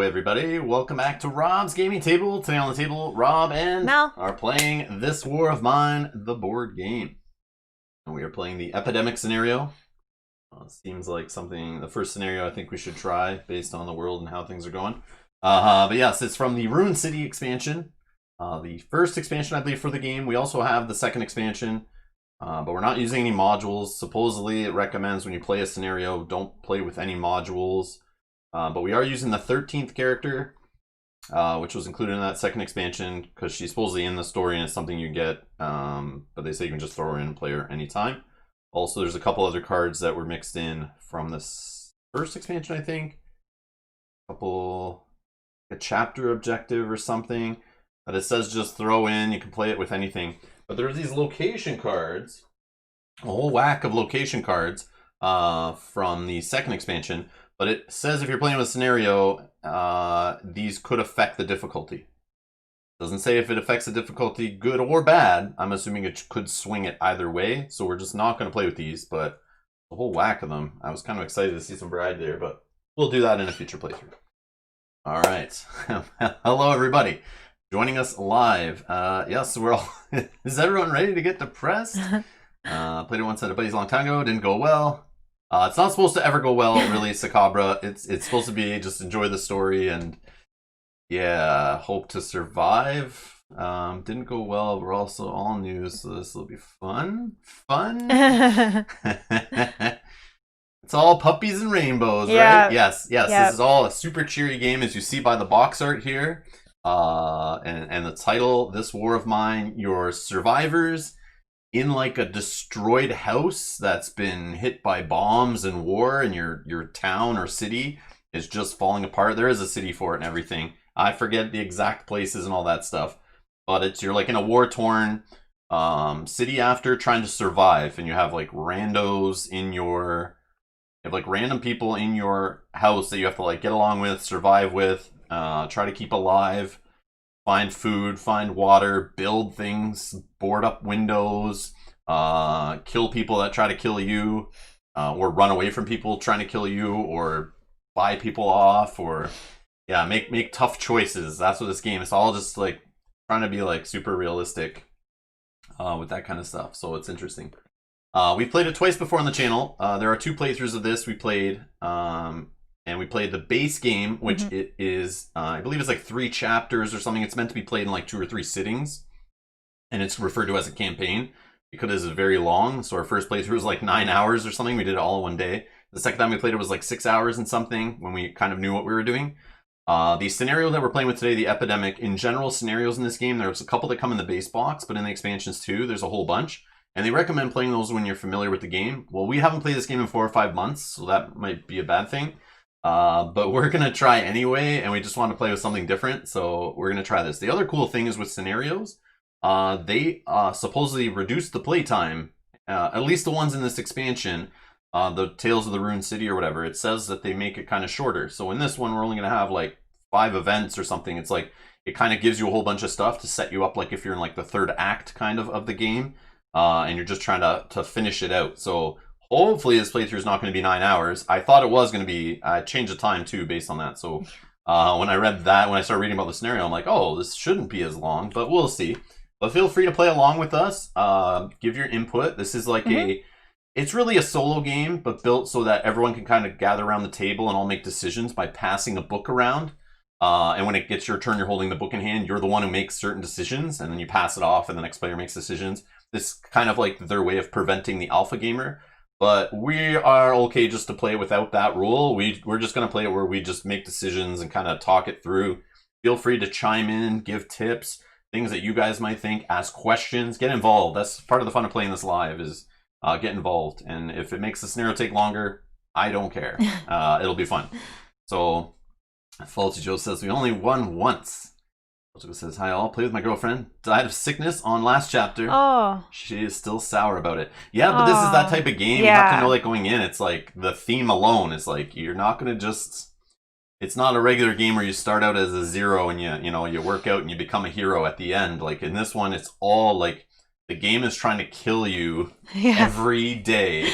everybody. Welcome back to Rob's Gaming Table. Today on the table, Rob and Mel are playing This War of Mine, the board game. And we are playing the Epidemic scenario. Seems like something, the first scenario I think we should try based on the world and how things are going. But yes, it's from the Ruin City expansion. The first expansion, I believe, for the game. We also have the second expansion, but we're not using any modules. Supposedly, it recommends when you play a scenario, don't play with any modules. But we are using the 13th character, which was included in that second expansion, because she's supposedly in the story and it's something you get, but they say you can just throw her in and play her anytime. Also, there's a couple other cards that were mixed in from this first expansion, I think. A chapter objective or something that it says just throw in, you can play it with anything. But there's these location cards, a whole whack of location cards from the second expansion. But it says if you're playing with a scenario, these could affect the difficulty. Doesn't say if it affects the difficulty good or bad. I'm assuming it could swing it either way. So we're just not going to play with these, but a whole whack of them. I was kind of excited to see some variety there, but we'll do that in a future playthrough. All right. Hello, everybody. Joining us live. Yes, we're all... Is everyone ready to get depressed? Played it once at a buddy's a long time ago. Didn't go well. It's not supposed to ever go well, really, Sakabra. It's supposed to be just enjoy the story and, yeah, hope to survive. Didn't go well. We're also all new, so this will be fun. It's all puppies and rainbows, right? Yes. Yep. This is all a super cheery game, as you see by the box art here. And the title, This War of Mine, your survivors in like a destroyed house that's been hit by bombs and war, and your town or city is just falling apart. There is a city for it and everything. I forget the exact places and all that stuff, but you're like in a war-torn city after trying to survive, and you have like random people in your house that you have to like get along with, survive with, try to keep alive. Find food, find water, build things, board up windows, kill people that try to kill you, or run away from people trying to kill you, or buy people off, or yeah, make tough choices. That's what this game is. All just like trying to be like super realistic with that kind of stuff. So it's interesting. We've played it twice before on the channel. There are 2 playthroughs of this we played. And we played the base game, which it is, I believe it's like 3 chapters or something. It's meant to be played in like 2 or 3 sittings. And it's referred to as a campaign because it's very long. So our first playthrough was like 9 hours or something. We did it all in one day. The second time we played it was like 6 hours and something when we kind of knew what we were doing. The scenario that we're playing with today, the Epidemic, in general scenarios in this game, there's a couple that come in the base box, but in the expansions too, there's a whole bunch. And they recommend playing those when you're familiar with the game. Well, we haven't played this game in 4 or 5 months, so that might be a bad thing. But we're going to try anyway, and we just want to play with something different, so we're going to try this. The other cool thing is with scenarios, they supposedly reduced the playtime, at least the ones in this expansion, the Tales of the Ruined City or whatever. It says that they make it kind of shorter. So in this one, we're only going to have like 5 events or something. It's like, it kind of gives you a whole bunch of stuff to set you up like if you're in like the 3rd act kind of the game, and you're just trying to finish it out. So hopefully this playthrough is not going to be 9 hours. I thought it was going to be. I changed the time too based on that. So when I started reading about the scenario, I'm like, oh, this shouldn't be as long, but we'll see. But feel free to play along with us. Give your input. This is like it's really a solo game, but built so that everyone can kind of gather around the table and all make decisions by passing a book around. And when it gets your turn, you're holding the book in hand. You're the one who makes certain decisions, and then you pass it off, and the next player makes decisions. This kind of like their way of preventing the alpha gamer. But we are okay just to play without that rule. We're just going to play it where we just make decisions and kind of talk it through. Feel free to chime in, give tips, things that you guys might think, ask questions, get involved. That's part of the fun of playing this live is get involved. And if it makes the scenario take longer, I don't care. It'll be fun. So Faulty Joe says, we only won once. Says, hi all, played with my girlfriend, died of sickness on last chapter. Oh. She is still sour about it. Yeah, but this is that type of game. You have to know, like, going in, it's like the theme alone is like, you're not going to just, it's not a regular game where you start out as a 0 and you work out and you become a hero at the end. Like in this one, it's all like, the game is trying to kill you every day.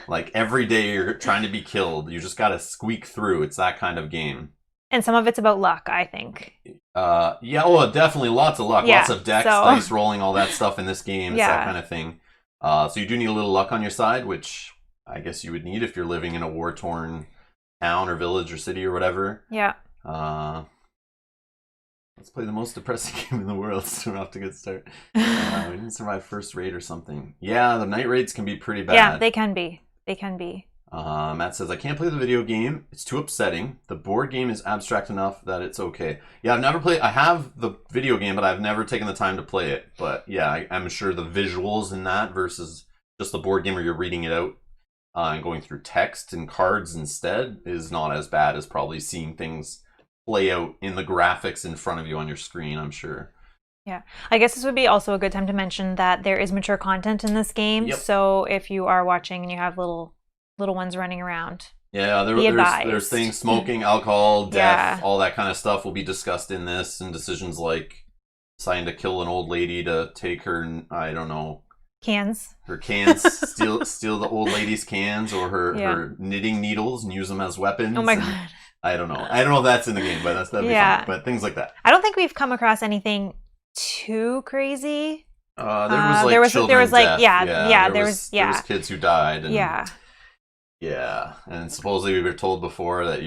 Like every day you're trying to be killed. You just got to squeak through. It's that kind of game. And some of it's about luck, I think. Yeah, oh, definitely lots of luck. Yeah, Lots of decks, dice rolling, all that stuff in this game. It's that kind of thing. So you do need a little luck on your side, which I guess you would need if you're living in a war-torn town or village or city or whatever. Yeah. Let's play the most depressing game in the world, so we're off to a good start. We didn't survive first raid or something. Yeah, the night raids can be pretty bad. Yeah, they can be. They can be. Matt says, I can't play the video game. It's too upsetting. The board game is abstract enough that it's okay. Yeah, I've never played... I have the video game, but I've never taken the time to play it. But yeah, I'm sure the visuals in that versus just the board game where you're reading it out and going through text and cards instead is not as bad as probably seeing things play out in the graphics in front of you on your screen, I'm sure. Yeah, I guess this would be also a good time to mention that there is mature content in this game. Yep. So if you are watching and you have little ones running around, yeah, there's things, smoking, alcohol, death, all that kind of stuff will be discussed in this, and decisions like deciding to kill an old lady to take her, I don't know, her cans, steal the old lady's cans, or her knitting needles and use them as weapons. Oh my god. I don't know if that's in the game, but that'd be fun. But things like that. I don't think we've come across anything too crazy. There was kids who died. And, and supposedly we were told before that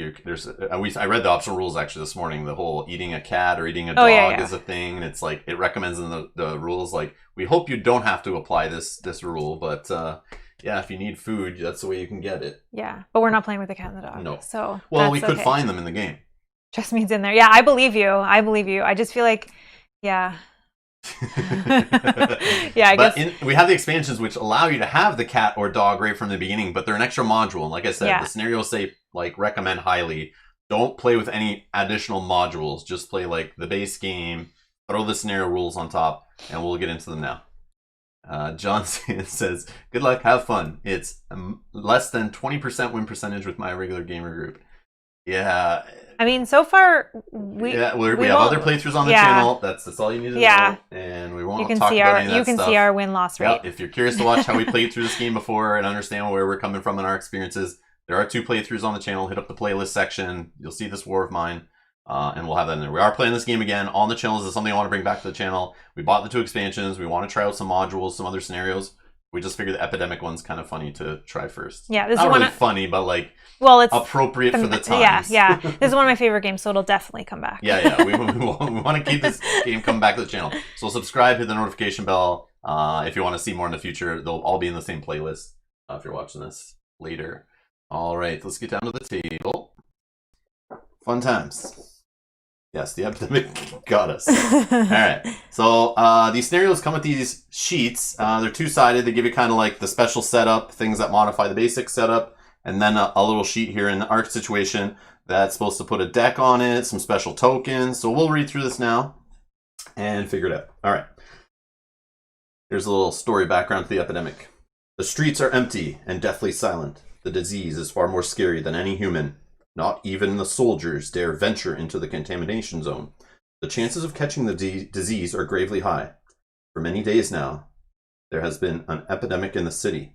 I read the optional rules actually this morning. The whole eating a cat or eating a dog is a thing, and it's like it recommends in the rules like we hope you don't have to apply this rule, but yeah, if you need food, that's the way you can get it. Yeah, but we're not playing with the cat and the dog. No. So we could find them in the game. Just means in there. Yeah, I believe you. I just feel like, yeah. Yeah, I guess. We have the expansions which allow you to have the cat or dog right from the beginning, but they're an extra module. And like I said, the scenarios say, like, recommend highly. Don't play with any additional modules. Just play, like, the base game, throw the scenario rules on top, and we'll get into them now. John says, good luck, have fun. It's less than 20% win percentage with my regular gamer group. Yeah. I mean, so far, we have other playthroughs on the channel. That's all you need to know. And we won't talk about any of that stuff. You can see our win-loss rate. If you're curious to watch how we played through this game before and understand where we're coming from in our experiences, there are 2 playthroughs on the channel. Hit up the playlist section. You'll see this war of mine. And we'll have that in there. We are playing this game again on the channel. This is something I want to bring back to the channel. We bought the 2 expansions. We want to try out some modules, some other scenarios. We just figured the Epidemic one's kind of funny to try first. Yeah, this not is really funny, but like it's appropriate for the times. Yeah. This is one of my favorite games, so it'll definitely come back. Yeah. We want to keep this game coming back to the channel. So subscribe, hit the notification bell if you want to see more in the future. They'll all be in the same playlist if you're watching this later. All right, let's get down to the table. Fun times. Yes, the Epidemic got us. All right. So these scenarios come with these sheets. They're 2-sided. They give you kind of like the special setup, things that modify the basic setup, and then a little sheet here in the art situation that's supposed to put a deck on it, some special tokens. So we'll read through this now and figure it out. All right. Here's a little story background to the Epidemic. The streets are empty and deathly silent. The disease is far more scary than any human. Not even the soldiers dare venture into the contamination zone. The chances of catching the disease are gravely high. For many days now, there has been an epidemic in the city.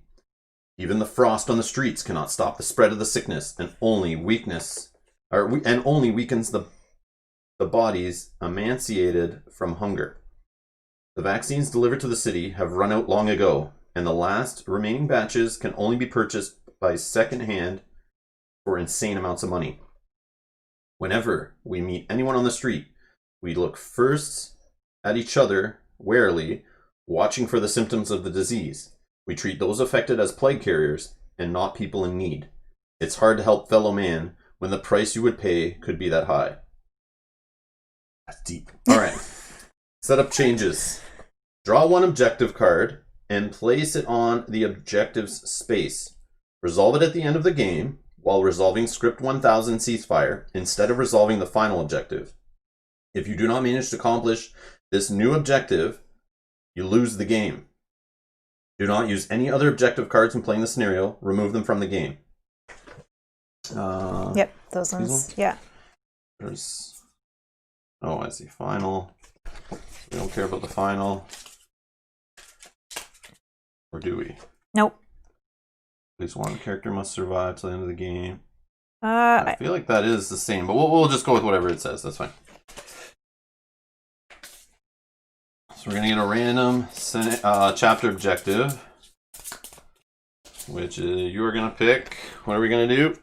Even the frost on the streets cannot stop the spread of the sickness, and only weakens the bodies emaciated from hunger. The vaccines delivered to the city have run out long ago, and the last remaining batches can only be purchased by second hand for insane amounts of money. Whenever we meet anyone on the street, we look first at each other warily, watching for the symptoms of the disease. We treat those affected as plague carriers and not people in need. It's hard to help fellow man when the price you would pay could be that high. That's deep. All right. Setup changes. Draw 1 objective card and place it on the objective's space. Resolve it at the end of the game while resolving script 1000 ceasefire instead of resolving the final objective. If you do not manage to accomplish this new objective, you lose the game. Do not use any other objective cards when playing the scenario. Remove them from the game. Yep, those ones. Yeah. I see. Final. We don't care about the final. Or do we? Nope. At least one character must survive till the end of the game. I feel like that is the same, but we'll just go with whatever it says. That's fine. So we're going to get a random chapter objective, which you're going to pick. What are we going to do?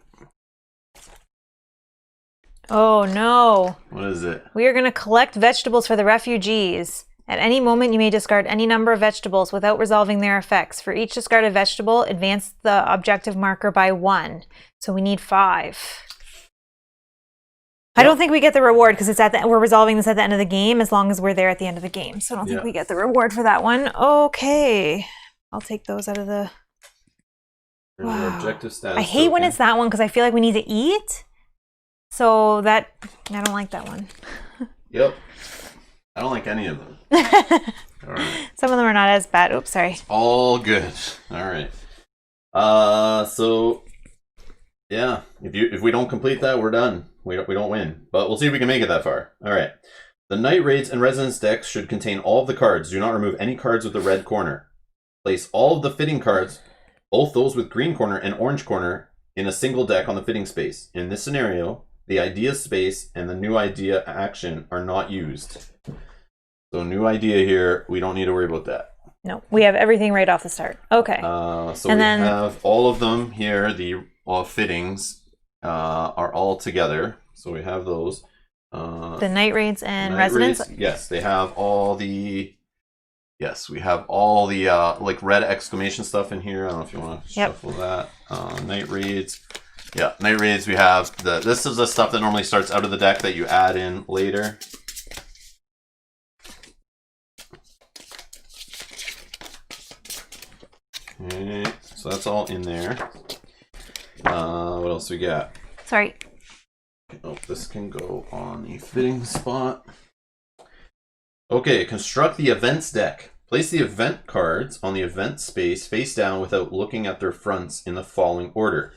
Oh, no. What is it? We are going to collect vegetables for the refugees. At any moment, you may discard any number of vegetables without resolving their effects. For each discarded vegetable, advance the objective marker by 1. So we need 5. I don't think we get the reward because we're resolving this at the end of the game as long as we're there at the end of the game. So I don't think we get the reward for that one. Okay. I'll take those out of the... Wow. Objective status I hate when it's that one because I feel like we need to eat. So I don't like that one. Yep. I don't like any of them. All right. Some of them are not as bad. Oops, sorry. All good. All right. So yeah, if we don't complete that, we're done. We don't win. But we'll see if we can make it that far. All right. The Night Raids and Resonance decks should contain all of the cards. Do not remove any cards with the red corner. Place all of the fitting cards, both those with green corner and orange corner, in a single deck on the fitting space. In this scenario, the idea space and the new idea action are not used. So new idea here, we don't need to worry about that. No, we have everything right off the start. Okay. So we have all of them here. The fittings are all together. So we have those. The Night Raids and Resonance? Yes, they have all the... Yes, we have all the like red exclamation stuff in here. I don't know if you want to shuffle that. Night Raids. Yeah, Night Raids, we have... This is the stuff that normally starts out of the deck that you add in later. Okay, so that's all in there. What else we got? Sorry. Oh, this can go on the fitting spot. Okay, construct the events deck. Place the event cards on the event space face down without looking at their fronts in the following order.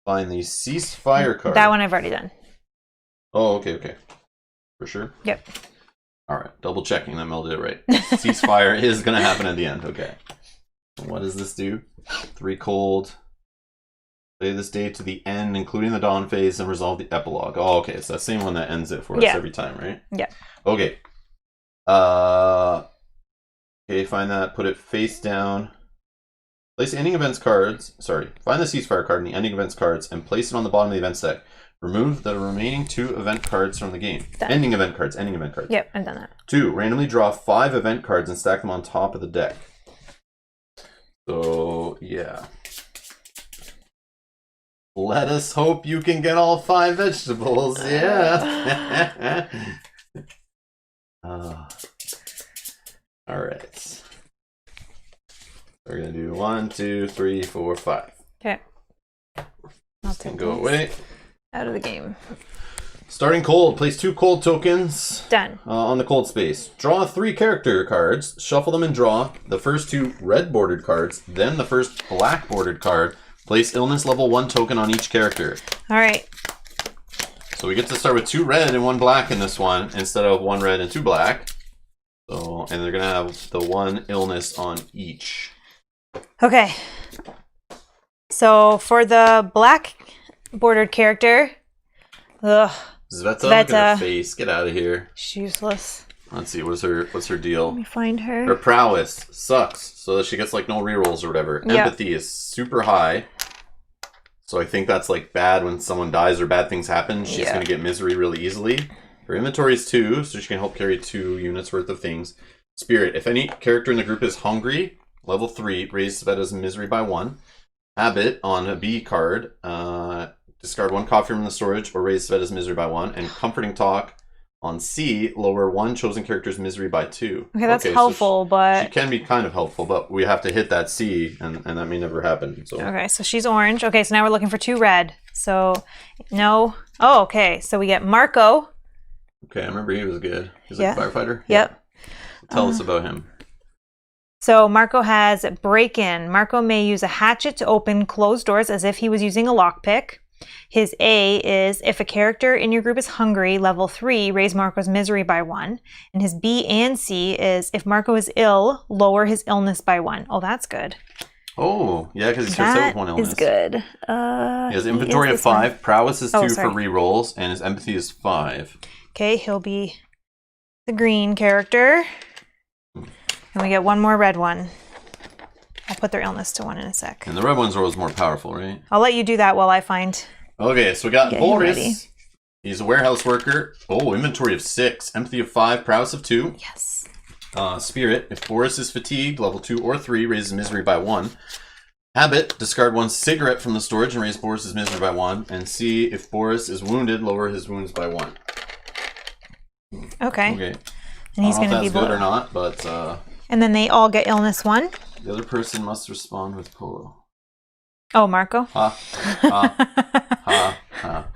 Find the ceasefire card. That one I've already done. Oh, okay. For sure? Yep. All right, double checking that Mel did it right. Ceasefire is going to happen at the end. Okay. What does this do? 3 cold. Play this day to the end, including the dawn phase, and resolve the epilogue. Oh, okay. It's that same one that ends it for us every time, right? Yeah. Okay. Okay, find that. Put it face down. Place the ending events cards. Sorry. Find the ceasefire card in the ending events cards and place it on the bottom of the events deck. Remove the remaining 2 event cards from the game. Done. Ending event cards. Ending event cards. Yep, I've done that. 2. Randomly draw 5 event cards and stack them on top of the deck. So, yeah. Let us hope you can get all 5 vegetables. Yeah. All right. We're going to do 1, 2, 3, 4, 5. Okay. I'll take go away. Out of the game. Starting cold. Place 2 cold tokens. Done. On the cold space. Draw 3 character cards. Shuffle them and draw the first 2 red bordered cards, then the first black bordered card. Place illness level 1 token on each character. All right. So we get to start with 2 red and 1 black in this one instead of 1 red and 2 black. So, and they're gonna have the 1 illness on each. Okay. So for the black bordered character, Zveta, look at her face. Get out of here. She's useless. Let's see, what's her deal? Let me find her. Her prowess sucks, so that she gets like no rerolls or whatever. Yep. Empathy is super high. So I think that's like bad when someone dies or bad things happen. She's gonna get misery really easily. Her inventory is 2, so she can help carry 2 units worth of things. Spirit, if any character in the group is hungry, level 3, raise Sveta's misery by 1. Habit, on a B card, discard 1 coffee from the storage or raise Sveta's misery by 1. And comforting talk, on C, lower 1 chosen character's misery by 2. Okay, that's helpful, so but... She can be kind of helpful, but we have to hit that C, and that may never happen. So. Okay, so she's orange. Okay, so now we're looking for 2 red. So, no. Oh, okay, so we get Marco. Okay, I remember he was good. He's like a firefighter? Yep. Tell us about him. So Marco has break-in. Marco may use a hatchet to open closed doors as if he was using a lockpick. His A is, if a character in your group is hungry, level 3, raise Marco's misery by 1. And his B and C is, if Marco is ill, lower his illness by 1. Oh, that's good. Oh, yeah, because he starts out with one illness. Is good. He has inventory of 5, prowess is 2 for rerolls, and his empathy is 5. Okay, he'll be the green character. And we get one more red one. I'll put their illness to 1 in a sec. And the red one's always more powerful, right? I'll let you do that while I find... Okay, so we got Boris. He's a warehouse worker. Oh, inventory of 6, empathy of 5, prowess of 2. Yes. Spirit, if Boris is fatigued, level 2 or 3, raises misery by 1. Habit, discard 1 cigarette from the storage and raise Boris's misery by 1. And see if Boris is wounded, lower his wounds by 1. Okay. And he's going to be good or not, but... and then they all get illness 1. The other person must respond with polo. Oh, Marco? Ha. Ha. Ha.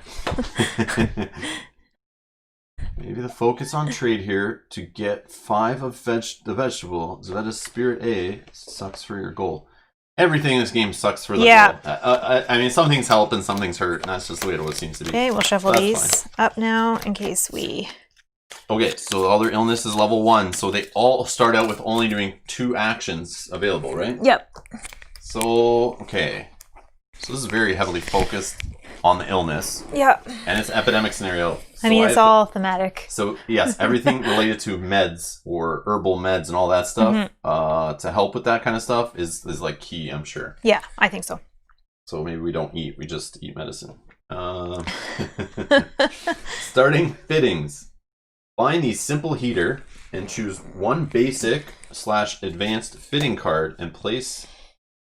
Maybe the focus on trade here to get 5 of the vegetable. Zveta's Spirit A sucks for your goal. Everything in this game sucks for the goal. I mean, some things help and some things hurt, and that's just the way it always seems to be. Okay, we'll shuffle these up now in case we... Okay, so all their illness is level 1, so they all start out with only doing 2 actions available, right? Yep. So, okay. So this is very heavily focused on the illness. Yep. And it's an epidemic scenario. So I mean, it's all thematic. So, yes, everything related to meds or herbal meds and all that stuff to help with that kind of stuff is like key, I'm sure. Yeah, I think so. So maybe we don't eat, we just eat medicine. Starting fittings. Find the simple heater and choose 1 basic/advanced fitting card and place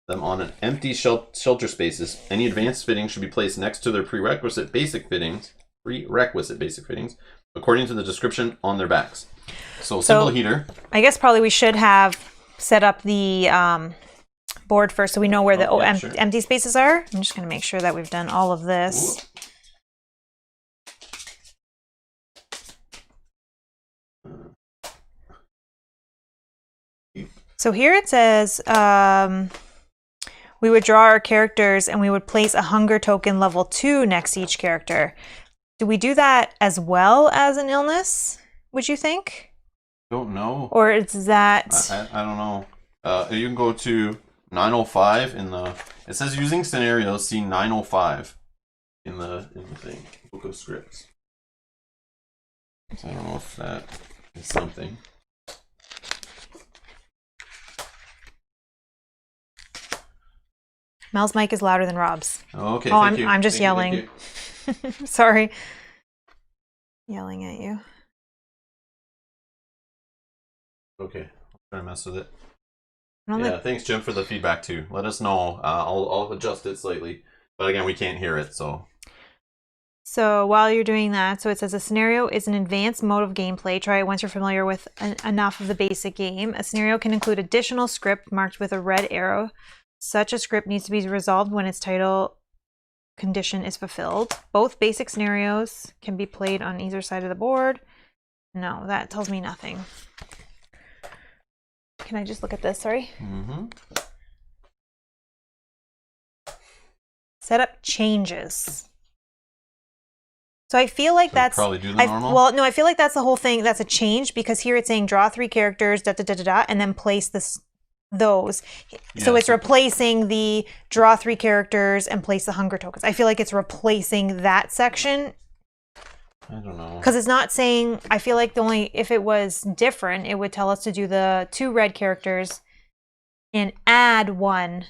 them on an empty shelter spaces. Any advanced fittings should be placed next to their prerequisite basic fittings, according to the description on their backs. So simple heater. I guess probably we should have set up the board first so we know where the empty spaces are. I'm just going to make sure that we've done all of this. Ooh. So here it says we would draw our characters and we would place a hunger token level 2 next to each character. Do we do that as well as an illness, would you think? Don't know. Or is that... I don't know. You can go to 905 in the... It says using scenarios, see 905 in the thing. Book of Scripts. So I don't know if that is something. Mel's mic is louder than Rob's. Oh, okay. Oh, thank you. I'm just yelling. Sorry. Yelling at you. Okay. I'll try to mess with it. Yeah, thanks, Jim, for the feedback, too. Let us know. I'll adjust it slightly. But again, we can't hear it, so... So while you're doing that, so it says a scenario is an advanced mode of gameplay. Try it once you're familiar with enough of the basic game. A scenario can include additional script marked with a red arrow. Such a script needs to be resolved when its title condition is fulfilled. Both basic scenarios can be played on either side of the board. No, that tells me nothing. Can I just look at this? Sorry. Setup changes. So I feel like that's probably do the normal. Well, no, I feel like that's the whole thing. That's a change because here it's saying draw 3 characters, and then place those. So it's replacing the draw 3 characters and place the hunger tokens. I feel like it's replacing that section. I don't know. Because it's not saying, I feel like if it was different, it would tell us to do the 2 red characters and add 1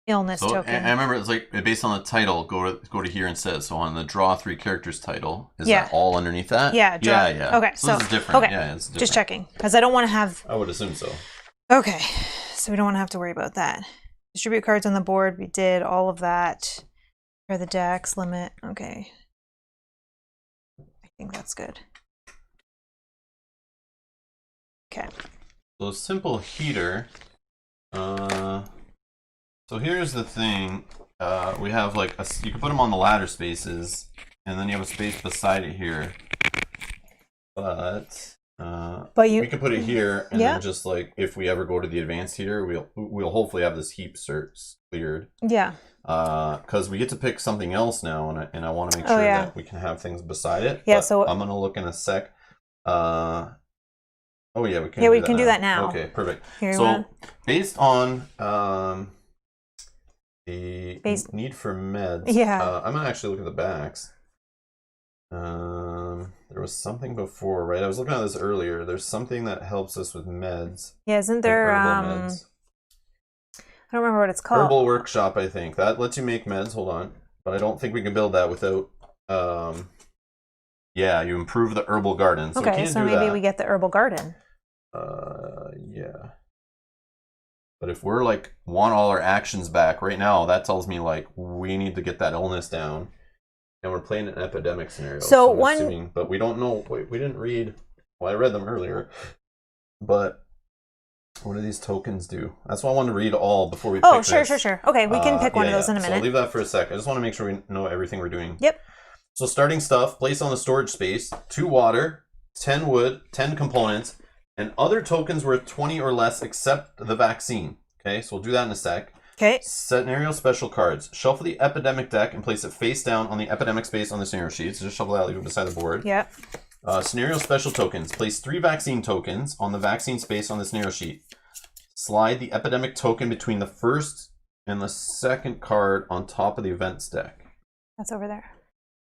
illness token. I remember it's like based on the title, go to here and says, so on the draw 3 characters title, is that all underneath that? Yeah. Yeah. Okay. So this is different. Okay. Yeah, it's different. Just checking. Because I don't want to have... I would assume so. Okay. So we don't want to have to worry about that. Distribute cards on the board. We did all of that. For the decks, limit. Okay. I think that's good. Okay. So simple heater. So here's the thing. We have like you can put them on the ladder spaces, and then you have a space beside it here. But we could put it here, and then just like if we ever go to the advanced heater, we'll hopefully have this heap certs cleared. Yeah. Because we get to pick something else now, and I want to make sure that we can have things beside it. Yeah. But So I'm gonna look in a sec. Oh yeah, we can. Yeah, we can do that now. Okay, perfect. Here, based on the Base- need for meds. Yeah. I'm gonna actually look at the backs. There was something before, right? I was looking at this earlier. There's something that helps us with meds. Yeah, isn't Like there herbal meds. I don't remember what it's called. Herbal workshop, I think. That lets you make meds. Hold on. But I don't think we can build that without yeah, you improve the herbal garden. So we Okay, can't so do maybe that. we get the herbal garden. Yeah. But if we're like want all our actions back right now, that tells me like we need to get that illness down, and we're playing an epidemic scenario. So I'm assuming, but we don't know. Wait, we didn't read. Well, I read them earlier, but what do these tokens do? That's why I wanted to read all before we. Oh, pick sure. Okay, we can pick one of those in a minute. So I'll leave that for a sec. I just want to make sure we know everything we're doing. Yep. So starting stuff, place on the storage space, 2 water, 10 wood, 10 components, and other tokens worth 20 or less except the vaccine. Okay, so we'll do that in a sec. Okay. Scenario special cards. Shuffle the Epidemic deck and place it face down on the Epidemic space on the scenario sheet. So just shuffle that, leave it beside the board. Yep. Scenario special tokens. Place 3 vaccine tokens on the vaccine space on the scenario sheet. Slide the Epidemic token between the first and the second card on top of the events deck. That's over there.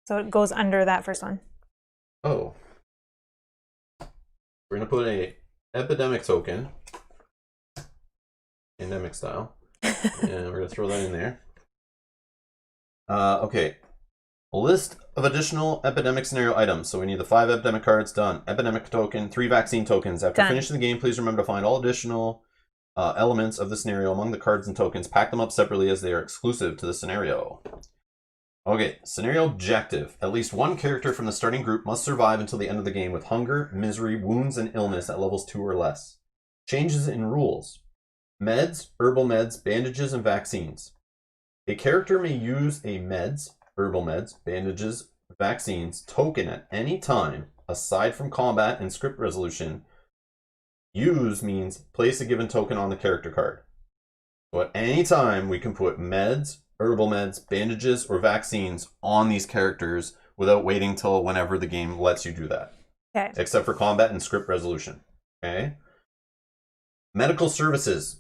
So it goes under that first one. Oh. We're going to put a Epidemic token. Endemic style. And we're going to throw that in there. Okay. A list of additional Epidemic scenario items. So we need the 5 Epidemic cards. Done. Epidemic token, 3 vaccine tokens. After finishing the game, please remember to find all additional elements of the scenario among the cards and tokens. Pack them up separately as they are exclusive to the scenario. Okay, scenario objective. At least one character from the starting group must survive until the end of the game with hunger, misery, wounds, and illness at levels 2 or less. Changes in rules. Meds, herbal meds, bandages, and vaccines. A character may use a meds, herbal meds, bandages, vaccines token at any time, aside from combat and script resolution. Use means place a given token on the character card. So at any time, we can put meds, herbal meds, bandages, or vaccines on these characters without waiting till whenever the game lets you do that. Okay. Except for combat and script resolution. Okay. Medical services.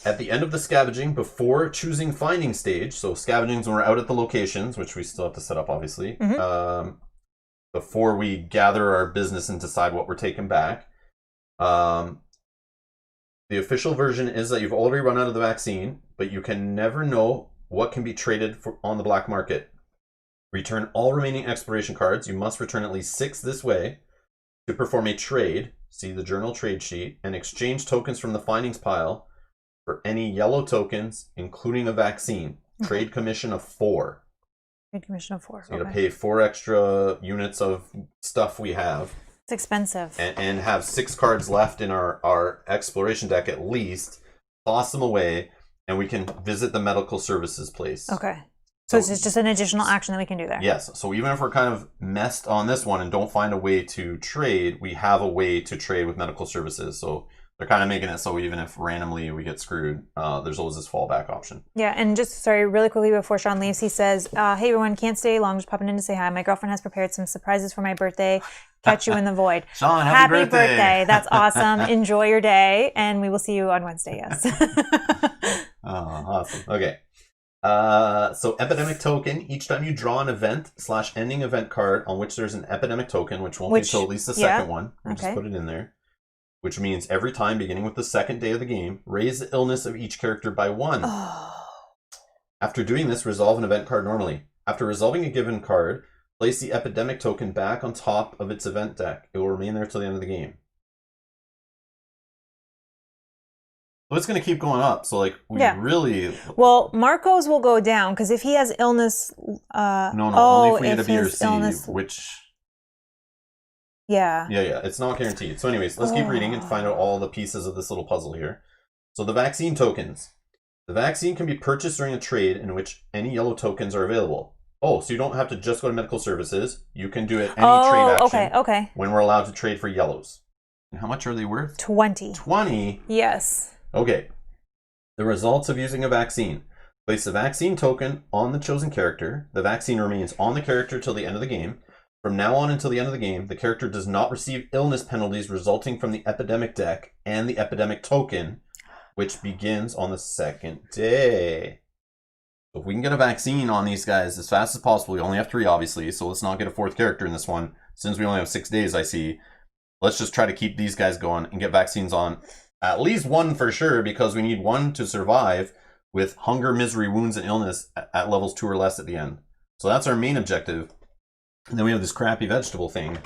At the end of the scavenging, before choosing finding stage, so scavenging is when we're out at the locations, which we still have to set up, obviously, before we gather our business and decide what we're taking back. The official version is that you've already run out of the vaccine, but you can never know what can be traded on the black market. Return all remaining exploration cards. You must return at least 6 this way to perform a trade. See the journal trade sheet, and exchange tokens from the findings pile for any yellow tokens, including a vaccine. Trade commission of 4. Trade commission of 4. So you gotta pay 4 extra units of stuff we have. It's expensive. And have 6 cards left in our exploration deck at least. Toss them away, and we can visit the medical services place. Okay. So it's just an additional action that we can do there. Yes. So even if we're kind of messed on this one and don't find a way to trade, we have a way to trade with medical services. So they're kind of making it so even if randomly we get screwed, there's always this fallback option. Yeah, and just, sorry, really quickly before Sean leaves, he says, hey everyone, can't stay long, just popping in to say hi. My girlfriend has prepared some surprises for my birthday. Catch you in the void. Sean, happy birthday. That's awesome. Enjoy your day, and we will see you on Wednesday, yes. Oh, awesome. Okay. So Epidemic token, each time you draw an event/ending event card on which there's an Epidemic token, which won't be until at least the second one. We just put it in there. Which means every time, beginning with the second day of the game, raise the illness of each character by 1. Oh. After doing this, resolve an event card normally. After resolving a given card, place the Epidemic token back on top of its event deck. It will remain there till the end of the game. So it's going to keep going up. So, like, we really... Well, Marco's will go down, because if he has illness... only if we hit a B or C, which... Yeah. Yeah. It's not guaranteed. So anyways, let's keep reading and find out all the pieces of this little puzzle here. So the vaccine tokens. The vaccine can be purchased during a trade in which any yellow tokens are available. Oh, so you don't have to just go to medical services. You can do it any trade action. Okay. When we're allowed to trade for yellows. And how much are they worth? 20. 20? Yes. Okay. The results of using a vaccine. Place the vaccine token on the chosen character. The vaccine remains on the character till the end of the game. From now on until the end of the game, the character does not receive illness penalties resulting from the Epidemic deck and the Epidemic token, which begins on the second day. So if we can get a vaccine on these guys as fast as possible, we only have 3 obviously, so let's not get a 4th character in this one. Since we only have 6 days, I see. Let's just try to keep these guys going and get vaccines on at least 1 for sure, because we need 1 to survive with hunger, misery, wounds, and illness at levels 2 or less at the end. So that's our main objective. And then we have this crappy vegetable thing.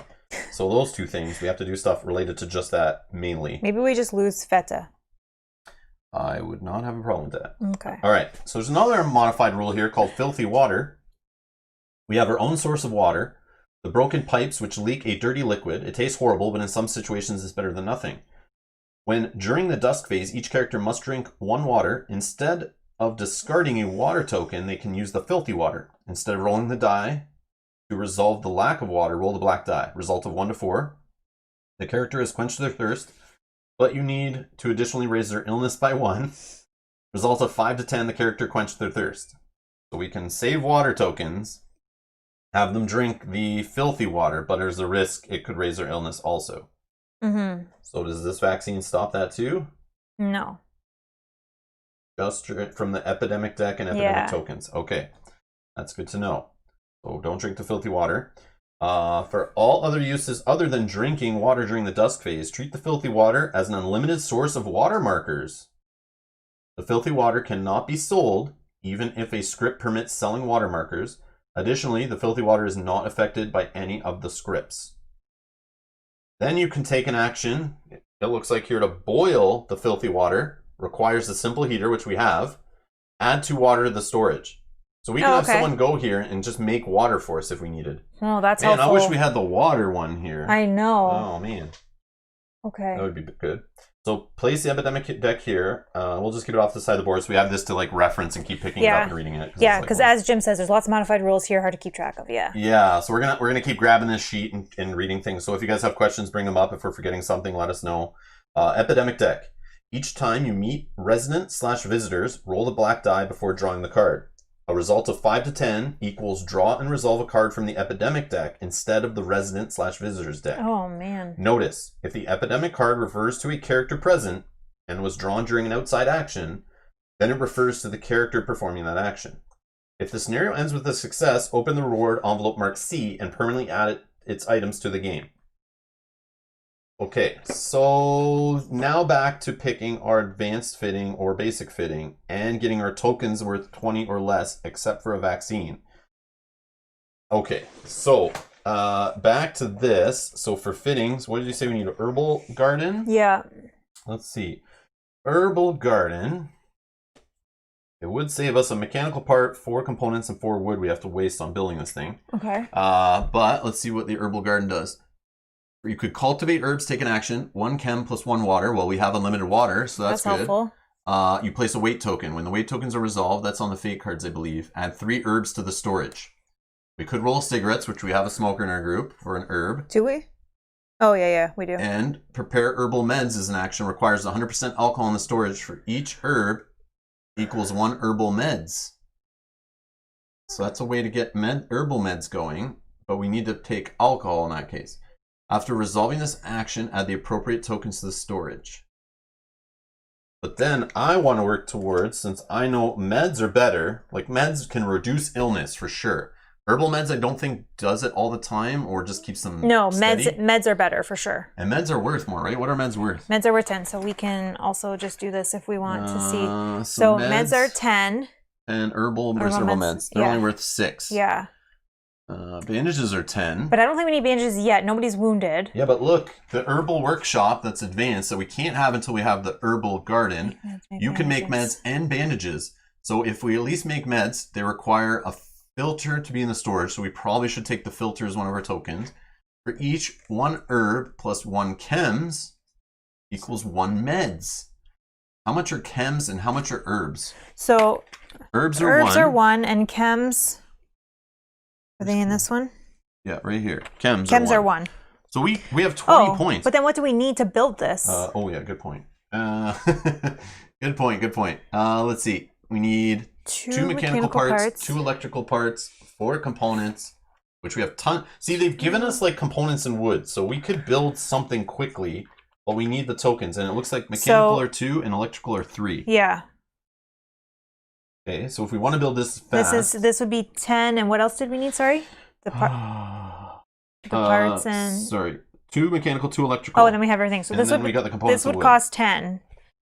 So those 2 things, we have to do stuff related to just that mainly. Maybe we just lose Feta. I would not have a problem with that. Okay. All right. So there's another modified rule here called filthy water. We have our own source of water. The broken pipes which leak a dirty liquid. It tastes horrible, but in some situations it's better than nothing. When during the dusk phase, each character must drink 1 water. Instead of discarding a water token, they can use the filthy water. Instead of rolling the die to resolve the lack of water, roll the black die. Result of 1 to 4. The character has quenched their thirst, but you need to additionally raise their illness by 1. Result of 5 to 10, the character quenched their thirst. So we can save water tokens, have them drink the filthy water, but there's a risk it could raise their illness also. Mm-hmm. So does this vaccine stop that too? No. Just from the Epidemic deck and Epidemic tokens. Okay, that's good to know. So don't drink the filthy water. For all other uses other than drinking water during the dusk phase, treat the filthy water as an unlimited source of water markers. The filthy water cannot be sold, even if a script permits selling water markers. Additionally, the filthy water is not affected by any of the scripts. Then you can take an action, it looks like here, to boil the filthy water. Requires a simple heater, which we have. Add 2 water to the storage. So we can have someone go here and just make water for us if we needed. Oh, that's man, helpful. I wish we had the water one here. I know. Oh, man. Okay. That would be good. So place the Epidemic deck here. We'll just keep it off the side of the board so we have this to like reference and keep picking it up and reading it. Yeah, because as Jim says, there's lots of modified rules here, hard to keep track of. Yeah. Yeah, so we're gonna keep grabbing this sheet and reading things. So if you guys have questions, bring them up. If we're forgetting something, let us know. Epidemic deck. Each time you meet resident/visitors, roll the black die before drawing the card. A result of 5 to 10 equals draw and resolve a card from the Epidemic deck instead of the resident/visitors deck. Oh, man. Notice, if the Epidemic card refers to a character present and was drawn during an outside action, then it refers to the character performing that action. If the scenario ends with a success, open the reward envelope marked C and permanently add its items to the game. Okay, so now back to picking our advanced fitting or basic fitting and getting our tokens worth 20 or less, except for a vaccine. Okay, so back to this. So for fittings, what did you say we need? A herbal garden? Yeah. Let's see. Herbal garden. It would save us a mechanical part, 4 components, and 4 wood we have to waste on building this thing. Okay. But let's see what the herbal garden does. You could cultivate herbs, take an action, 1 chem plus 1 water. Well, we have unlimited water, so that's good. Helpful. You place a weight token. When the weight tokens are resolved, that's on the fate cards, I believe. Add 3 herbs to the storage. We could roll cigarettes, which we have a smoker in our group, for an herb. Do we? Oh, yeah, we do. And prepare herbal meds as an action. Requires 100% alcohol in the storage for each herb equals 1 herbal meds. So that's a way to get herbal meds going, but we need to take alcohol in that case. After resolving this action, add the appropriate tokens to the storage. But then I want to work towards, since I know meds are better, like meds can reduce illness for sure. Herbal meds I don't think does it all the time or just keeps them steady. Meds are better for sure. And meds are worth more, right? What are meds worth? Meds are worth 10, so we can also just do this if we want to see. So meds are 10. And herbal meds. They're only worth 6. Yeah. Bandages are 10. But I don't think we need bandages yet. Nobody's wounded. Yeah, but look, the herbal workshop that's advanced that we can't have until we have the herbal garden. You can make meds and bandages. So if we at least make meds, they require a filter to be in the storage. So we probably should take the filter as one of our tokens. For each 1 herb plus 1 chems equals 1 meds. How much are chems and how much are herbs? So herbs are 1 and chems. Are they in this one? Yeah, right here. Chems are 1. So we have 20 points. But then what do we need to build this? Good point. Good point. Let's see. We need 2 mechanical parts, 2 electrical parts, 4 components, which we have ton. See, they've given us like components and wood, so we could build something quickly, but we need the tokens, and it looks like mechanical are 2 and electrical are 3. Yeah. Okay, so if we want to build this fast... This would be 10, and what else did we need, sorry? The parts and... Sorry, 2 mechanical, 2 electrical. Oh, and then we have everything. So we got the components this would cost 10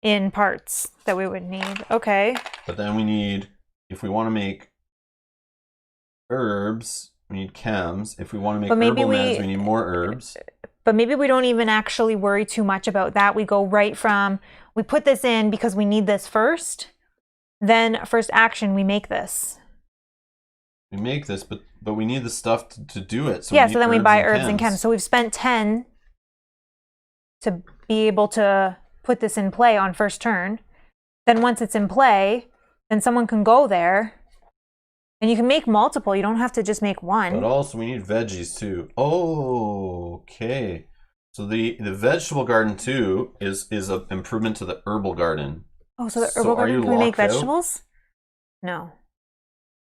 in parts that we would need. Okay. But then we need, if we want to make herbs, we need chems. If we want to make herbal meds, we need more herbs. But maybe we don't even actually worry too much about that. We go right from, we put this in because we need this first. Then first action, we make this. We make this, but we need the stuff to do it. So so then we buy herbs and chems. So we've spent 10 to be able to put this in play on first turn. Then once it's in play, then someone can go there. And you can make multiple. You don't have to just make one. But also we need veggies too. Oh, okay. So the vegetable garden too is an improvement to the herbal garden. Oh, so the herbal garden, can we make vegetables? No.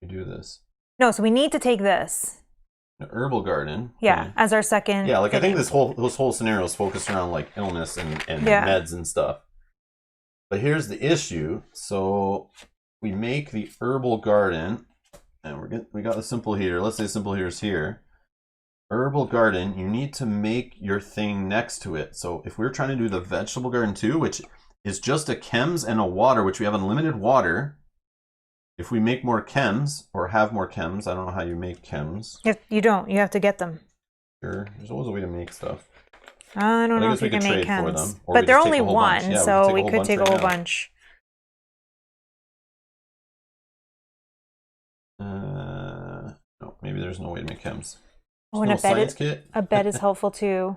We do this. No, so we need to take this. The herbal garden. Yeah, okay. As our second. Yeah, like I think this whole scenario is focused around like illness and meds and stuff. But here's the issue. So we make the herbal garden, and we got the simple heater. Let's say simple heater is here. Herbal garden, you need to make your thing next to it. So if we're trying to do the vegetable garden too, which is just a chems and a water, which we have unlimited water. If we make more chems, or have more chems, I don't know how you make chems. You don't. You have to get them. Sure. There's always a way to make stuff. I don't know if you can make chems. But they're only one, so we could take a whole bunch. No, maybe there's no way to make chems. Oh, and a bed is helpful too.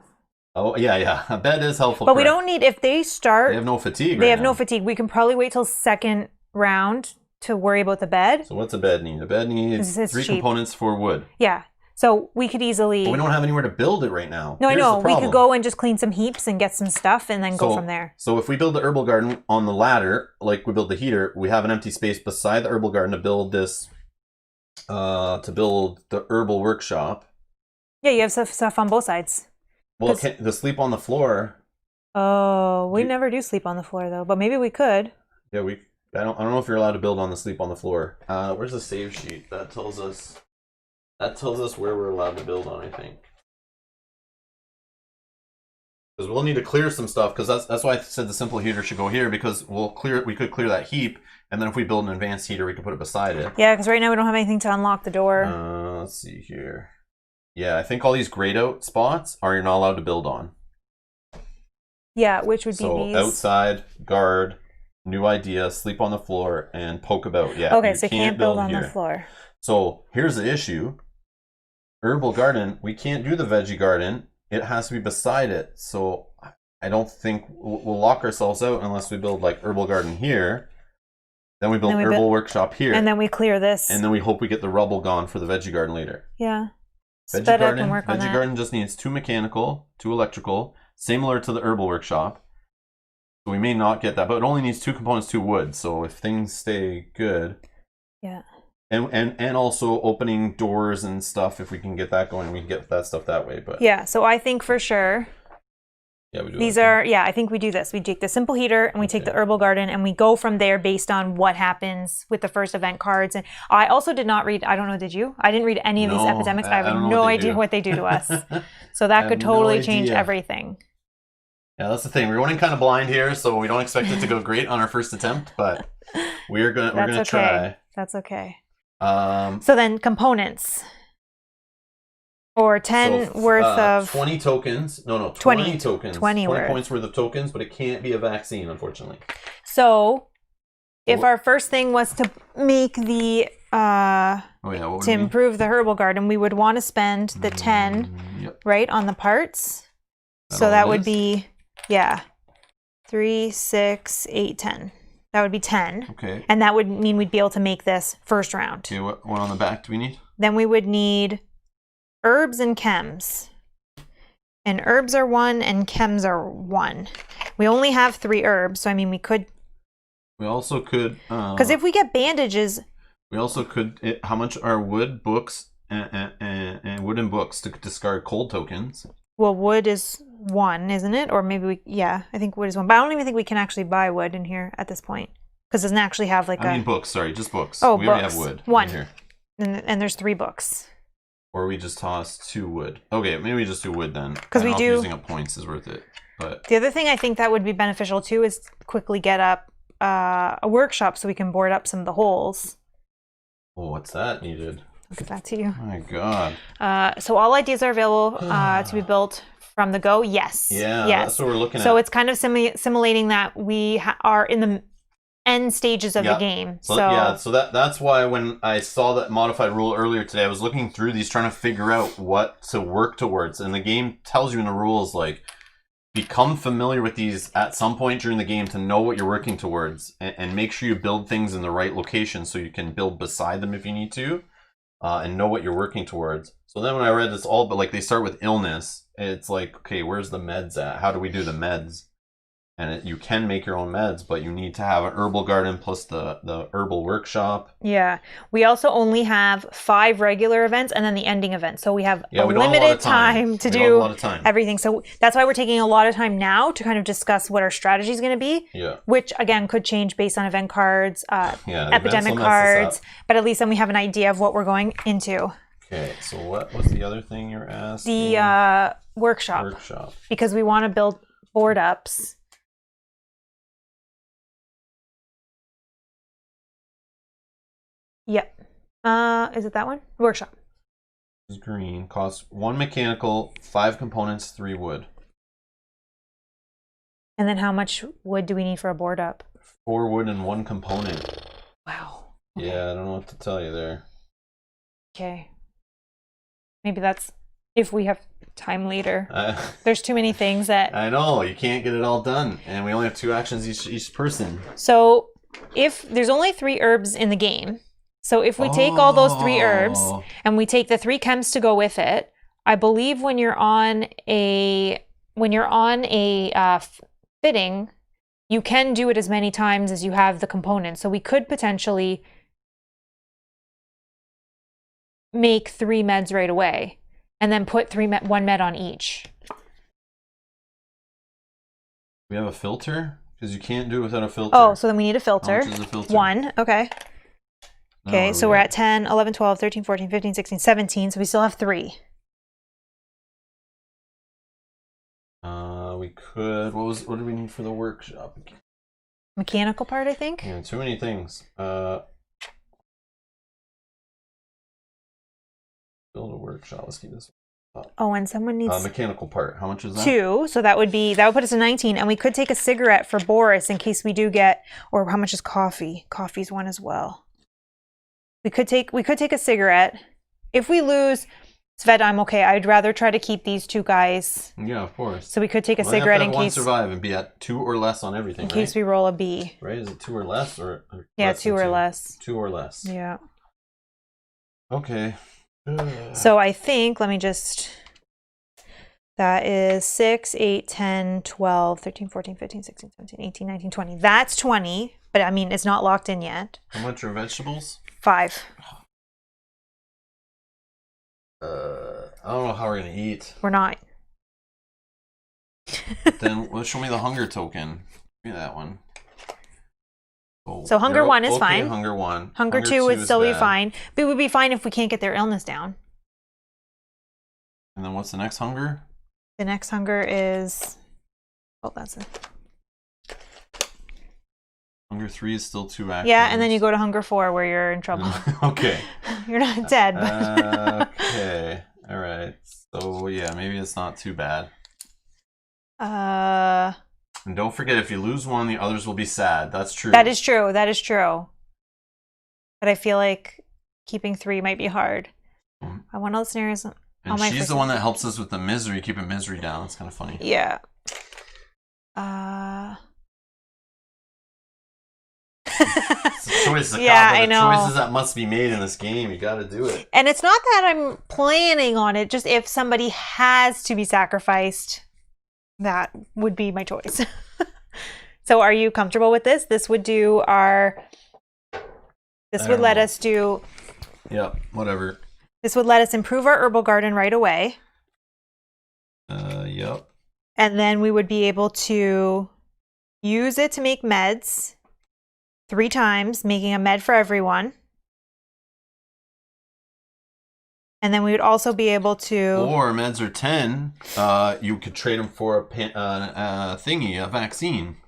Oh, yeah. A bed is helpful. But we don't need, if they start... They have no fatigue They have no fatigue. We can probably wait till second round to worry about the bed. So what's a bed need? A bed needs 3 components for wood. Yeah. So we could easily... But we don't have anywhere to build it right now. No, I know. We could go and just clean some heaps and get some stuff and then go from there. So if we build the herbal garden on the ladder, like we build the heater, we have an empty space beside the herbal garden to build this, to build the herbal workshop. Yeah, you have stuff on both sides. Well, the sleep on the floor. Oh, we never do sleep on the floor though, but maybe we could. Yeah, I don't know if you're allowed to build on the sleep on the floor. Where's the save sheet? That tells us where we're allowed to build on, I think. Because we'll need to clear some stuff, because that's why I said the simple heater should go here, because we could clear that heap, and then if we build an advanced heater, we could put it beside it. Yeah, because right now we don't have anything to unlock the door. Let's see here. Yeah, I think all these grayed out spots you're not allowed to build on. Yeah, which would be these. So outside, guard, new idea, sleep on the floor, and poke about. Yeah. Okay, so you can't build on the floor. So here's the issue. Herbal garden, we can't do the veggie garden. It has to be beside it. So I don't think we'll lock ourselves out unless we build like herbal garden here. Then we build herbal workshop here. And then we clear this. And then we hope we get the rubble gone for the veggie garden later. Yeah. Veggie garden just needs 2 mechanical, 2 electrical, similar to the herbal workshop. So we may not get that, but it only needs 2 components, 2 wood. So if things stay good. Yeah. And also opening doors and stuff, if we can get that going, we can get that stuff that way. But yeah, so I think for sure. Yeah, we do. I think we do this. We take the simple heater and we take the herbal garden and we go from there based on what happens with the first event cards. And I also did not read, I don't know, did you? I didn't read any of these epidemics. I have no idea what they do to us. So that could totally change everything. Yeah, that's the thing. We're running kind of blind here, so we don't expect it to go great on our first attempt, but we're gonna try. That's okay. So then components. Or 10 worth of... 20 tokens. No, 20 tokens. 20 points worth of tokens, but it can't be a vaccine, unfortunately. So, if our first thing was to make the... to improve the herbal garden, we would want to spend the 10, right, on the parts. So that would be, 3, 6, 8, 10. That would be 10. Okay. And that would mean we'd be able to make this first round. Okay, what on the back do we need? Then we would need... herbs and chems. And herbs are 1 and chems are 1. We only have 3 herbs, so I mean we could... We also could... Because if we get bandages... We also could... how much are wood, books, and wooden books to discard cold tokens? Well, wood is 1, isn't it? Or maybe we... Yeah, I think wood is 1. But I don't even think we can actually buy wood in here at this point. Because it doesn't actually have like I mean books, sorry, just books. Oh, we books. already have wood. One. Right here. And there's 3 books. Or we just toss 2 wood. Okay, maybe we just do wood then. Because we do. Using up points is worth it. But the other thing I think that would be beneficial too is quickly get up a workshop so we can board up some of the holes. Oh, what's that needed? I'll get that to you. My God. So all ideas are available to be built from the go. Yes. Yeah, yes. that's what we're looking at. So it's kind of simulating that we are in the end stages of the game. So that's why when I saw that modified rule earlier today, I was looking through these trying to figure out what to work towards. And the game tells you in the rules, like, become familiar with these at some point during the game to know what you're working towards, and make sure you build things in the right location so you can build beside them if you need to, and know what you're working towards. So then when I read this but like they start with illness, it's like, okay, where's the meds at? How do we do the meds? And you can make your own meds, but you need to have an herbal garden plus the herbal workshop. Yeah. We also only have 5 regular events and then the ending event. So we have a limited time to do everything. So that's why we're taking a lot of time now to kind of discuss what our strategy is going to be. Yeah. Which, again, could change based on event cards, epidemic cards. But at least then we have an idea of what we're going into. Okay. So what was the other thing you're asking? The workshop. Because we want to build board ups. Yep. Is it that one? Workshop. It's green. Costs 1 mechanical, 5 components, 3 wood. And then how much wood do we need for a board up? 4 wood and 1 component. Wow. Okay. Yeah, I don't know what to tell you there. Okay. Maybe that's if we have time later. There's too many things that... I know, you can't get it all done. And we only have 2 actions each person. So if there's only 3 herbs in the game... So if we take all those 3 herbs and we take the 3 chems to go with it, I believe when you're on a fitting, you can do it as many times as you have the components. So we could potentially make 3 meds right away and then put 1 med on each. We have a filter? Because you can't do it without a filter. Oh, so then we need a filter. How much is the filter? 1, okay. Okay, so we're at 10, 11, 12, 13, 14, 15, 16, 17, so we still have 3. We could... What do we need for the workshop? Mechanical part, I think? Yeah, too many things. Build a workshop. Let's keep this up. Oh, and someone needs... mechanical part. How much is that? 2, so that would put us to 19, and we could take a cigarette for Boris in case we do get... Or how much is coffee? Coffee's 1 as well. We could take a cigarette. If we lose Sved, I'm okay. I'd rather try to keep these 2 guys. Yeah, of course. So we could take a cigarette in case survive and be at 2 or less on everything. In case we roll a B. Right? Is it 2 or less or yeah, 2 or less. 2 or less. Yeah. Okay. So I think that is 6, 8, 10, 12, 13, 14, 15, 16, 17, 18, 19, 20. That's 20, but I mean it's not locked in yet. How much are vegetables? 5. I don't know how we're gonna eat. We're not. Then show me the hunger token. Give me that one. Oh, so hunger 1 is fine. Hunger 1. Hunger 2 would still be fine. But it would be fine if we can't get their illness down. And then what's the next hunger? The next hunger is... Oh, that's it. Hunger 3 is still 2 actions. Yeah, and then you go to hunger 4 where you're in trouble. Okay. You're not dead. But okay. All right. So yeah, maybe it's not too bad. And don't forget, if you lose one, the others will be sad. That's true. That is true. That is true. But I feel like keeping 3 might be hard. I want all the scenarios. And she's the one that helps us with the misery, keeping misery down. It's kind of funny. Yeah. It's a choice. I know. Choices that must be made in this game. You got to do it. And it's not that I'm planning on it. Just if somebody has to be sacrificed, that would be my choice. So, are you comfortable with this? This would do our. This would let us do. Yep. Whatever. This would let us improve our herbal garden right away. Yep. And then we would be able to use it to make meds. 3 times, making a med for everyone. And then we would also be able to... Or meds are 10. You could trade them for a thingy, a vaccine.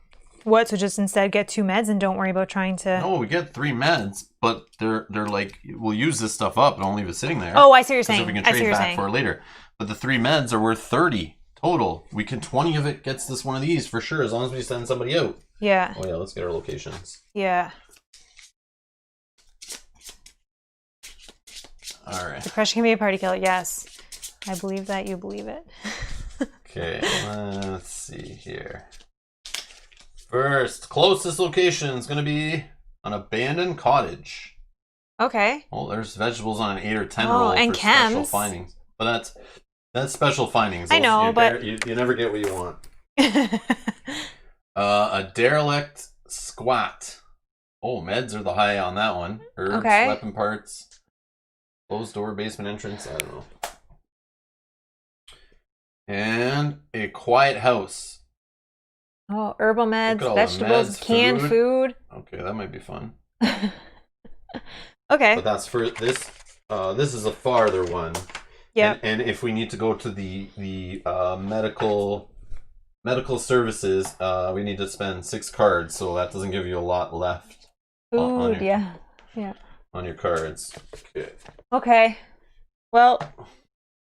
What? So just instead get 2 meds and don't worry about trying to... No, we get 3 meds, but they're like, we'll use this stuff up and don't leave it sitting there. Oh, I see what you're saying. So we can trade back for it later. But the 3 meds are worth 30 total. 20 of it gets this one of these for sure, as long as we send somebody out. Yeah. Oh yeah, let's get our locations. Yeah. All right. Depression can be a party killer. Yes. I believe that you believe it. Okay, let's see here. First, closest location is going to be an abandoned cottage. Okay. Oh, there's vegetables on an 8 or 10 Oh, roll and for special chems. findings. But that's special findings. I know, but... You never get what you want. A derelict squat. Oh, meds are the high on that one. Herbs, weapon parts. Closed door, basement entrance, I don't know. And a quiet house. Oh, herbal meds, vegetables, canned food. Okay, that might be fun. Okay. But that's for this. This is a farther one. Yeah. And if we need to go to the medical services, we need to spend 6 cards, so that doesn't give you a lot left. Food, yeah. On your cards. Okay. Well,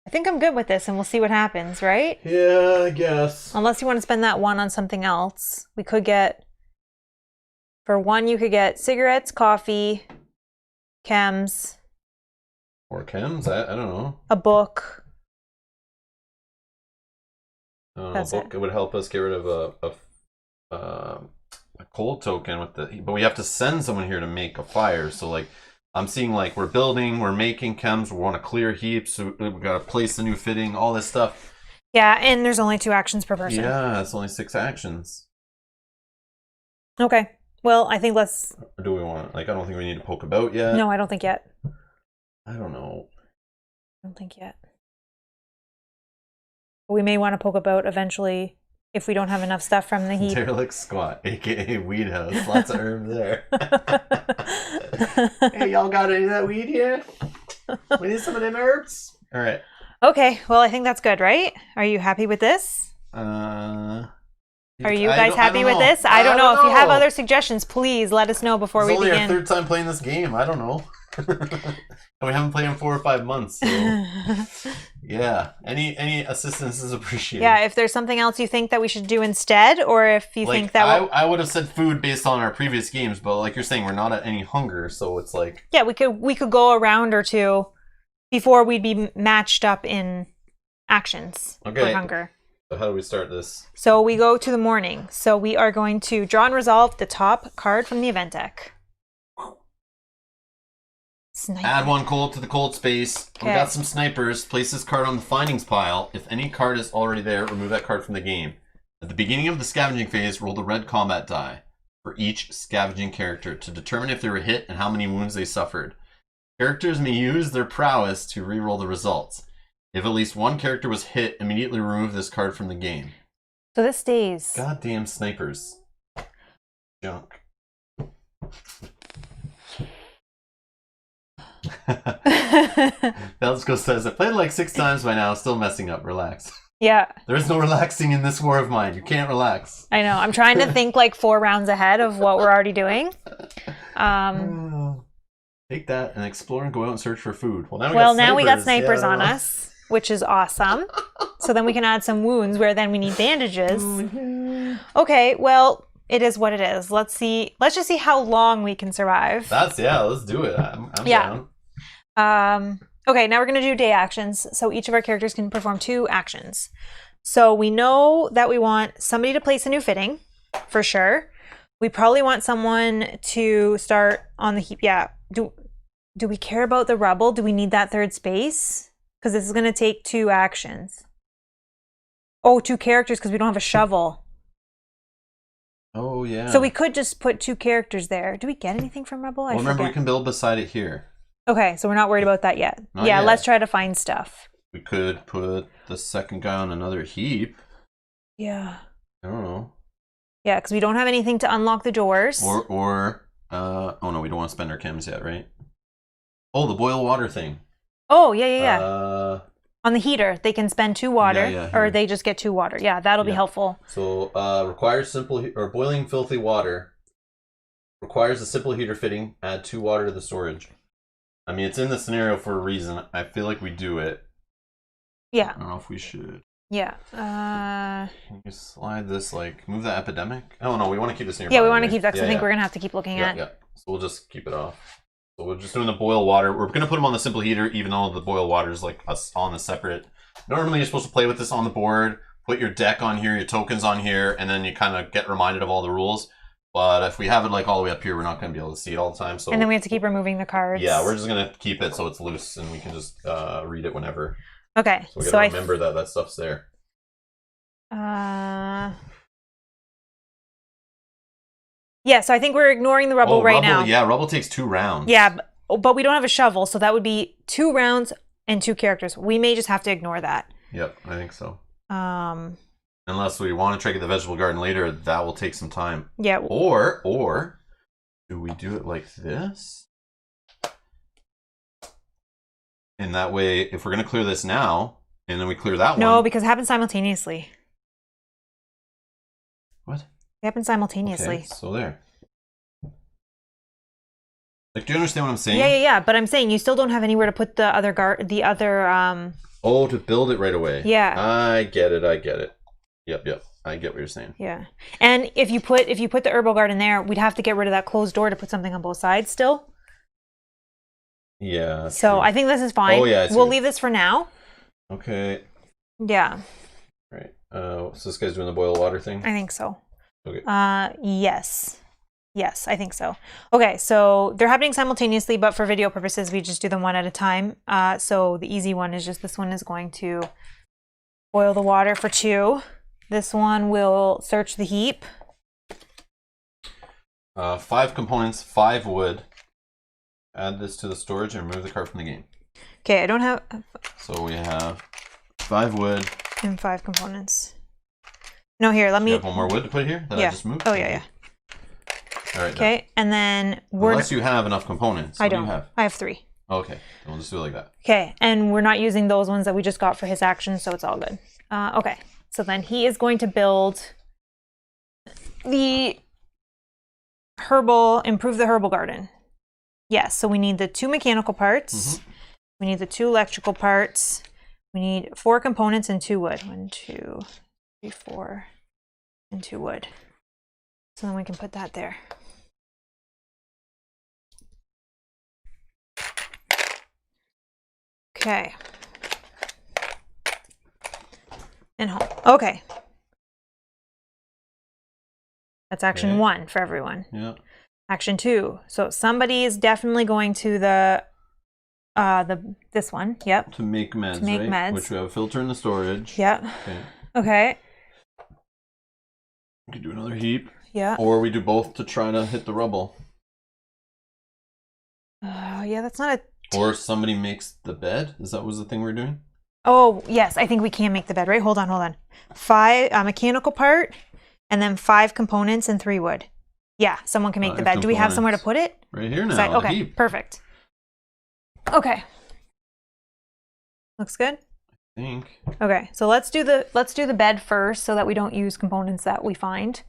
I think I'm good with this, and we'll see what happens, right? Yeah, I guess. Unless you want to spend that 1 on something else. We could get... For 1, you could get cigarettes, coffee, chems. Or chems? I don't know. A book. A book would help us get rid of a cold token with but we have to send someone here to make a fire. So like, I'm seeing like we're building, we're making chems, we want to clear heaps, so we got to place the new fitting, all this stuff. Yeah, and there's only 2 actions per person. Yeah, it's only 6 actions. Okay. Well, I think let's... Or do we want, like, I don't think we need to poke about yet. No, I don't think yet. I don't know. I don't think yet. We may want to poke about eventually if we don't have enough stuff from the heap. Derelict squat, aka weed house. Lots of herbs there. Hey, y'all got any of that weed here? We need some of them herbs. All right. Okay, well, I think that's good, right? Are you happy with this? Are you guys happy with this? I don't know. If you have other suggestions, please let us know before we begin. It's only our 3rd time playing this game. I don't know. And we haven't played in 4 or 5 months. So yeah, any assistance is appreciated. Yeah, if there's something else you think that we should do instead, or if you think that I would have said food based on our previous games, but like you're saying, we're not at any hunger, so it's like we could go a round or 2 before we'd be matched up in actions for hunger. So how do we start this? So we go to the morning. So we are going to draw and resolve the top card from the event deck. Sniper. Add 1 cold to the cold space. Okay. We got some snipers. Place this card on the findings pile. If any card is already there, remove that card from the game. At the beginning of the scavenging phase, roll the red combat die for each scavenging character to determine if they were hit and how many wounds they suffered. Characters may use their prowess to re-roll the results. If at least 1 character was hit, immediately remove this card from the game. So this stays. Goddamn snipers. Junk. Belzco says, I played like 6 times by now, still messing up. Relax. Yeah. There is no relaxing in this war of mine. You can't relax. I know. I'm trying to think like 4 rounds ahead of what we're already doing. Take that and explore and go out and search for food. Now we got snipers on us, which is awesome. So then we can add some wounds where then we need bandages. Okay, well, it is what it is. Let's just see how long we can survive. Let's do it. I'm down. Okay, now we're going to do day actions. So each of our characters can perform 2 actions. So we know that we want somebody to place a new fitting, for sure. We probably want someone to start on the heap. Yeah. Do we care about the rubble? Do we need that 3rd space? Because this is going to take 2 actions. Oh, 2 characters because we don't have a shovel. Oh, yeah. So we could just put 2 characters there. Do we get anything from rubble? Well, remember, we can build beside it here. Okay, so we're not worried about that yet. Not yet. Let's try to find stuff. We could put the second guy on another heap. Yeah. I don't know. Yeah, because we don't have anything to unlock the doors. Or Oh no, we don't want to spend our chems yet, right? Oh, the boil water thing. Oh, yeah. On the heater, they can spend 2 water, or they just get 2 water. Yeah, that'll be helpful. So, requires boiling filthy water. Requires a simple heater fitting. Add 2 water to the storage. I mean, it's in the scenario for a reason. I feel like we do it. Yeah. I don't know if we should. Yeah. Can you slide this, like, move the epidemic? Oh, no, we want to keep this nearby. Yeah, we want to keep that, because I think we're going to have to keep looking at. Yeah, so we'll just keep it off. So we're just doing the boil water. We're going to put them on the simple heater, even though the boil water is, like, on the separate. Normally, you're supposed to play with this on the board, put your deck on here, your tokens on here, and then you kind of get reminded of all the rules. But if we have it, like, all the way up here, we're not going to be able to see it all the time. So, and then we have to keep removing the cards. Yeah, we're just going to keep it so it's loose, and we can just read it whenever. Okay. So we got to remember that stuff's there. Yeah, so I think we're ignoring the rubble now. Yeah, rubble takes 2 rounds. Yeah, but we don't have a shovel, so that would be 2 rounds and 2 characters. We may just have to ignore that. Yep, I think so. Unless we want to try to get the vegetable garden later, that will take some time. Yeah. Or do we do it like this? And that way, if we're going to clear this now, and then we clear that one. No, because it happens simultaneously. What? It happens simultaneously. Okay, so there. Like, do you understand what I'm saying? Yeah. But I'm saying you still don't have anywhere to put the other Oh, to build it right away. Yeah. I get it. Yep. I get what you're saying. Yeah. And if you put the herbal garden there, we'd have to get rid of that closed door to put something on both sides still. Yeah. So true. I think this is fine. Oh yeah. We'll leave this for now. Okay. Yeah. Right. So this guy's doing the boil water thing? I think so. Okay. Yes. Yes, I think so. Okay, so they're happening simultaneously, but for video purposes, we just do them one at a time. So the easy one is just this one is going to boil the water for 2. This one will search the heap. 5 components, 5 wood. Add this to the storage and remove the card from the game. Okay, I don't have... So we have 5 wood. And 5 components. No, here, let me... You have 1 more wood to put here that I just moved? Oh, yeah. All right. Okay, then. and then unless you have enough components. I don't. Do you have? I have 3. Okay, then we'll just do it like that. Okay, and we're not using those ones that we just got for his action, so it's all good. Okay, so then he is going to build the improve the herbal garden. Yes, so we need the 2 mechanical parts. We need the 2 electrical parts. We need 4 components and 2 wood. 1, 2, 3, 4, and 2 wood. So then we can put that there. Okay. And home. Okay. That's action 1 for everyone. Yeah. Action 2. So somebody is definitely going to this one. Yep. To make meds, right? Which we have a filter in the storage. Yep. Okay. We could do another heap. Yeah. Or we do both to try to hit the rubble. Yeah, that's not a... Or somebody makes the bed? Is that was the thing we're doing? Oh, yes. I think we can make the bed, right? Hold on. 5 mechanical part, and then 5 components and 3 wood. Yeah, someone can make the bed. Do we have somewhere to put it? Right here now. Okay, perfect. Okay. Looks good? I think. Okay, so let's do the bed first so that we don't use components that we find.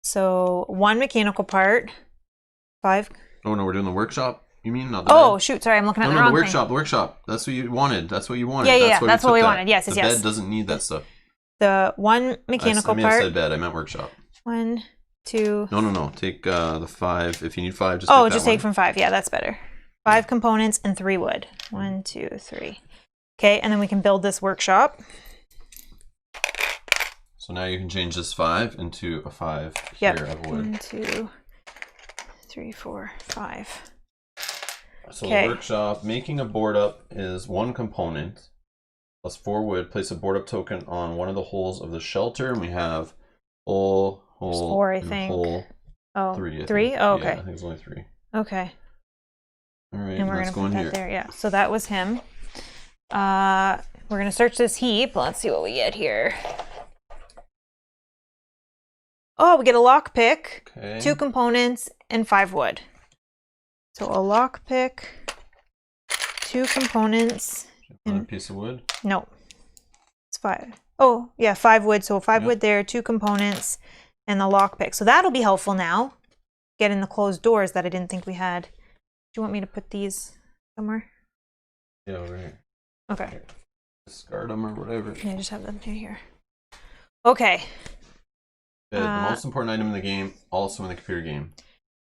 So 1 mechanical part, 5. Oh no, we're doing the workshop. You mean not the bed? Shoot, sorry, I'm looking at the wrong thing. The workshop. That's what you wanted. That's what you wanted. Yeah, that's what we wanted. Yes. The bed doesn't need that stuff. The 1 mechanical part. I said bed. I meant workshop. 1, 2. No. Take the 5. If you need 5, just take that just take from 5. Yeah, that's better. 5 components and 3 wood. 1, 2, 3. Okay, and then we can build this workshop. So now you can change this 5 into a 5 here of wood. 1, 2, 3, 4, 5. So the workshop, making a board up is 1 component plus 4 wood. Place a board up token on one of the holes of the shelter, and we have hole, 4, I think. Hole 3. 3? Oh, okay. Yeah, I think it's only 3. Okay. All right, and we're gonna put that there. Yeah. So that was him. We're gonna search this heap. Let's see what we get here. Oh, we get a lockpick, 2 components, and 5 wood. So a lockpick, 2 components. Another piece of wood? No. It's 5. Oh, yeah, 5 wood. So 5 wood there, 2 components, and the lockpick. So that'll be helpful now. Getting the closed doors that I didn't think we had. Do you want me to put these somewhere? Yeah, over here. Okay. Discard them or whatever. Yeah, just have them here. Okay. The most important item in the game, also in the computer game.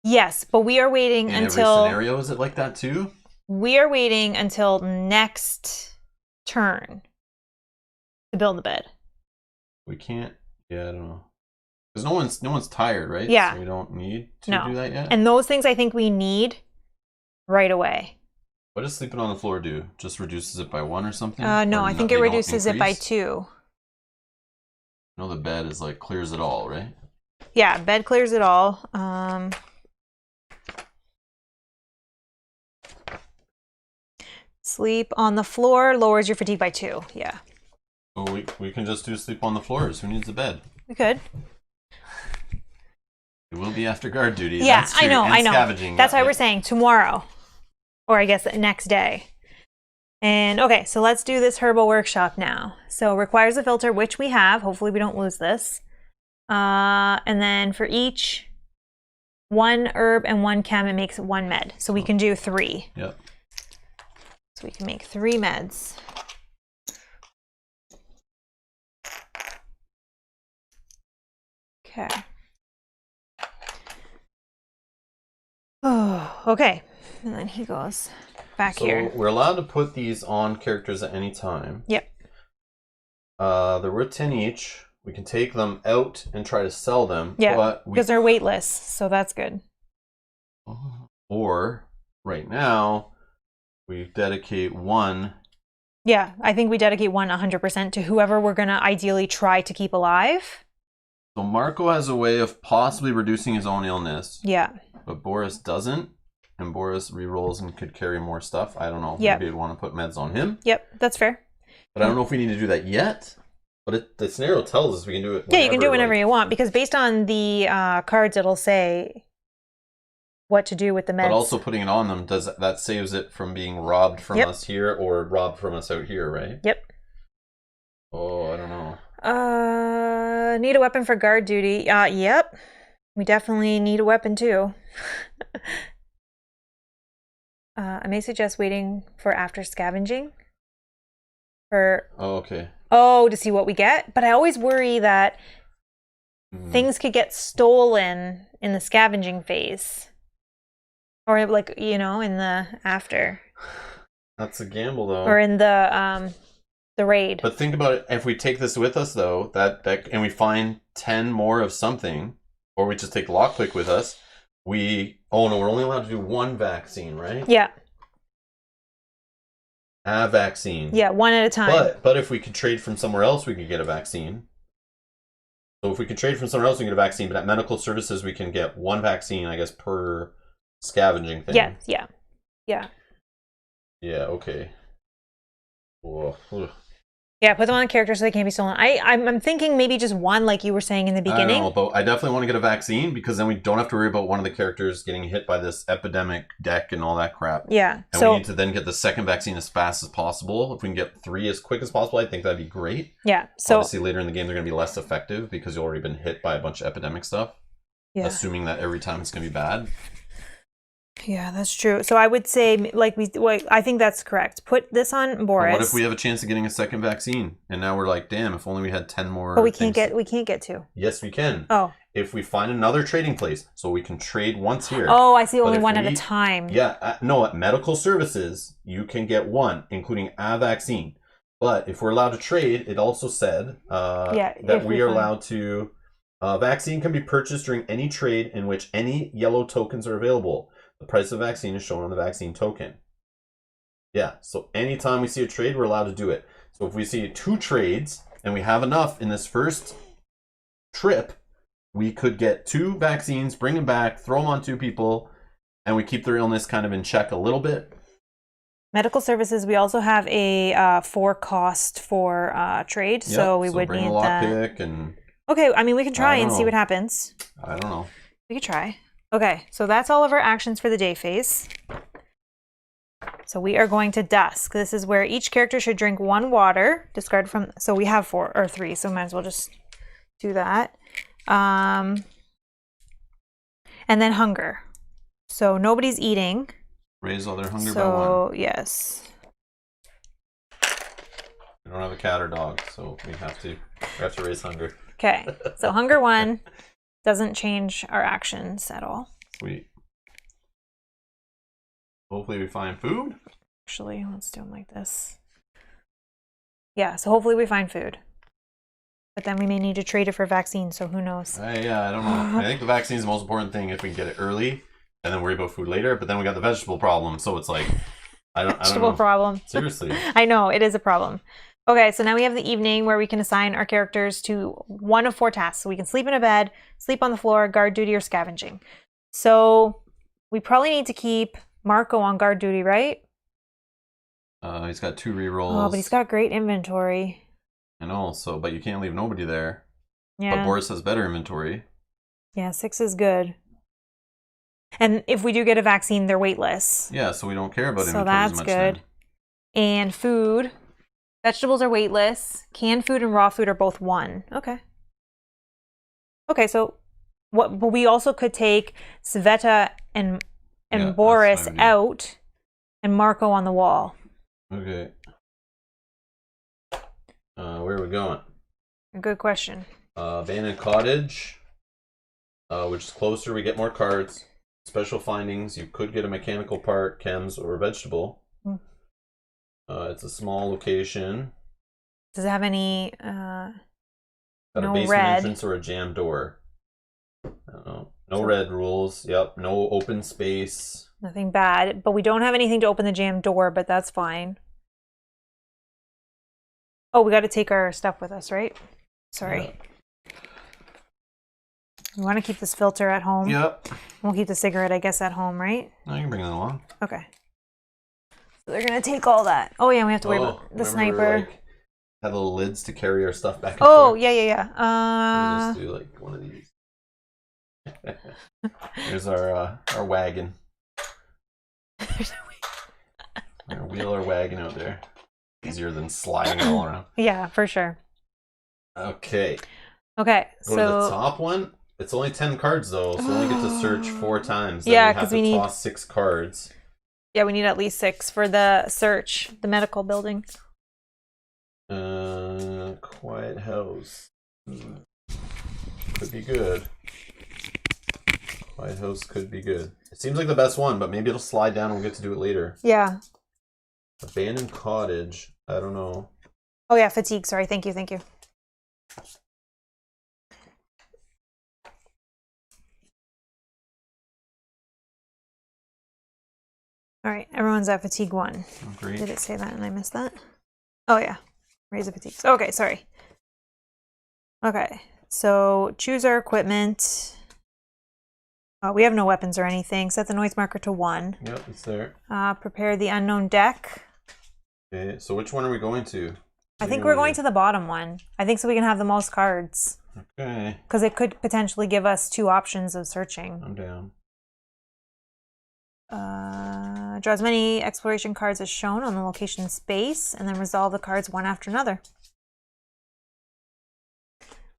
Yes, but we are waiting In until... every scenario, is it like that too? We are waiting until next turn to build the bed. We can't... Yeah, I don't know. Because no one's tired, right? Yeah. So we don't need to do that yet? And those things I think we need right away. What does sleeping on the floor do? Just reduces it by 1 or something? No, I think it reduces it by 2. I know the bed is like clears it all, right? Yeah, bed clears it all. Sleep on the floor lowers your fatigue by 2. Yeah. So we can just do sleep on the floors. Who needs a bed? We could. It will be after guard duty. Yeah, That's true. I know. Scavenging. That's why we're saying tomorrow. Or I guess the next day. And okay, so let's do this herbal workshop now. So requires a filter, which we have. Hopefully we don't lose this. And then for each 1 herb and 1 chem, it makes 1 med. So we can do 3. Yep. So we can make 3 meds. Okay. Oh, okay. And then he goes back here. So we're allowed to put these on characters at any time. Yep. They're worth 10 each. We can take them out and try to sell them. Yeah, because they're weightless, so that's good. Or, right now, we dedicate 1. Yeah, I think we dedicate 1 100% to whoever we're going to ideally try to keep alive. So Marco has a way of possibly reducing his own illness. Yeah. But Boris doesn't. And Boris rerolls and could carry more stuff. I don't know. Yep. Maybe I'd want to put meds on him. Yep, that's fair. But I don't know if we need to do that yet. But the scenario tells us we can do it whenever. Yeah, you can do it whenever you want, because based on the cards, it'll say what to do with the meds. But also putting it on them, that saves it from being robbed from us here or robbed from us out here, right? Yep. Oh, I don't know. Need a weapon for guard duty. Yep. We definitely need a weapon too. I may suggest waiting for after scavenging. Oh, okay. To see what we get. But I always worry that things could get stolen in the scavenging phase. Or like, in the after. That's a gamble though. Or in the raid. But think about it, if we take this with us though, and we find 10 more of something, or we just take lockpick with us, we're only allowed to do 1 vaccine, right? Yeah. A vaccine. Yeah, 1 at a time. But if we could trade from somewhere else, we could get a vaccine. So if we could trade from somewhere else, we can get a vaccine. But at medical services, we can get 1 vaccine, I guess, per scavenging thing. Yeah. Yeah, okay. Whoa. Yeah, put them on the character so they can't be stolen. I'm thinking maybe just 1, like you were saying in the beginning. I don't know, but I definitely want to get a vaccine because then we don't have to worry about one of the characters getting hit by this epidemic deck and all that crap. Yeah. And we need to then get the second vaccine as fast as possible. If we can get 3 as quick as possible, I think that'd be great. Yeah. So obviously later in the game they're going to be less effective because you've already been hit by a bunch of epidemic stuff. Yeah. Assuming that every time it's going to be bad. Yeah, that's true. So I would say, I think that's correct. Put this on Boris. But what if we have a chance of getting a second vaccine, and now we're like, damn, if only we had 10 more. But we can't get 2. Yes, we can. Oh. If we find another trading place, so we can trade once here. Oh, I see. Only 1 at a time. Yeah, no. At medical services, you can get 1, including a vaccine. But if we're allowed to trade, it also said that we are allowed to. Vaccine can be purchased during any trade in which any yellow tokens are available. The price of the vaccine is shown on the vaccine token. Yeah, so anytime we see a trade, we're allowed to do it. So if we see 2 trades and we have enough in this first trip, we could get 2 vaccines, bring them back, throw them on 2 people, and we keep their illness kind of in check a little bit. Medical services, we also have a 4 cost for trade, yep, so we would bring need a that. lockpick and. Okay, I mean we can try and see what happens. I don't know. We could try. Okay, so that's all of our actions for the day phase. So we are going to dusk. This is where each character should drink 1 water, discard from, so we have 4 or 3, so might as well just do that. And then hunger. So nobody's eating. Raise all their hunger by 1. So, yes. We don't have a cat or dog, so we have to raise hunger. Okay, so hunger 1 doesn't change our actions at all. Sweet. Hopefully we find food. Actually, let's do them like this. Yeah, so hopefully we find food. But then we may need to trade it for vaccine, so who knows? Yeah, I don't know. I think the vaccine is the most important thing if we can get it early and then worry about food later. But then we got the vegetable problem, so it's like, I don't know. Vegetable problem. Seriously. I know, it is a problem. Okay, so now we have the evening where we can assign our characters to 1 of 4 tasks. So we can sleep in a bed, sleep on the floor, guard duty, or scavenging. So we probably need to keep Marco on guard duty, right? He's got 2 rerolls. Oh, but he's got great inventory. I know, but you can't leave nobody there. Yeah. But Boris has better inventory. Yeah, 6 is good. And if we do get a vaccine, they're weightless. Yeah, so we don't care about so inventory as that's much good. then. And food. Vegetables are weightless. Canned food and raw food are both 1. Okay. Okay, so but we also could take Sveta and Boris out and Marco on the wall. Okay. Where are we going? Good question. Abandoned cottage, which is closer. We get more cards. Special findings. You could get a mechanical part, chems, or a vegetable. It's a small location. Does it have any Got no a basement red entrance or a jammed door. I don't know. No red rules. Yep. No open space. Nothing bad, but we don't have anything to open the jammed door, but that's fine. Oh, we got to take our stuff with us, right? Sorry. Yeah. We want to keep this filter at home. Yep. We'll keep the cigarette, I guess, at home, right? No, you can bring that along. Okay. So they're going to take all that. Oh, yeah, we have to worry about the sniper. Have little lids to carry our stuff back and Oh, forth. yeah. Just do like one of these. Here's our wagon. Our wheel or wagon out there. Easier than sliding it all around. Yeah, for sure. Okay. Okay, Go to the top one. It's only 10 cards though, so we only get to search 4 times. Then yeah, because we need to toss 6 cards. Yeah, we need at least 6 for the search, the medical building. Quiet house. Could be good. Quiet house could be good. It seems like the best one, but maybe it'll slide down and we'll get to do it later. Yeah. Abandoned cottage. I don't know. Oh yeah, fatigue. Sorry. Thank you. All right, everyone's at fatigue 1. Oh, great. Did it say that and I missed that? Oh yeah, raise the fatigues. Okay, sorry. Okay, so choose our equipment. We have no weapons or anything. Set the noise marker to 1. Yep, it's there. Prepare the unknown deck. Okay, so which one are we going to? I think we're going to the bottom one. I think so we can have the most cards. Okay. Because it could potentially give us 2 options of searching. I'm down. Draw as many exploration cards as shown on the location space, and then resolve the cards one after another.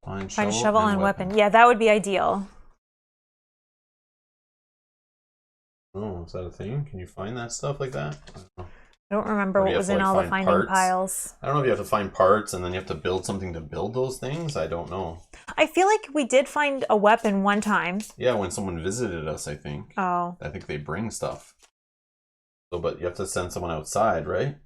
Find shovel and weapon. Yeah, that would be ideal. Oh, is that a thing? Can you find that stuff like that? I don't remember what was in all the finding piles. I don't know if you have to find parts and then you have to build something to build those things. I don't know. I feel like we did find a weapon one time. Yeah, when someone visited us, I think. Oh. I think they bring stuff. So, but you have to send someone outside, right?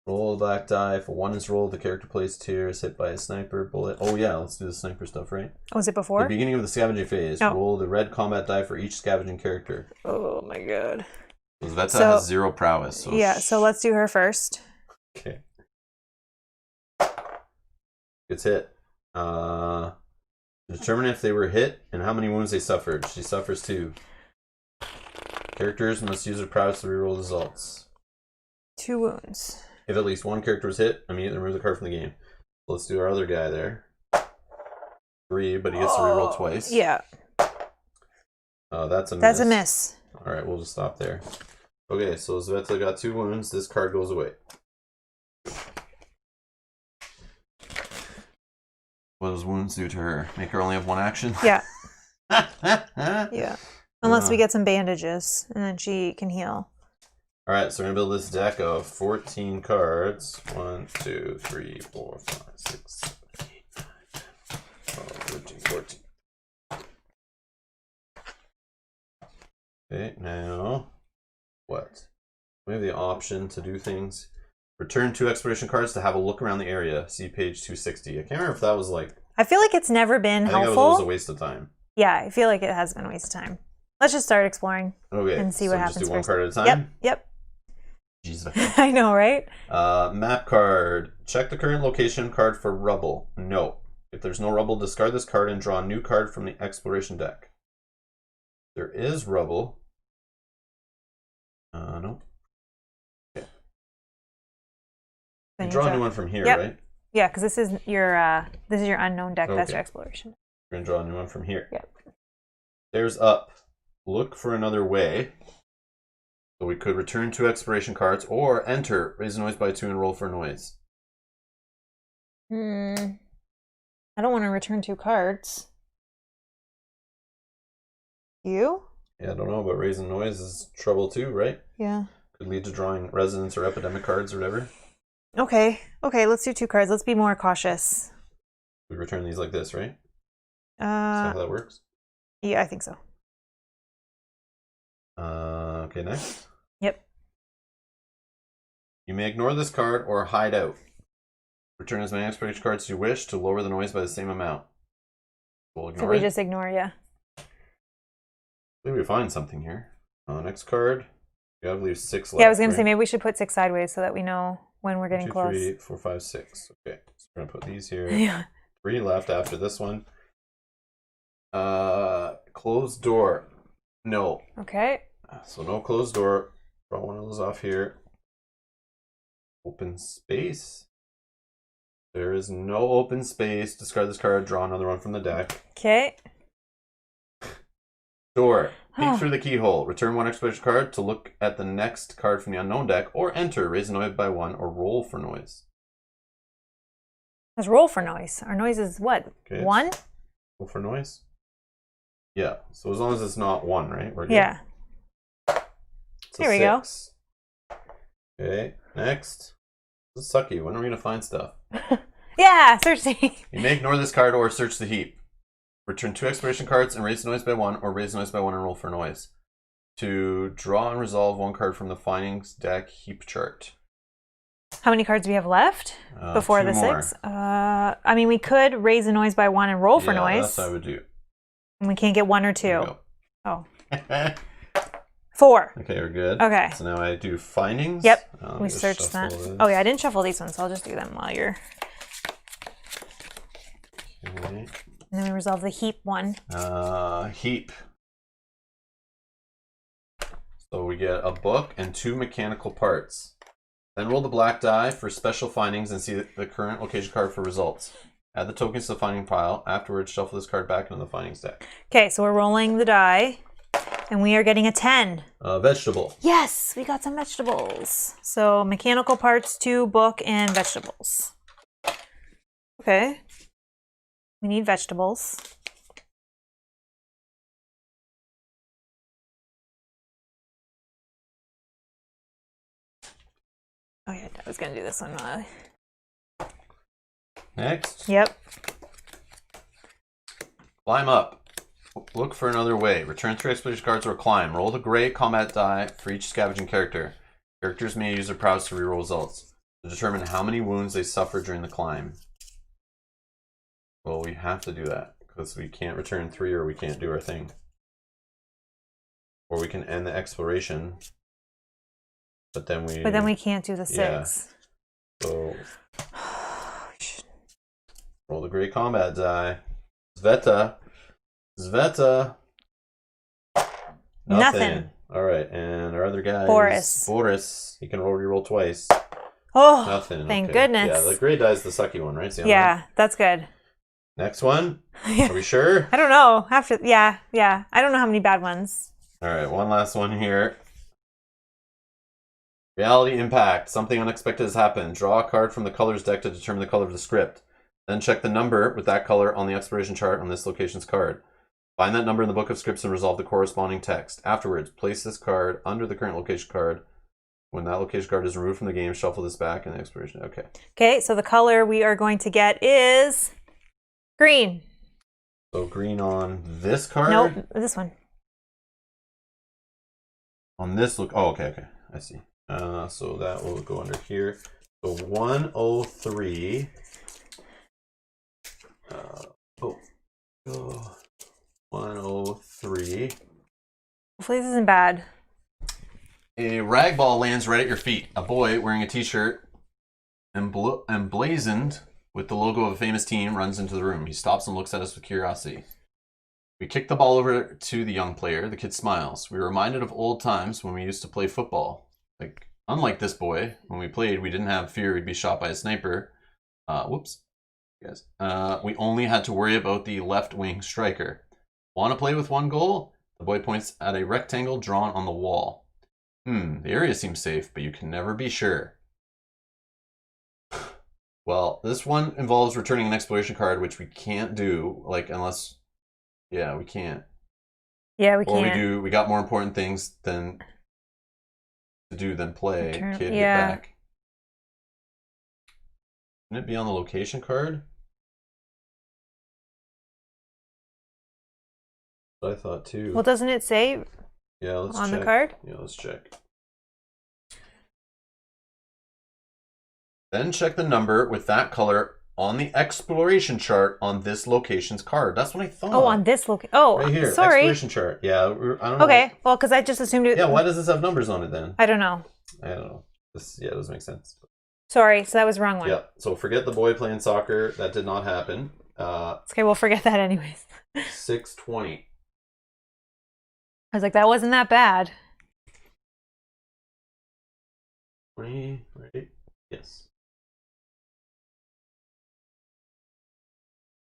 Roll a black die. If a 1 is rolled, the character plays tears, hit by a sniper bullet. Oh yeah, let's do the sniper stuff, right? Was it before? The beginning of the scavenging phase. Oh. Roll the red combat die for each scavenging character. Oh my god. Veta has 0 prowess. So yeah, so let's do her first. Okay. Gets hit. Determine if they were hit and how many wounds they suffered. She suffers 2. Characters must use their prowess to reroll results. 2 wounds. If at least 1 character was hit, immediately remove the card from the game. So let's do our other guy there. 3, but he gets to reroll twice. Yeah. That's a miss. That's a miss. All right, we'll just stop there. Okay, so Sveta got 2 wounds. This card goes away. What does wounds do to her? Make her only have 1 action? Yeah. Yeah. Unless we get some bandages, and then she can heal. All right, so we're going to build this deck of 14 cards. 1, 2, 3, 4, 5, 6, 7, 8, 9, 10, 12, 13, 14. Okay, now what? We have the option to do things. Return 2 exploration cards to have a look around the area. See page 260. I can't remember if that was like... I feel like it's never been I think helpful. that was always a waste of time. Yeah, I feel like it has been a waste of time. Let's just start exploring. Okay, and see what happens. Just do 1 first. card at a time? Yep. Jeez. I know, right? Map card. Check the current location card for rubble. No. If there's no rubble, discard this card and draw a new card from the exploration deck. There is rubble. No. Okay. You draw a new one from here, right? Yeah, because this is your unknown deck. Okay. That's your exploration. We're gonna draw a new one from here. Yep. There's up. Look for another way. So we could return 2 exploration cards or enter, raise a noise by 2 and roll for noise. I don't want to return 2 cards. You? Yeah, I don't know, but raising noise is trouble too, right? Yeah. Could lead to drawing resonance or epidemic cards or whatever. Okay, let's do 2 cards. Let's be more cautious. We return these like this, right? Is that how that works? Yeah, I think so. Okay, next. Yep. You may ignore this card or hide out. Return as many exploration cards as you wish to lower the noise by the same amount. We'll ignore so we just ignore, yeah. Maybe we find something here. Next card. We have to leave 6 left. Yeah, I was going to say maybe we should put 6 sideways so that we know when we're getting 2, close. 3, 4, 5, 6. Okay, so we're going to put these here. Yeah. 3 left after this one. Closed door. No. Okay. So no closed door. Draw one of those off here. Open space. There is no open space. Discard this card. Draw another one from the deck. Okay. Door. Peek through the keyhole. Return 1 exploration card to look at the next card from the unknown deck, or enter. Raise a noise by 1, or roll for noise. Let's roll for noise. Our noise is what? Okay. 1? Roll for noise? Yeah. So as long as it's not 1, right? We're good. Yeah. Here we go. Okay. Next. This is sucky. When are we going to find stuff? Yeah, search the heap. You may ignore this card or search the heap. Return 2 exploration cards and raise the noise by 1, or raise the noise by 1 and roll for noise. To draw and resolve 1 card from the findings deck heap chart. How many cards do we have left before 2 the more. 6? I mean, we could raise the noise by 1 and roll for noise. That's what I would do. And we can't get 1 or 2. Oh. 4. Okay, we're good. Okay. So now I do findings. Yep. We searched that. this. Oh, yeah, I didn't shuffle these ones, so I'll just do them while you're... Okay. And then we resolve the heap one. Heap. So we get a book and 2 mechanical parts. Then roll the black die for special findings and see the current location card for results. Add the tokens to the finding pile. Afterwards, shuffle this card back into the findings deck. Okay, so we're rolling the die. And we are getting a 10. Vegetable. Yes, we got some vegetables. So mechanical parts, 2, book, and vegetables. Okay. We need vegetables. Oh yeah, I was gonna do this one. Next. Yep. Climb up. Look for another way. Return 3 expedition cards or climb. Roll the gray combat die for each scavenging character. Characters may use their prowess to reroll results to determine how many wounds they suffer during the climb. Well, we have to do that because we can't return 3 or we can't do our thing. Or we can end the exploration. But then we can't do the 6. Yeah. So roll the gray combat die. Sveta. Nothing. All right, and our other guy Boris. He can reroll twice. Oh, nothing. Thank goodness. Yeah, the gray die is the sucky one, right? Yeah, that's good. Next one. Yeah. Are we sure? I don't know. Yeah. I don't know how many bad ones. All right, one last one here. Reality impact. Something unexpected has happened. Draw a card from the colors deck to determine the color of the script. Then check the number with that color on the expiration chart on this location's card. Find that number in the book of scripts and resolve the corresponding text. Afterwards, place this card under the current location card. When that location card is removed from the game, shuffle this back in the expiration. Okay. Okay, so the color we are going to get is green. So green on this card? Nope, this one. On this look. Oh, okay. I see. So that will go under here. So 103. 103. Hopefully this isn't bad. A rag ball lands right at your feet. A boy wearing a t-shirt emblazoned with the logo of a famous team runs into the room. He stops and looks at us with curiosity. We kick the ball over to the young player. The kid smiles. We are reminded of old times when we used to play football. Unlike this boy, when we played, we didn't have fear we'd be shot by a sniper. Whoops. Yes. We only had to worry about the left wing striker. Want to play with one goal? The boy points at a rectangle drawn on the wall. The area seems safe, but you can never be sure. Well, this one involves returning an exploration card, which we can't do, unless... Yeah, we can't. Yeah, we can't. Or we got more important things to do than play. Kid, get back. Shouldn't it be on the location card? I thought too. Well, doesn't it say let's on check. the card? Yeah, let's check. Then check the number with that color on the exploration chart on this location's card. That's what I thought. Oh, on this location. Oh, right here. Sorry. Exploration chart. Yeah, I don't know. Okay, well, because I just assumed it. Yeah, why does this have numbers on it then? I don't know. This doesn't make sense. Sorry, so that was the wrong one. Yeah, so forget the boy playing soccer. That did not happen. Okay, we'll forget that anyways. 620. I was like, that wasn't that bad. 20, right? Yes.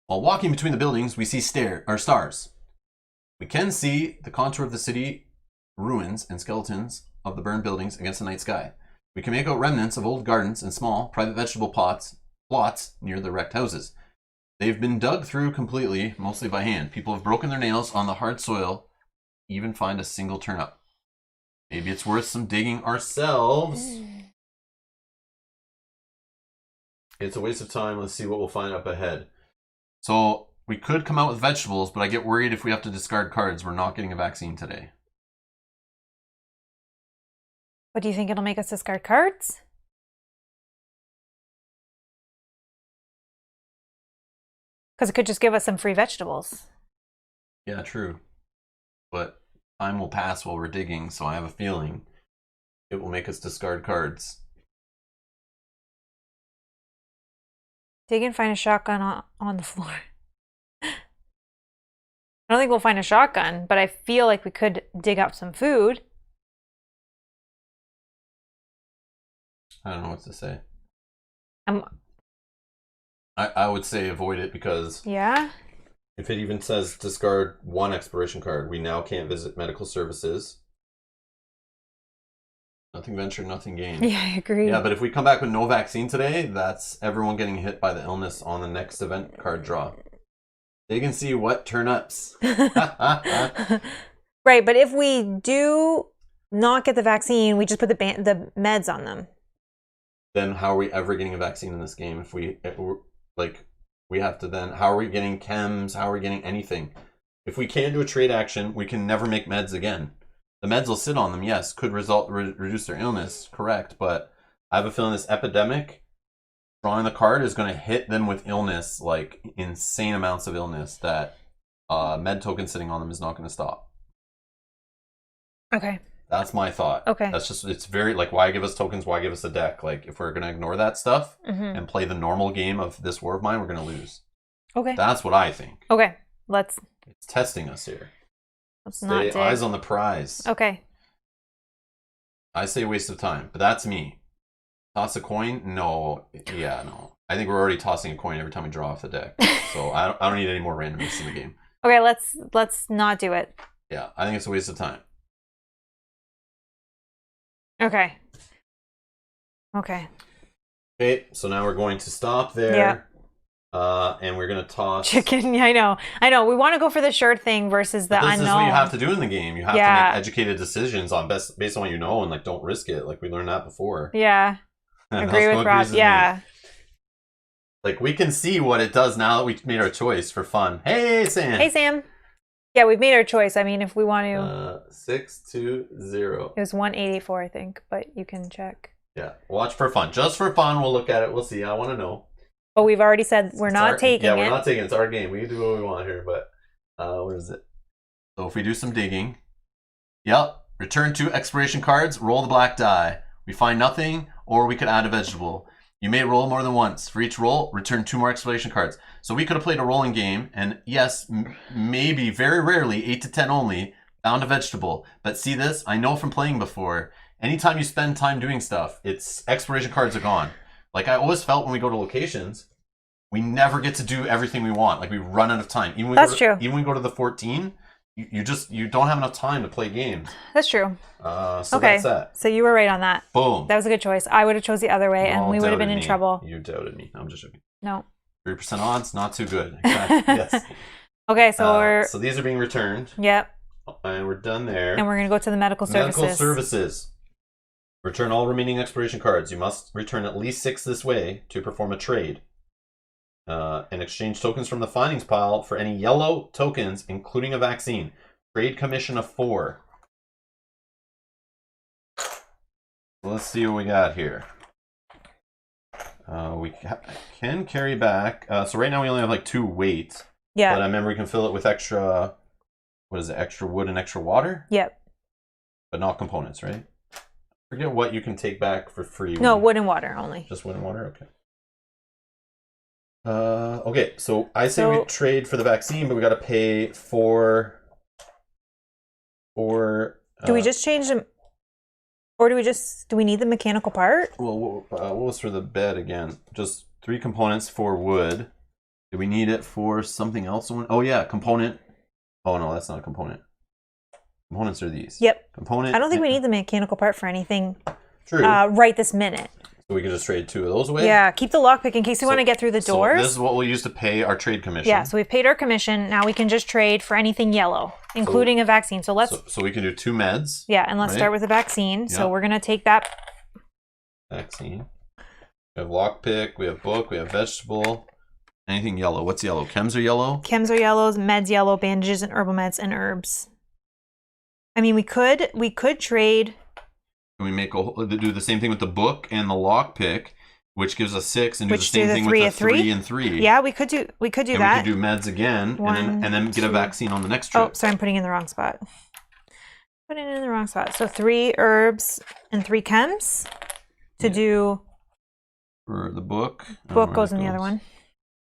While walking between the buildings, we see stars. We can see the contour of the city, ruins, and skeletons of the burned buildings against the night sky. We can make out remnants of old gardens and small private vegetable plots near the wrecked houses. They've been dug through completely, mostly by hand. People have broken their nails on the hard soil, even find a single turnip. Maybe it's worth some digging ourselves. It's a waste of time. Let's see what we'll find up ahead. So we could come out with vegetables, but I get worried if we have to discard cards. We're not getting a vaccine today. What do you think it'll make us discard cards? Because it could just give us some free vegetables. Yeah, true. But time will pass while we're digging, so I have a feeling it will make us discard cards. Dig and find a shotgun on the floor. I don't think we'll find a shotgun, but I feel like we could dig up some food. I don't know what to say. I would say avoid it because yeah. If it even says discard one exploration card, we now can't visit medical services. Nothing ventured, nothing gained. Yeah, I agree. Yeah, but if we come back with no vaccine today, that's everyone getting hit by the illness on the next event card draw. They can see what turnips. Right, but if we do not get the vaccine, we just put the meds on them. Then how are we ever getting a vaccine in this game? If we have to then, how are we getting chems? How are we getting anything? If we can't do a trade action, we can never make meds again. The meds will sit on them, yes, could reduce their illness, correct, but I have a feeling this epidemic, drawing the card is going to hit them with illness, like insane amounts of illness that med token sitting on them is not going to stop. Okay. That's my thought. Okay. That's just, it's very, why give us tokens, why give us a deck? If we're going to ignore that stuff and play the normal game of this war of mine, we're going to lose. Okay. That's what I think. Okay, It's testing us here. Let's not dig. Eyes on the prize. Okay. I say waste of time, but that's me. Toss a coin? No. Yeah, no. I think we're already tossing a coin every time we draw off the deck. So I don't need any more randomness in the game. Okay, let's not do it. Yeah, I think it's a waste of time. Okay. Okay. Okay, so now we're going to stop there. Yeah. And we're going to toss... Chicken, yeah, I know. We want to go for the sure thing versus the unknown. This is what you have to do in the game. You have to make educated decisions on based on what you know and, like, don't risk it. Like, we learned that before. Yeah. Agree with Rob. Yeah. Like, we can see what it does now that we've made our choice for fun. Hey, Sam! Hey, Sam. Yeah, we've made our choice. I mean, if we want to... 620. It was 184, I think, but you can check. Yeah, watch for fun. Just for fun, we'll look at it. We'll see. I want to know. But we've already said we're not taking it. Yeah, we're not taking it. It's our game. We can do what we want here, but where is it? So if we do some digging. Yep. Return 2 exploration cards. Roll the black die. We find nothing, or we could add a vegetable. You may roll more than once. For each roll, return 2 more exploration cards. So we could have played a rolling game, and yes, maybe, very rarely, 8 to 10 only, found a vegetable. But see this? I know from playing before, anytime you spend time doing stuff, it's exploration cards are gone. Like, I always felt when we go to locations, we never get to do everything we want. Like, we run out of time. That's true. Even when we go to the 14, you don't have enough time to play games. That's true. So okay. That's that. So you were right on that. Boom. That was a good choice. I would have chose the other way, and we would have been in trouble. You doubted me. I'm just joking. No. 3% odds, not too good. Exactly. Yes. Okay, so so these are being returned. Yep. And we're done there. And we're going to go to the medical services. Medical services. Return all remaining exploration cards. You must return at least 6 this way to perform a trade. And exchange tokens from the findings pile for any yellow tokens, including a vaccine. Trade commission of 4. Let's see what we got here. We can carry back. So right now we only have like 2 weight. Yeah. But I remember we can fill it with extra... What is it? Extra wood and extra water? Yep. But not components, right? Forget what you can take back for free. No, wood and water only. Just wood and water? Okay. Okay, so I say we trade for the vaccine, but we got to pay for... do we just change them? Or do we need the mechanical part? Well, what was for the bed again? Just 3 components for wood. Do we need it for something else? Oh, yeah, component. Oh, no, that's not a component. Components are these. Yep. Component. I don't think we need the mechanical part for anything. True. Right this minute. So we can just trade 2 of those away? Yeah, keep the lockpick in case we want to get through the doors. So this is what we'll use to pay our trade commission. Yeah, so we've paid our commission. Now we can just trade for anything yellow, including a vaccine. So let's... So we can do 2 meds. Yeah, and let's start with a vaccine. Yep. So we're going to take that... Vaccine. We have lockpick, we have book, we have vegetable. Anything yellow. What's yellow? Chems are yellow? Chems are yellows, meds yellow, bandages and herbal meds and herbs. I mean, we could trade... Can we do the same thing with the book and the lockpick, which gives us 6, and do the same thing with the 3 and 3? Yeah, we could do that. We could do meds again, and then get a vaccine on the next trip. Oh, sorry, I'm putting it in the wrong spot. Putting it in the wrong spot. So 3 herbs and 3 chems to do... For the book. Book goes in the other one.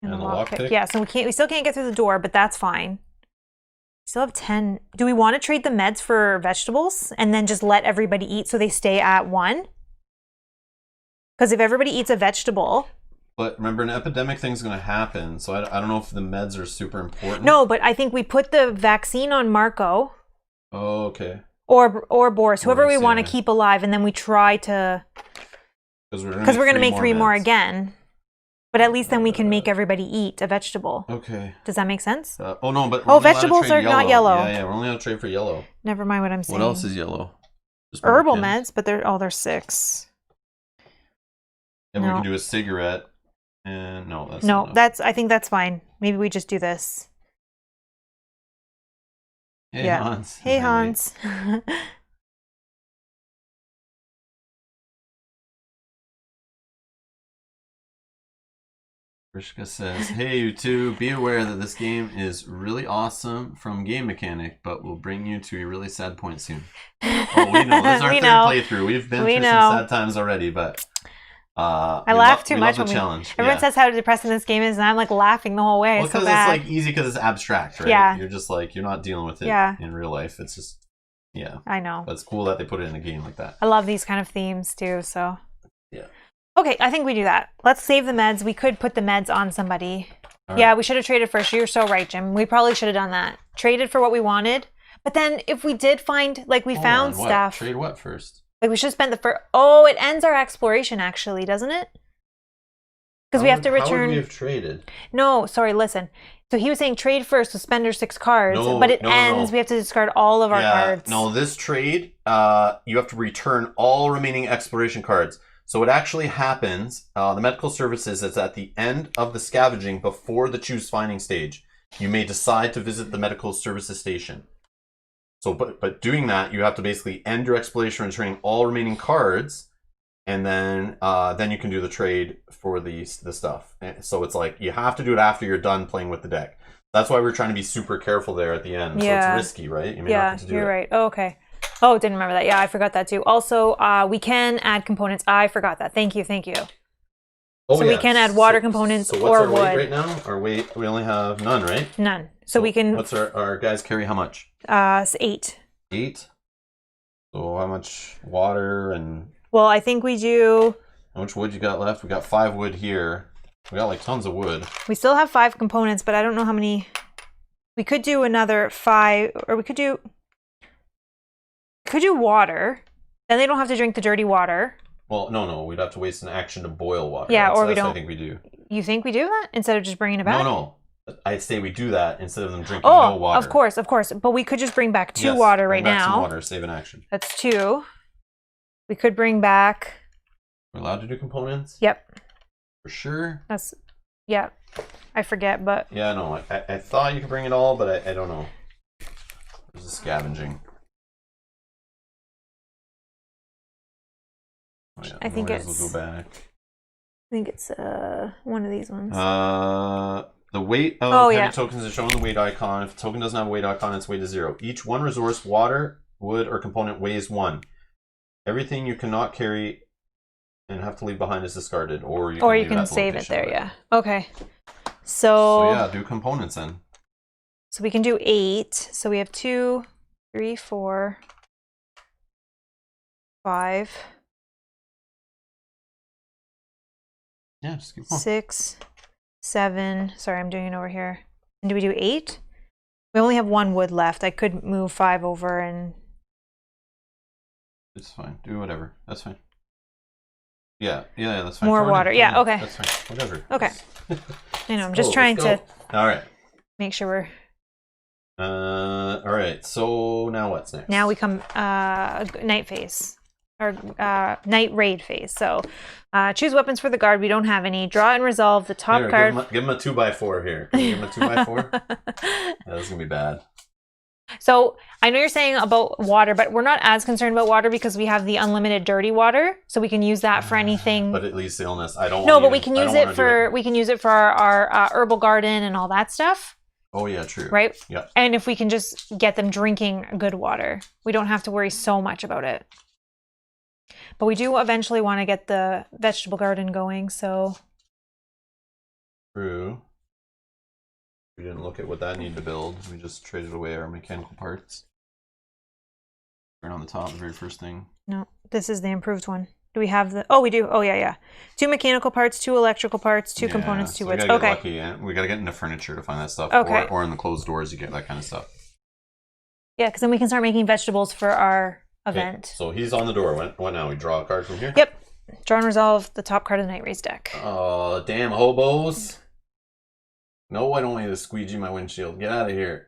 And the lockpick. Yeah, so we still can't get through the door, but that's fine. We still have 10. Do we want to trade the meds for vegetables and then just let everybody eat so they stay at 1? Because if everybody eats a vegetable... But remember, an epidemic thing's going to happen, so I don't know if the meds are super important. No, but I think we put the vaccine on Marco. Oh, okay. Or Boris, whoever we want to keep alive, and then we try to... Because we're going to make 3 more again. But at least then we can make everybody eat a vegetable. Okay. Does that make sense? Oh, no, but... vegetables are not yellow. Yeah, we're only going to trade for yellow. Never mind what I'm saying. What else is yellow? Herbal meds, but they're 6. Yeah, we can do a cigarette. And no, I think that's fine. Maybe we just do this. Hey, Hans. Hey, Hans. Rishka says, hey, you two, be aware that this game is really awesome from game mechanic, but will bring you to a really sad point soon. Oh, we know. This is our third playthrough. We've been through some sad times already, but I laugh too much when challenge. Everyone says how depressing this game is, and I'm like laughing the whole way. Well, because it's like easy because it's abstract, right? Yeah. You're just like, you're not dealing with it in real life. It's just, I know. But it's cool that they put it in a game like that. I love these kind of themes too, so. Yeah. Okay, I think we do that. Let's save the meds. We could put the meds on somebody. All Yeah, right. we should have traded first. You're so right, Jim. We probably should have done that. Traded for what we wanted. But then if we did find, like, we Hold found on, what? stuff. Trade what first? Like, we should have spent the first. Oh, it ends our exploration, actually, doesn't it? Because we have to return. How would we have traded? No, sorry, listen. So he was saying trade first, so spend our 6 cards. No, but it no, ends. no. We have to discard all of our cards. No, this trade, you have to return all remaining exploration cards. So what actually happens, the medical services is at the end of the scavenging before the choose finding stage. You may decide to visit the medical services station. So, but doing that, you have to basically end your exploration, returning all remaining cards, and then you can do the trade for the stuff. So it's like you have to do it after you're done playing with the deck. That's why we're trying to be super careful there at the end. Yeah. So it's risky, right? You may Yeah, not get to do you're it. right. Oh, okay. Oh, didn't remember that. Yeah, I forgot that too. Also, we can add components. I forgot that. Thank you. Oh, So we can add water components so or what's our wood. weight right now? Our weight, we only have none, right? None. So we can. What's our guys carry how much? 8. 8. So how much water and Well, I think we do. how much wood you got left? We got 5 wood here. We got like tons of wood. We still have 5 components, but I don't know how many. We could do another 5, or we could do water. Then they don't have to drink the dirty water. Well, no, we'd have to waste an action to boil water. Yeah, or we that's don't. What I think we do. You think we do that instead of just bringing it back? No. I'd say we do that instead of them drinking Oh, no water. of course. But we could just bring back 2 Yes, water bring right back now. Some water, save an action. That's 2. We could bring back. We're allowed to do components? Yep. For sure? Yeah. I forget, but. Yeah, no. I thought you could bring it all, but I don't know. There's the scavenging. Oh, yeah, I think we'll it's. go back. I think it's one of these ones. The weight of heavy yeah. tokens is shown on the weight icon. If a token doesn't have a weight icon, its weight is 0. Each one resource, water, wood, or component weighs 1. Everything you cannot carry and have to leave behind is discarded, or you can save it there. right? Yeah. Okay. So yeah, do components then. So we can do 8. So we have 2, 3, 4, 5. Yeah, just keep going. 6, 7. Sorry, I'm doing it over here. And do we do 8? We only have 1 wood left. I could move 5 over and. It's fine. Do whatever. That's fine. Yeah, that's fine. More Throw it in, water. throw it Yeah, in. okay. That's fine. Whatever. Okay. I know. I'm just Let's trying go. to All right. make sure we're. All right. So now what's next? Now we come night phase. Or night raid phase. So choose weapons for the guard. We don't have any. Draw and resolve the top Here, card. Give him a 2x4 here. Can you give him a 2x4? Yeah, this is gonna be bad. So I know you're saying about water, but we're not as concerned about water because we have the unlimited dirty water, so we can use that for anything. But it leads to illness. I don't. No, but we can use it for our herbal garden and all that stuff. Oh yeah, true. Right. Yeah. And if we can just get them drinking good water, we don't have to worry so much about it. But we do eventually want to get the vegetable garden going, so. True. We didn't look at what that needed to build. We just traded away our mechanical parts. Right on the top, the very first thing. No, this is the improved one. Do we have the? Oh, we do. Oh, yeah. 2 mechanical parts, 2 electrical parts, 2 components, 2 woods. We gotta get Okay. lucky, yeah. We gotta get into furniture to find that stuff. Okay. Or in the closed doors, you get that kind of stuff. Yeah, because then we can start making vegetables for our Okay, event. so he's on the door. What now? We draw a card from here? Yep. Draw and resolve the top card of the night race deck. Oh, damn hobos. No, I don't want you to squeegee my windshield. Get out of here.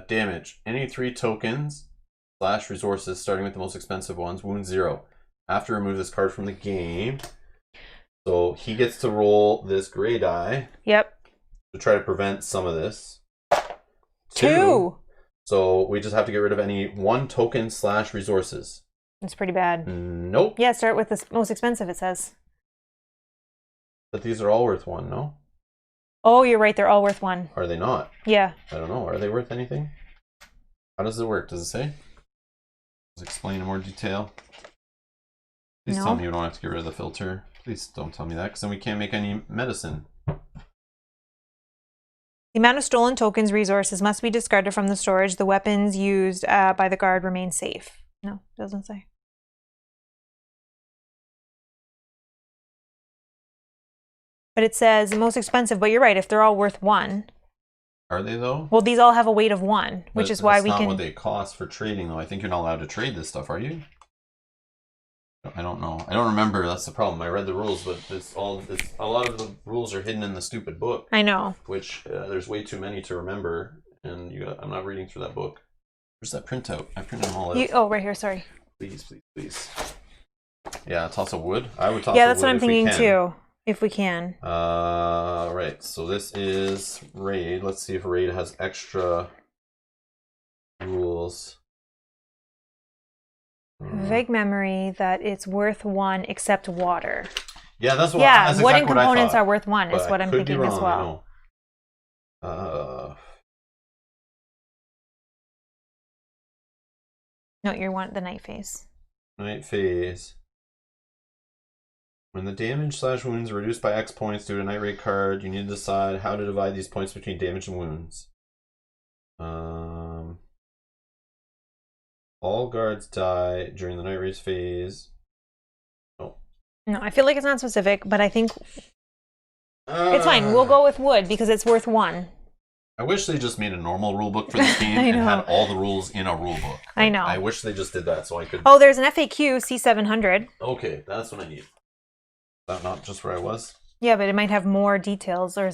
Damage. Any 3 tokens / resources, starting with the most expensive ones, wound 0. After remove this card from the game. So he gets to roll this gray die. Yep. To try to prevent some of this. 2. So we just have to get rid of any 1 token / resources. It's pretty bad. Nope. Yeah, start with the most expensive, it says. But these are all worth 1, no? Oh, you're right. They're all worth 1. Are they not? Yeah. I don't know. Are they worth anything? How does it work? Does it say? Does it explain in more detail? Please tell me you don't have to get rid of the filter. Please don't tell me that, because then we can't make any medicine. The amount of stolen tokens resources must be discarded from the storage. The weapons used by the guard remain safe. No, it doesn't say. But it says the most expensive, but you're right, if they're all worth 1. Are they though? Well, these all have a weight of 1, which is why we That's can... not what they cost for trading though. I think you're not allowed to trade this stuff, are you? I don't know. I don't remember. That's the problem. I read the rules, but a lot of the rules are hidden in the stupid book. I know. Which there's way too many to remember, and I'm not reading through that book. Where's that printout? I printed them all out. Oh, right here. Sorry. Please. Yeah, toss of wood. I would toss. Yeah, that's what I'm thinking too. If we can. Right. So this is raid. Let's see if raid has extra rules. Vague memory that it's worth 1 except water. Yeah, that's what. Yeah, that's wooden exactly components what I thought, are worth 1. Is what I'm thinking as well. No, you want the night phase. Night phase. When the damage / wounds are reduced by X points due to a night raid card, you need to decide how to divide these points between damage and wounds. All guards die during the night raid phase. Oh. No, I feel like it's not specific, but I think it's fine. We'll go with wood because it's worth 1. I wish they just made a normal rule book for this game and had all the rules in a rule book. I know. I wish they just did that so I could... Oh, there's an FAQ C700. Okay, that's what I need. Is that not just where I was? Yeah, but it might have more details, or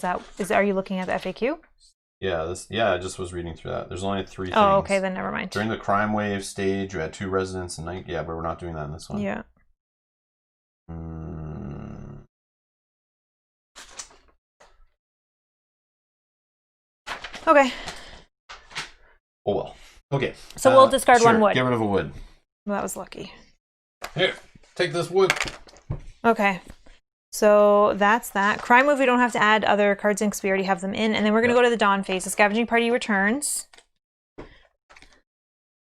are you looking at the FAQ? Yeah, I just was reading through that. There's only 3 things. Oh, okay, then never mind. During the crime wave stage, you had 2 residents and night. Yeah, but we're not doing that in this one. Yeah. Okay. Oh well. Okay. So we'll discard sure, 1 wood. Get rid of a wood. Well, that was lucky. Here, take this wood. Okay. So that's that. Crime move, we don't have to add other cards in because we already have them in. And then we're going to go to the dawn phase. The scavenging party returns.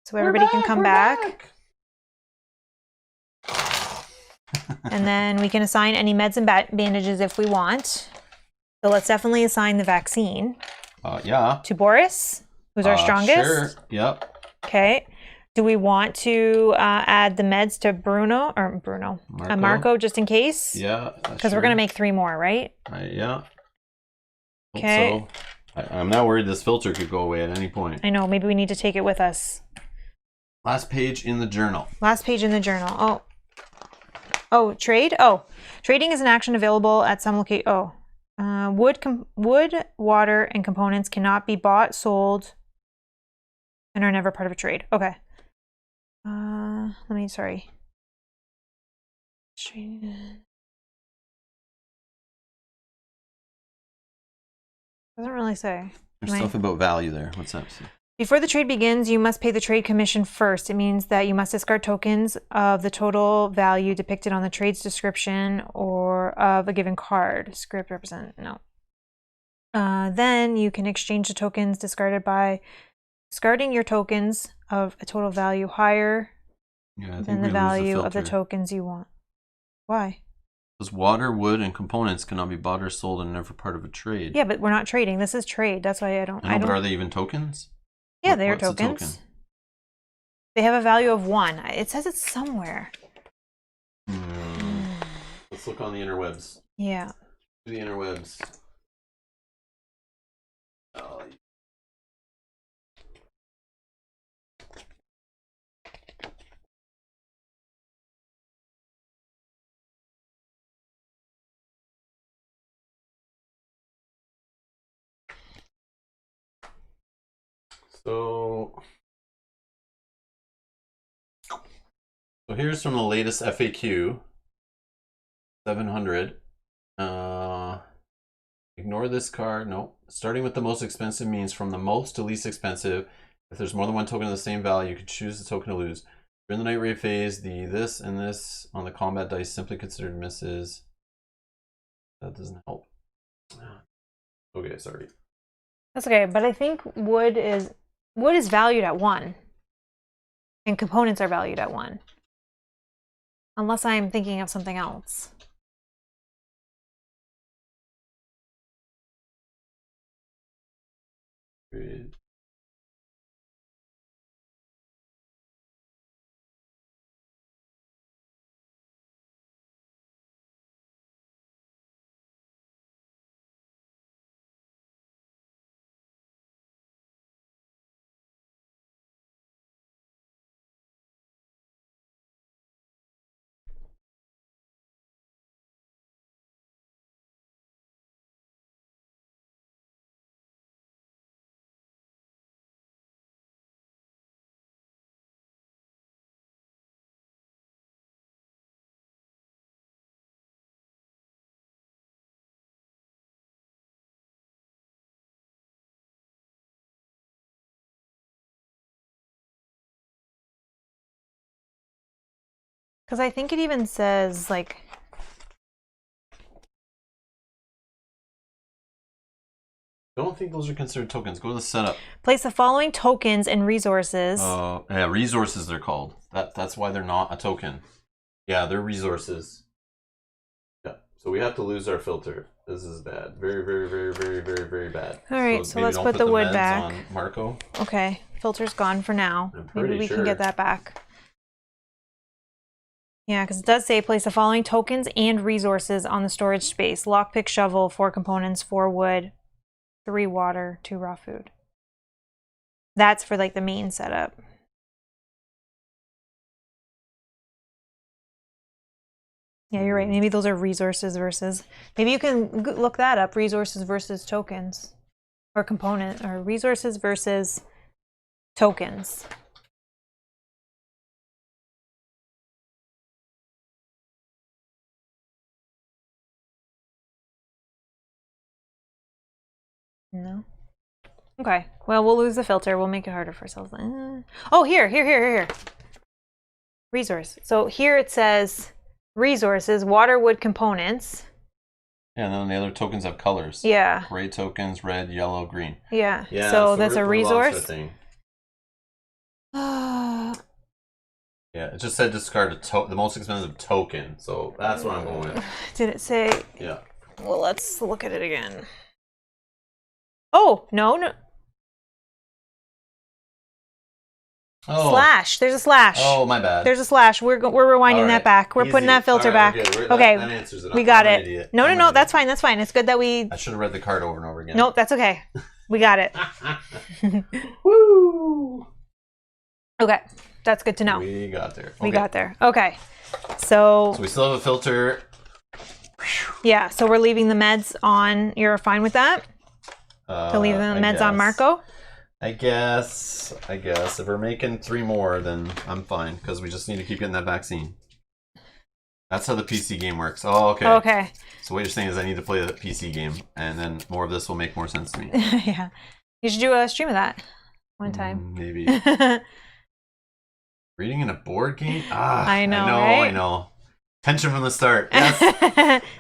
So everybody can come back. And then we can assign any meds and bandages if we want. So let's definitely assign the vaccine. Yeah. To Boris, who's our strongest. Sure. Yep. Okay. Do we want to add the meds to Marco, just in case? Yeah. Because we're going to make 3 more, right? Yeah. Okay. So, I'm now worried this filter could go away at any point. I know. Maybe we need to take it with us. Last page in the journal. Last page in the journal. Oh, trade? Oh, trading is an action available at some location. Oh. Wood, water, and components cannot be bought, sold, and are never part of a trade. Okay. Sorry. Doesn't really say. There's stuff about value there. What's that? Before the trade begins, you must pay the trade commission first. It means that you must discard tokens of the total value depicted on the trade's description or of a given card. Script represent, no. Then you can exchange the tokens discarded by discarding your tokens of a total value higher than the value of the tokens you want. Why? Because water, wood, and components cannot be bought or sold and never part of a trade. Yeah, but we're not trading. This is trade. That's why I don't. But are they even tokens? Yeah, they are tokens. Token? They have a value of 1. It says it's somewhere. Let's look on the interwebs. Yeah. The interwebs. So here's from the latest FAQ, 700. Ignore this card. No. Starting with the most expensive means from the most to least expensive. If there's more than 1 token of the same value, you can choose the token to lose. During the night raid phase, the this and this on the combat dice simply considered misses. That doesn't help. Okay, sorry. That's okay, but I think wood is valued at 1. And components are valued at 1. Unless I'm thinking of something else. Good. Because I think it even says, like... I don't think those are considered tokens. Go to the setup. Place the following tokens and resources. Yeah, resources they're called. That's why they're not a token. Yeah, they're resources. Yeah, so we have to lose our filter. This is bad. Very, very, very, very, very, very bad. All right, so let's put the wood back. On Marco. Okay, filter's gone for now. Maybe we can get that back. Yeah, because it does say place the following tokens and resources on the storage space. Lockpick, shovel, 4 components, 4 wood, 3 water, 2 raw food. That's for like the main setup. Yeah, you're right. Maybe those are resources versus... Maybe you can look that up. Resources versus tokens. Or component. Or resources versus tokens. No. Okay. Well, we'll lose the filter. We'll make it harder for ourselves. Oh, here. Resource. So here it says resources, water, wood, components. Yeah, and then the other tokens have colors. Yeah. Gray tokens, red, yellow, green. Yeah. So that's a resource. Yeah, it just said discard the most expensive token. So that's what I'm going with. Did it say? Yeah. Well, let's look at it again. Oh, no. Oh. Slash. There's a slash. Oh, my bad. There's a slash. We're rewinding that back. We're putting that filter back. Okay. That answers it. We got it. No. That's fine. That's fine. It's good that we... I should have read the card over and over again. Nope, that's okay. We got it. Woo! Okay. That's good to know. We got there. Okay. We got there. Okay. So we still have a filter. Yeah. So we're leaving the meds on. You're fine with that? To leave the meds on Marco? I guess. If we're making 3 more, then I'm fine, because we just need to keep getting that vaccine. That's how the PC game works. Oh, okay. Okay. So what you're saying is I need to play the PC game, and then more of this will make more sense to me. Yeah. You should do a stream of that one time. Maybe. Reading in a board game? Ah, I know. Tension from the start. Yes.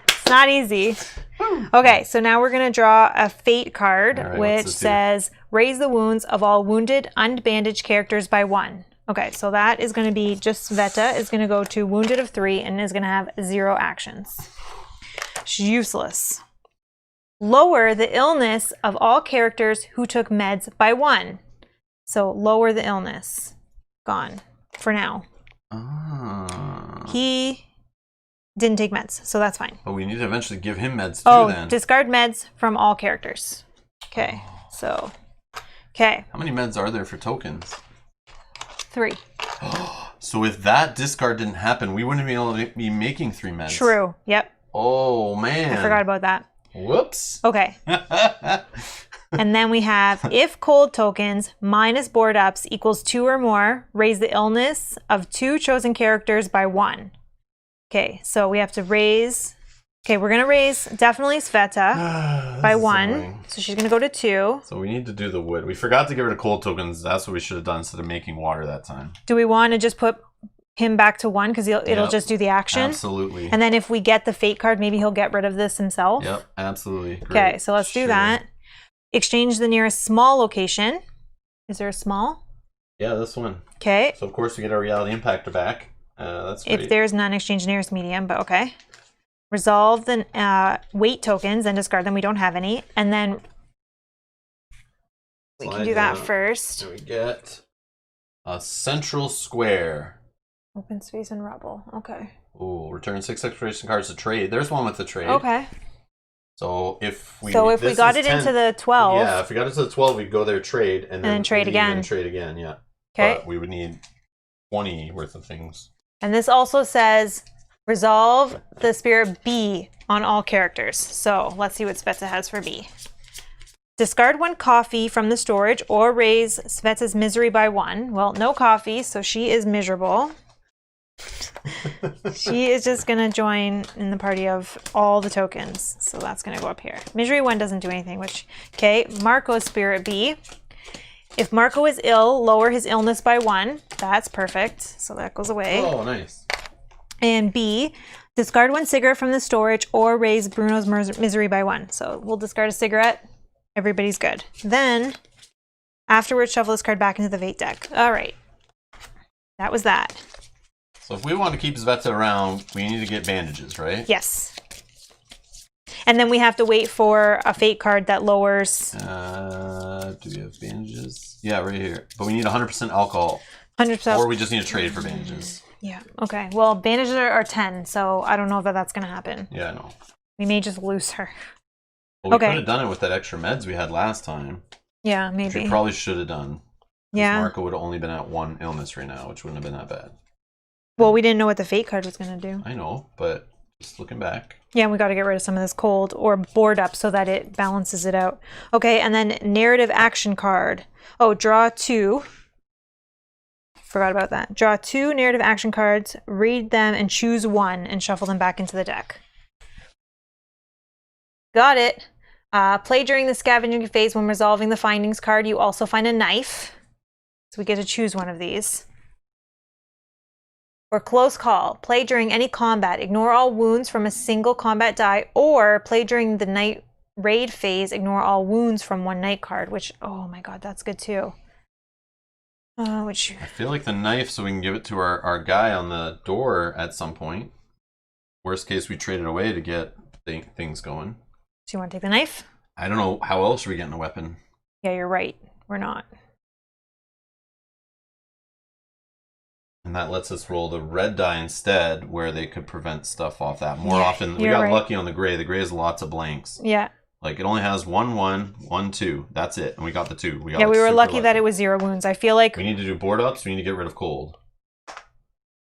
It's not easy. Okay, so now we're going to draw a fate card, right, which says raise the wounds of all wounded, unbandaged characters by 1. Okay, so that is going to be just Sveta is going to go to wounded of 3 and is going to have 0 actions. She's useless. Lower the illness of all characters who took meds by 1. So lower the illness. Gone for now. He didn't take meds, so that's fine. But we need to eventually give him meds too then. Discard meds from all characters. Okay, so... Okay. How many meds are there for tokens? 3. So if that discard didn't happen, we wouldn't be able to be making 3 meds. True, yep. Oh, man. I forgot about that. Whoops. Okay. And then we have, if cold tokens minus board ups equals 2 or more, raise the illness of 2 chosen characters by 1. Okay, so we have to raise... Okay, we're going to raise definitely Sveta by 1. Annoying. So she's going to go to 2. So we need to do the wood. We forgot to get rid of cold tokens. That's what we should have done instead of making water that time. Do we want to just put him back to 1 because it'll just do the action? Absolutely. And then if we get the fate card, maybe he'll get rid of this himself? Yep, absolutely. Great. Okay, so let's do that. Exchange the nearest small location. Is there a small? Yeah, this one. Okay. So of course we get our reality impactor back. That's great. If there's none, exchange nearest medium, but okay. Resolve the weight tokens and discard them. We don't have any. And then we can do that first. And we get a central square. Open space and rubble. Okay. Ooh, return 6 exploration cards to trade. There's one with the trade. Okay. So if we got it into the 12. Yeah, if we got it to the 12, we'd go there, trade, and then trade again. And trade again, yeah. Okay. But we would need 20 worth of things. And this also says resolve the spirit B on all characters. So let's see what Sveta has for B. Discard 1 coffee from the storage or raise Sveta's misery by 1. Well, no coffee, so she is miserable. She is just going to join in the party of all the tokens. So that's going to go up here. Misery 1 doesn't do anything, which... Okay, Marco's spirit B. If Marco is ill, lower his illness by 1. That's perfect. So that goes away. Oh, nice. And B, discard 1 cigarette from the storage or raise Bruno's misery by 1. So we'll discard a cigarette. Everybody's good. Then, afterwards, shuffle this card back into the Fate deck. All right. That was that. So if we want to keep Sveta around, we need to get bandages, right? Yes. And then we have to wait for a Fate card that lowers... Do we have bandages? Yeah, right here. But we need 100% alcohol. 100%. Or we just need to trade for bandages. Yeah. Okay. Well, bandages are 10, so I don't know if that's going to happen. Yeah, I know. We may just lose her. Well, we could have done it with that extra meds we had last time. Yeah, maybe. Which we probably should have done. Yeah. Marco would have only been at 1 illness right now, which wouldn't have been that bad. Well, we didn't know what the Fate card was going to do. I know, but just looking back. Yeah, we got to get rid of some of this cold or board up so that it balances it out. Okay, and then narrative action card. Oh, draw 2. Forgot about that. Draw 2 narrative action cards, read them, and choose 1 and shuffle them back into the deck. Got it. Play during the scavenging phase. When resolving the findings card, you also find a knife. So we get to choose one of these. Or close call. Play during any combat. Ignore all wounds from a single combat die. Or play during the night raid phase. Ignore all wounds from 1 night card. Which, oh my god, that's good too. I feel like the knife, so we can give it to our guy on the door at some point. Worst case, we trade it away to get things going. So you want to take the knife? I don't know. How else are we getting a weapon? Yeah, you're right. We're not. And that lets us roll the red die instead, where they could prevent stuff off that. More often, we got lucky on the gray. The gray has lots of blanks. Yeah. Like, it only has 1, 1, 1, 2. That's it. And we got the 2. We were lucky that it was 0 wounds. I feel like... We need to do board ups. We need to get rid of cold.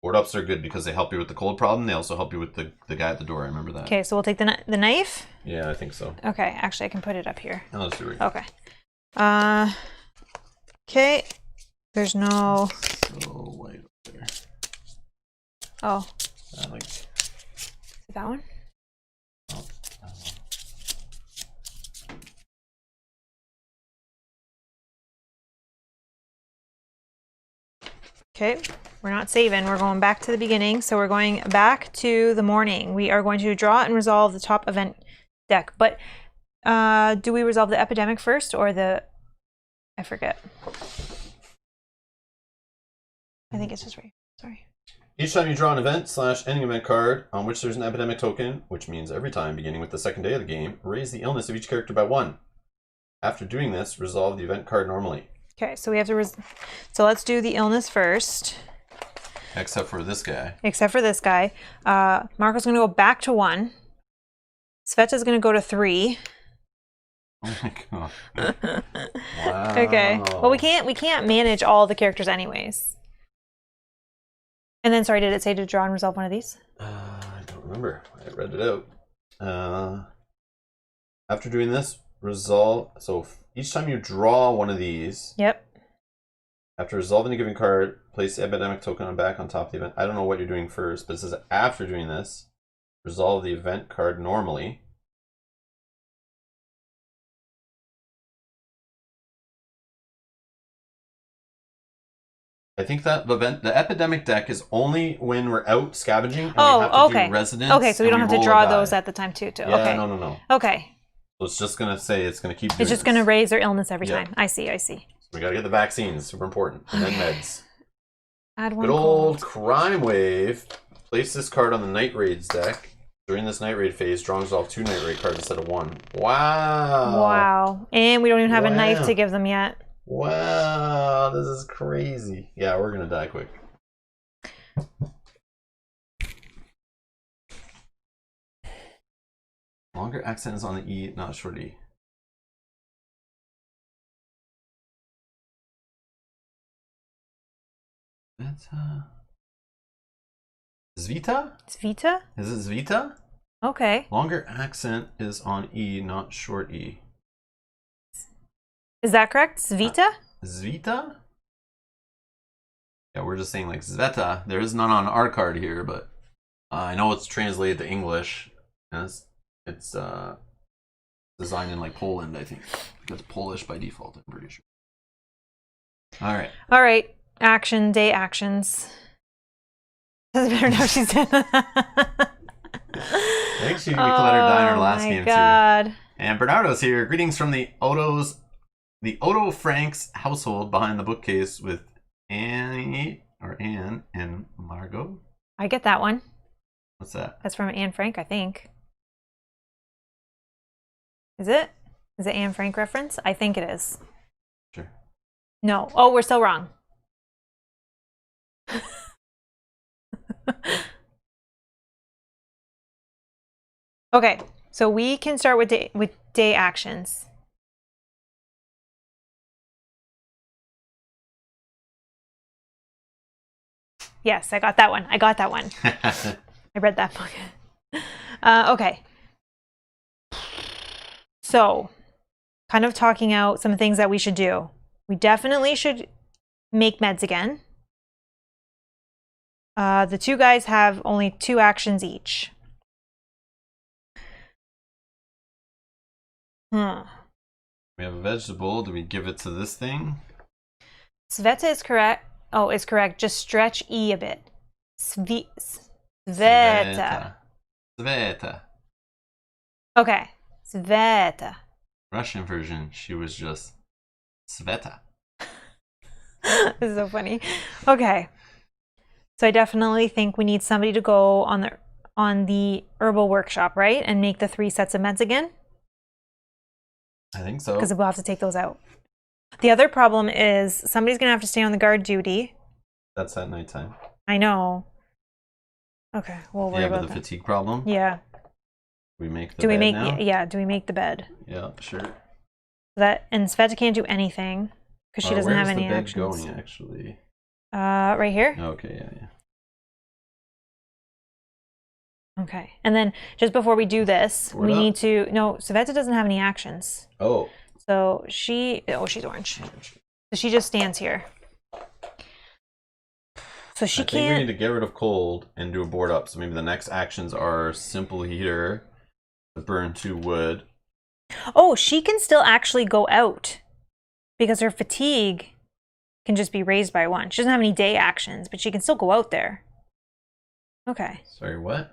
Board ups are good because they help you with the cold problem. They also help you with the guy at the door. I remember that. Okay, so we'll take the knife? Yeah, I think so. Okay, actually, I can put it up here. No, let's do it. Okay. Okay. There's no... So, light up there. Oh. Like... Is it that one? Oh. Okay, we're not saving. We're going back to the beginning. So we're going back to the morning. We are going to draw and resolve the top event deck. But do we resolve the epidemic first or the... I forget. I think it's just right. Sorry. Each time you draw an event/ending event card on which there's an epidemic token, which means every time beginning with the second day of the game, raise the illness of each character by 1. After doing this, resolve the event card normally. Okay, so we have to... So let's do the illness first. Except for this guy. Except for this guy. Marco's going to go back to 1. Sveta's going to go to 3. Oh my god. Wow. Okay. Well, we can't manage all the characters anyways. And then, sorry, did it say to draw and resolve one of these? I don't remember. I read it out. After doing this, resolve... So each time you draw one of these... Yep. After resolving a given card, place the epidemic token back on top of the event. I don't know what you're doing first, but it says after doing this, resolve the event card normally. I think that the epidemic deck is only when we're out scavenging and we have to do residents. Okay, so we don't have to draw those at the time too. Yeah, okay. No. Okay. So it's just gonna say it's gonna keep doing It's just gonna raise their illness every time. I see. So we gotta get the vaccines, super important. And then meds. Add 1 Good old crime wave. Place this card on the night raids deck. During this night raid phase, draw and resolve 2 night raid cards instead of 1. Wow. Wow. And we don't even have a knife to give them yet. Wow, this is crazy. Yeah, we're gonna die quick. Longer accent is on the E, not short E. That's Sveta? Sveta? Is it Sveta? Okay. Longer accent is on E, not short E. Is that correct? Sveta? Sveta? Yeah, we're just saying like Sveta. There is none on our card here, but I know it's translated to English. And it's designed in like Poland, I think. It's Polish by default, I'm pretty sure. All right. All right. Action, day actions. I think she let her die in her last game too. And Bernardo's here. Greetings from the Otto Franks household behind the bookcase with Anne and Margot. I get that one. What's that? That's from Anne Frank, I think. Is it? Is it Anne Frank reference? I think it is. Sure. No. Oh, we're still wrong. Okay, so we can start with day actions. Yes, I got that one. I read that book. Okay. So, kind of talking out some things that we should do. We definitely should make meds again. The two guys have only 2 actions each. We have a vegetable. Do we give it to this thing? Sveta is correct. Oh, is correct. Just stretch E a bit. Sveta. Sveta. Okay. Sveta. Russian version, she was just Sveta. This is so funny. Okay. So I definitely think we need somebody to go on the herbal workshop, right? And make the 3 sets of meds again? I think so. Because we'll have to take those out. The other problem is somebody's going to have to stay on the guard duty. That's at nighttime. I know. Okay, we'll worry about the that. fatigue problem? Yeah. We make the bed now? Yeah, do we make the bed? Yeah, sure. And Sveta can't do anything because she doesn't have any actions. Where's the bed going, actually? Right here? Okay, yeah. Okay, and then just before we do this, we need to... No, Sveta doesn't have any actions. Oh. So she... Oh, she's orange. So she just stands here. So she can't... I think we need to get rid of cold and do a board up. So maybe the next actions are simple heater, burn 2 wood. Oh, she can still actually go out because her fatigue can just be raised by 1. She doesn't have any day actions, but she can still go out there. Okay. Sorry, what?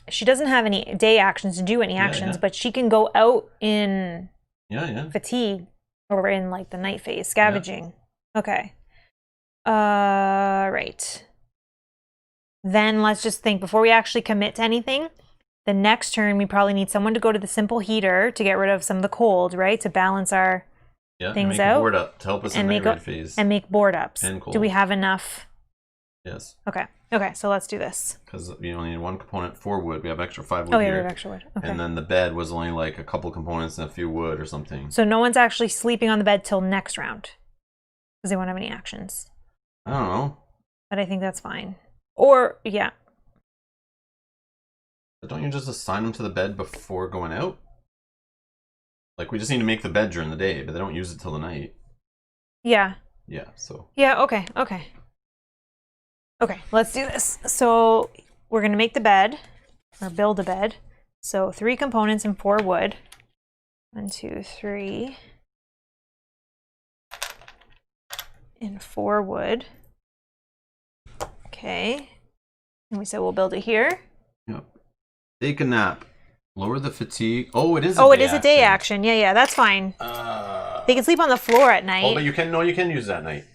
She doesn't have any day actions to do any actions, but she can go out in fatigue or in like the night phase, scavenging. Yeah. Okay. Right. Then let's just think before we actually commit to anything. The next turn, we probably need someone to go to the simple heater to get rid of some of the cold, right? To balance our things out. Board up to help us in the night phase. And make board ups. And cold. Do we have enough? Yes. Okay. Okay, so let's do this. Because we only need 1 component for wood. We have extra 5 wood here. We have extra wood. Okay. And then the bed was only like a couple components and a few wood or something. So no one's actually sleeping on the bed till next round. Because they won't have any actions. I don't know. But I think that's fine. Or, yeah. But don't you just assign them to the bed before going out? Like, we just need to make the bed during the day, but they don't use it till the night. Yeah. Yeah, so. Yeah, okay. Okay, let's do this. So we're going to make the bed, or build a bed. So 3 components and 4 wood. 1, 2, 3. And 4 wood. Okay. And we said we'll build it here. Yep. Take a nap. Lower the fatigue. Oh, it is a day action. Yeah, that's fine. They can sleep on the floor at night. Oh, but you can use that night.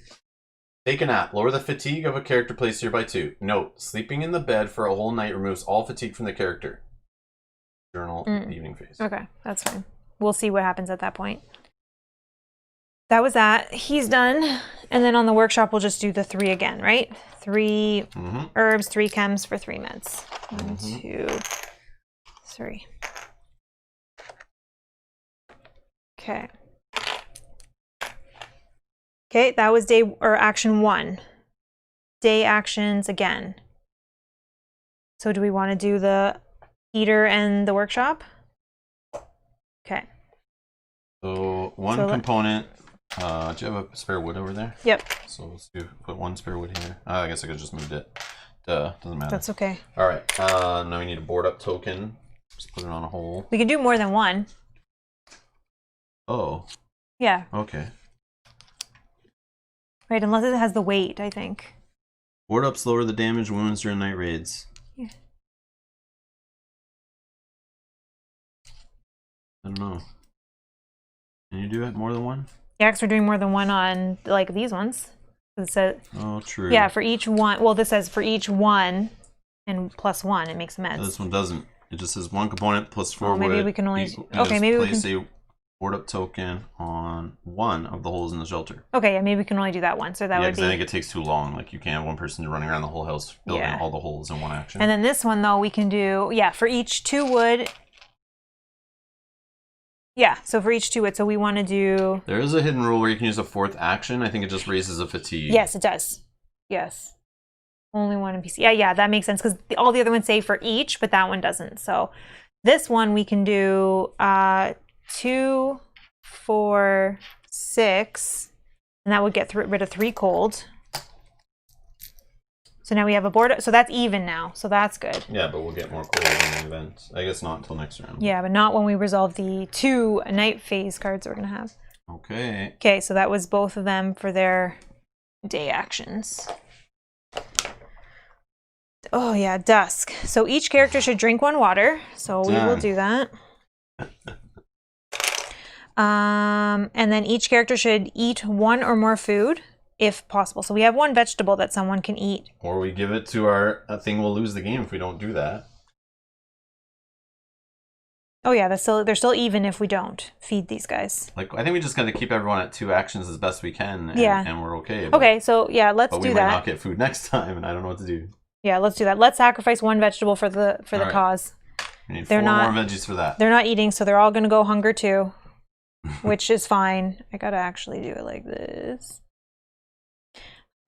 Take a nap. Lower the fatigue of a character placed here by 2. Note, sleeping in the bed for a whole night removes all fatigue from the character. Journal evening phase. Okay, that's fine. We'll see what happens at that point. That was that. He's done. And then on the workshop, we'll just do the 3 again, right? 3 herbs, 3 chems for 3 meds. 1, 2, 3. Okay. Okay, that was action 1. Day actions again. So do we want to do the heater and the workshop? Okay. So one component. Do you have a spare wood over there? Yep. So let's put 1 spare wood here. I guess I could just moved it. Doesn't matter. That's okay. All right. Now we need a board up token. Just put it on a hole. We can do more than 1. Oh. Yeah. Okay. Right, unless it has the weight, I think. Board ups lower the damage wounds during night raids. Yeah. I don't know. Can you do it more than one? Yeah, because we're doing more than one on like these ones. It says, oh, true. Yeah, for each one. Well, this says for each one and plus one, it makes meds. So this one doesn't. It just says one component plus 4 wood. Maybe we can only. Okay, maybe we place can. a board up token on one of the holes in the shelter. Okay, yeah, maybe we can only do that once. So that would be. I think it takes too long. Like you can't have one person running around the whole house building all the holes in one action. And then this one though, we can do for each 2 wood. Yeah, so for each 2 wood, so we want to do... There is a hidden rule where you can use a 4th action. I think it just raises a fatigue. Yes, it does. Yes. Only one in PC. Yeah, that makes sense, because all the other ones say for each, but that one doesn't. So this one we can do 2, 4, 6, and that would get rid of 3 cold. So now we have a board. So that's even now. So that's good. Yeah, but we'll get more cold in the event. I guess not until next round. Yeah, but not when we resolve the 2 night phase cards we're going to have. Okay. Okay, so that was both of them for their day actions. Oh yeah, dusk. So each character should drink 1 water. So we will do that. And then each character should eat 1 or more food, if possible. So we have 1 vegetable that someone can eat. Or we give it to our thing. We'll lose the game if we don't do that. Oh yeah, they're still even if we don't feed these guys. Like I think we just got to keep everyone at 2 actions as best we can. And, and we're okay. Okay, so yeah, let's do that. But we might not get food next time, and I don't know what to do. Yeah, let's do that. Let's sacrifice 1 vegetable for the cause. We need 4 more veggies for that. They're not eating, so they're all going to go hunger too, which is fine. I gotta actually do it like this.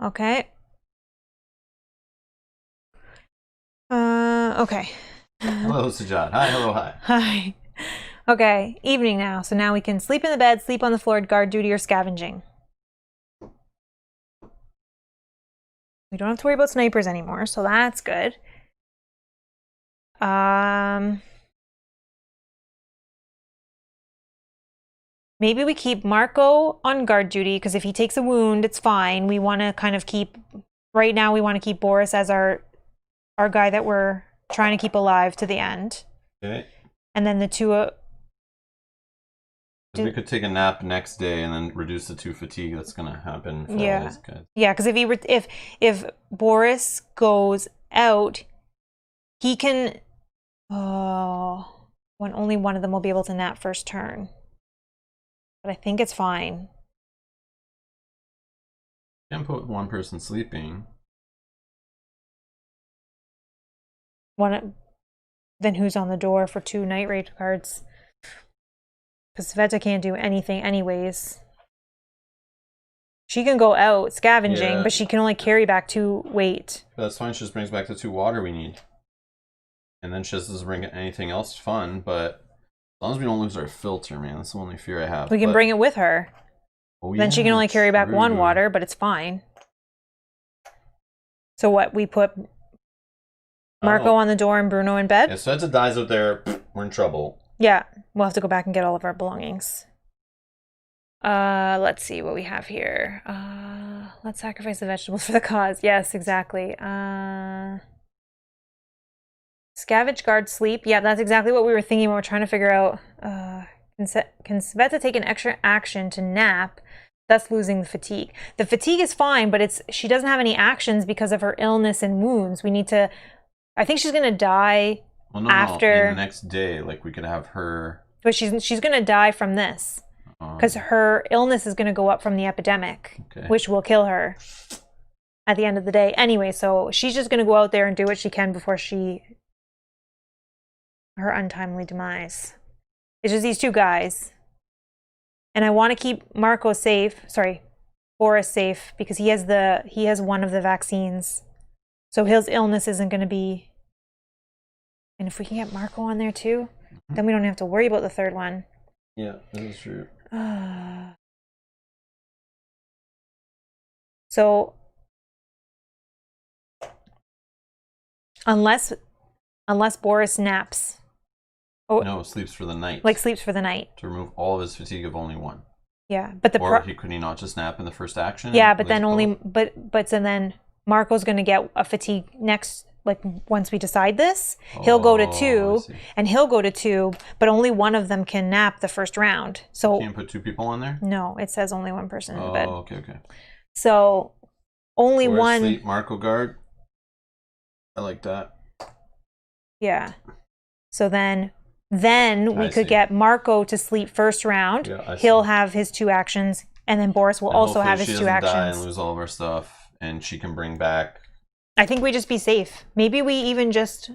Okay. Okay. Hello, Sajad. Hi, hello, hi. Hi. Okay, evening now. So now we can sleep in the bed, sleep on the floor, guard duty, or scavenging. We don't have to worry about snipers anymore, so that's good. Maybe we keep Marco on guard duty, because if he takes a wound, it's fine. We want to kind of keep, right now we want to keep Boris as our guy that we're trying to keep alive to the end. Okay. And then the 2... we could take a nap next day and then reduce the 2 fatigue. That's going to happen for all these guys. Yeah, because if Boris goes out, he can... only one of them will be able to nap first turn. But I think it's fine. You can put 1 person sleeping. Then who's on the door for 2 night raid cards? Because Sveta can't do anything anyways. She can go out scavenging, but she can only carry back 2 weight. That's fine. She just brings back the 2 water we need. And then she doesn't bring anything else fun, but as long as we don't lose our filter, man, that's the only fear I have. We can bring it with her. Then she can only carry back 1 water, but it's fine. So what, we put Marco on the door and Bruno in bed? If Sveta dies out there, we're in trouble. Yeah, we'll have to go back and get all of our belongings. Let's see what we have here. Let's sacrifice the vegetables for the cause. Yes, exactly. Scavenge, guard, sleep. Yeah, that's exactly what we were thinking when we're trying to figure out. Can Sveta take an extra action to nap, thus losing the fatigue? The fatigue is fine, but she doesn't have any actions because of her illness and wounds. We need to... I think she's going to die after... in the next day, like we could have her... But she's going to die from this. Because her illness is going to go up from the epidemic, which will kill her at the end of the day. Anyway, so she's just going to go out there and do what she can before her untimely demise. It's just these 2 guys. And I want to keep Boris safe, because he has 1 of the vaccines. So his illness isn't going to be... And if we can get Marco on there too, then we don't have to worry about the 3rd one. Yeah, that is true. So unless Boris naps. No, sleeps for the night. Like sleeps for the night. To remove all of his fatigue of only 1. Yeah, but could he not just nap in the first action? Yeah, but then only but so then Marco's going to get a fatigue next, like once we decide this. He'll go to 2, and he'll go to 2, but only one of them can nap the first round. So you can't put 2 people on there? No, it says only one person in the bed. Oh, okay. So only Forest one. Sleep, Marco guard. I like that. Yeah. So then we could get Marco to sleep first round. Yeah, he'll have his 2 actions, and then Boris will also have his 2 actions. Die and lose all of our stuff, and she can bring back. I think we just be safe. Maybe we even just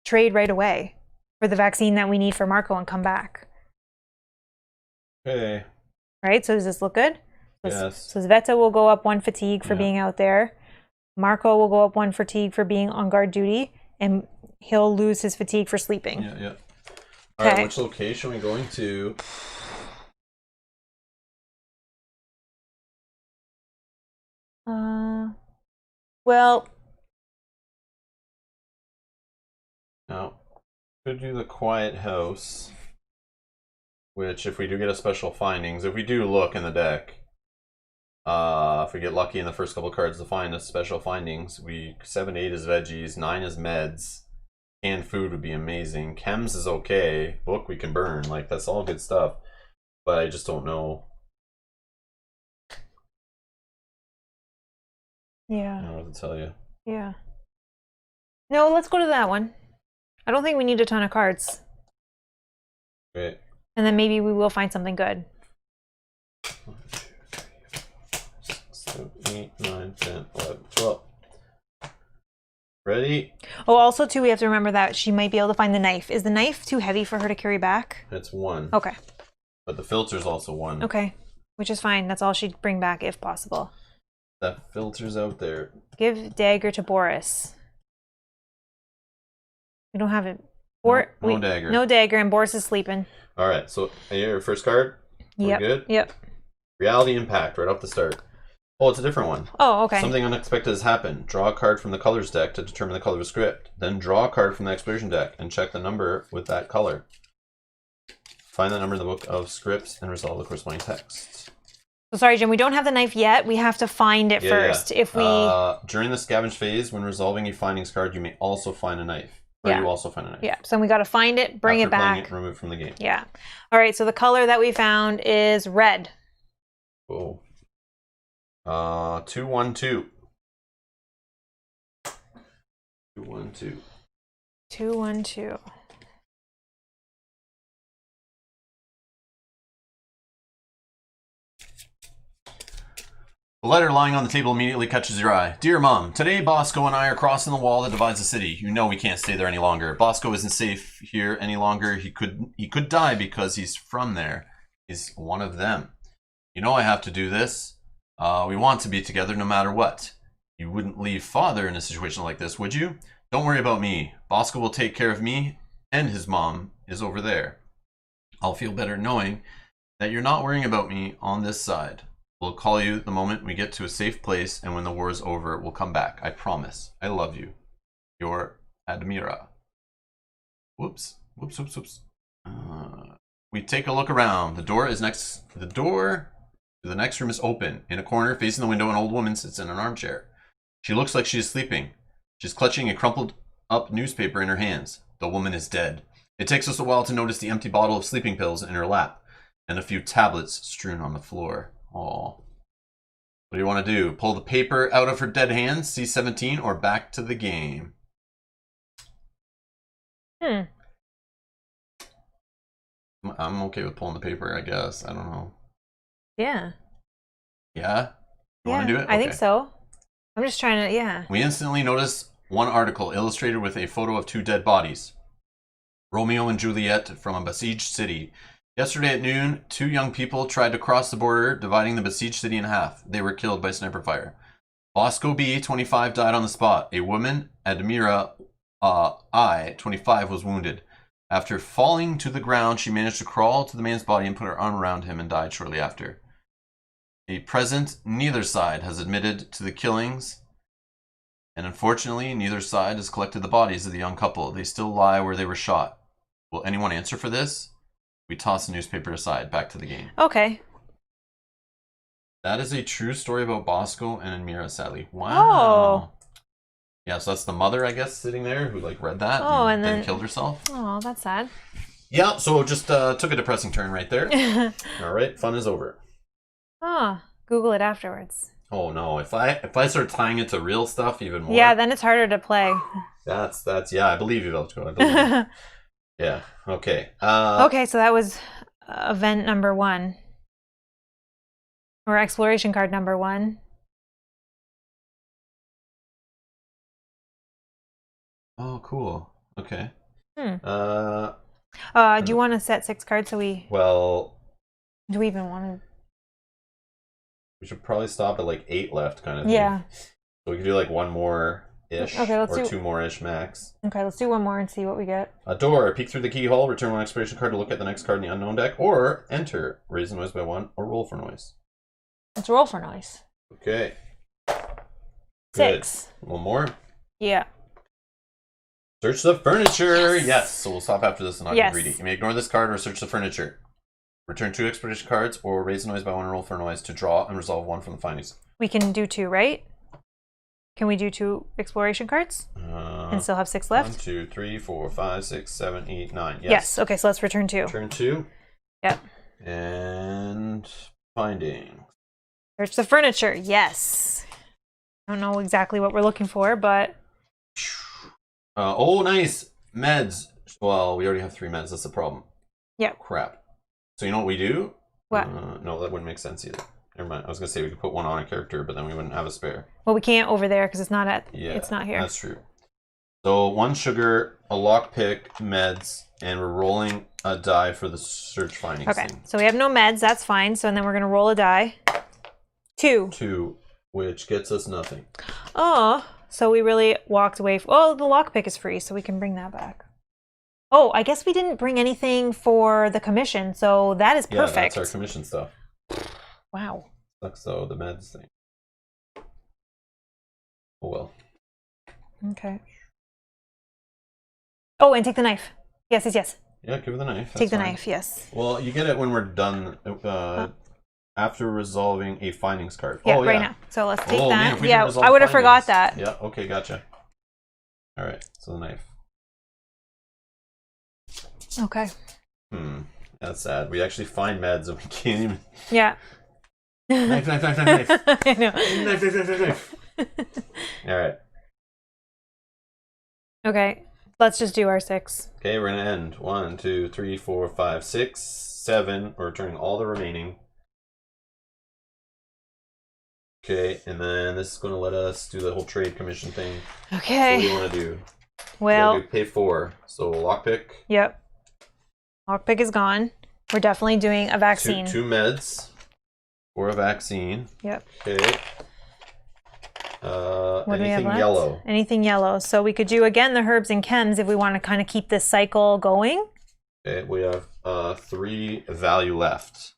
trade right away for the vaccine that we need for Marco and come back. Okay. Right? So does this look good? Yes. So Sveta will go up 1 fatigue for being out there. Marco will go up 1 fatigue for being on guard duty, and he'll lose his fatigue for sleeping. Yeah. All right, which location are we going to? Well, now, could do the quiet house, which if we do get a special findings, if we do look in the deck, if we get lucky in the first couple cards to find a special findings, 7, 8 is veggies, 9 is meds. Canned food would be amazing. Chems is okay. Book we can burn. Like, that's all good stuff. But I just don't know. Yeah. I don't know what to tell you. Yeah. No, let's go to that one. I don't think we need a ton of cards. Okay. And then maybe we will find something good. 1, 2, 3, 4, 5, 6, 7, 8, 9, 10, 11, 12. Ready? Oh, also, too, we have to remember that she might be able to find the knife. Is the knife too heavy for her to carry back? It's 1. Okay. But the filter's also 1. Okay. Which is fine. That's all she'd bring back if possible. That filter's out there. Give dagger to Boris. We don't have it. No dagger. No dagger, and Boris is sleeping. All right, so your first card? Yep. Good? Yep. Reality Impact, right off the start. Oh, it's a different one. Oh, okay. Something unexpected has happened. Draw a card from the colors deck to determine the color of the script. Then draw a card from the exploration deck and check the number with that color. Find the number in the book of scripts and resolve the corresponding text. So sorry, Jim, we don't have the knife yet. We have to find it first. Yeah. If we during the scavenge phase, when resolving a findings card, you may also find a knife. Or you also find a knife. Yeah, so we got to find it, bring it back. Remove from the game. Yeah. All right, so the color that we found is red. Cool. 2, 1, 2. 2, 1, 2. 2, 1, 2. The letter lying on the table immediately catches your eye. Dear Mom, today Bosco and I are crossing the wall that divides the city. You know we can't stay there any longer. Bosco isn't safe here any longer. He could die because he's from there. He's one of them. You know I have to do this. We want to be together no matter what. You wouldn't leave Father in a situation like this, would you? Don't worry about me. Bosco will take care of me, and his mom is over there. I'll feel better knowing that you're not worrying about me on this side. We'll call you the moment we get to a safe place, and when the war is over, we'll come back. I promise. I love you. Your Admira. Whoops. We take a look around. The door to the next room is open. In a corner, facing the window, an old woman sits in an armchair. She looks like she is sleeping. She's clutching a crumpled up newspaper in her hands. The woman is dead. It takes us a while to notice the empty bottle of sleeping pills in her lap, and a few tablets strewn on the floor. Aw. What do you want to do? Pull the paper out of her dead hands, C17, or back to the game? I'm okay with pulling the paper, I guess. I don't know. Yeah. Yeah? You want to do it? I think so. I'm just trying to, We instantly notice one article illustrated with a photo of 2 dead bodies. Romeo and Juliet from a besieged city. Yesterday at noon, 2 young people tried to cross the border, dividing the besieged city in half. They were killed by sniper fire. Bosco B, 25, died on the spot. A woman, Admira I, 25, was wounded. After falling to the ground, she managed to crawl to the man's body and put her arm around him and died shortly after. At present, neither side has admitted to the killings, and unfortunately, neither side has collected the bodies of the young couple. They still lie where they were shot. Will anyone answer for this? We toss the newspaper aside. Back to the game. Okay. That is a true story about Bosco and Admira, sadly. Wow. Oh, Yeah, so that's the mother, I guess, sitting there who like read that and then then killed herself. Oh, that's sad. Yeah, so just took a depressing turn right there. All right, fun is over. Oh, Google it afterwards. Oh no, if I start tying it to real stuff even more. Yeah, then it's harder to play. That's yeah, I believe you, Velcro. I believe you. Yeah. Okay. Okay, so that was event number 1. Or exploration card number 1. Oh, cool. Okay. Do you want to set 6 cards so we... Well... Do we even want to... We should probably stop at like 8 left kind of thing. Yeah. So we could do like 1 more-ish. Okay, let's or do... 2 more-ish max. Okay, let's do 1 more and see what we get. A door. Peek through the keyhole, return 1 exploration card to look at the next card in the unknown deck, or enter. Raise the noise by 1, or roll for noise. Let's roll for noise. Okay. 6. Good. 1 more. Yeah. Search the furniture. Yes. So we'll stop after this and not get Yes. greedy. You may ignore this card or search the furniture. Return 2 expedition cards or raise the noise by 1 and roll for noise to draw and resolve 1 from the findings. We can do 2, right? Can we do 2 exploration cards? And still have 6 left? 1, 2, 3, 4, 5, 6, 7, 8, 9. Yes. Yes. Okay, so let's return 2. Turn 2. Yep. And finding. Search the furniture. Yes. I don't know exactly what we're looking for, but... Oh, nice. Meds. Well, we already have 3 meds. That's the problem. Yep. Crap. So you know what we do? What? No, that wouldn't make sense either. Never mind. I was going to say we could put 1 on a character, but then we wouldn't have a spare. Well, we can't over there because it's not at... Yeah, it's not here. That's true. So 1 sugar, a lockpick, meds, and we're rolling a die for the search findings. Okay, thing. so we have no meds. That's fine. So then we're going to roll a die. 2. 2, which gets us nothing. Oh, so we really walked away. Oh, the lockpick is free, so we can bring that back. Oh, I guess we didn't bring anything for the commission, so that is perfect. Yeah, that's our commission stuff. Wow. Sucks though, the meds thing. Oh well. Okay. Oh, and take the knife. Yes, yes, yes. Yeah, give her the knife. Take the fine. knife, yes. Well, you get it when we're done. After resolving a findings card. Yeah, oh, right now. So let's take Man, that. if we Yeah, didn't resolve I would have forgot findings. that. Yeah, okay, gotcha. All right, so the knife. Okay. That's sad. We actually find meds and we can't even... Yeah. Knife, knife, knife, knife, knife. I know. Knife, knife, knife, knife, knife. All right. Okay, let's just do our 6. Okay, we're going to end. 1, 2, 3, 4, 5, 6, 7. We're returning all the remaining. Okay, and then this is going to let us do the whole trade commission thing. Okay. So what do you want to do? Well, pay 4. So lockpick. Yep. Lockpick is gone. We're definitely doing a vaccine. 2 meds or a vaccine. Yep. Okay. What do we have Anything left? yellow. Anything yellow. So we could do, again, the herbs and chems if we want to kind of keep this cycle going. Okay, we have 3 value left.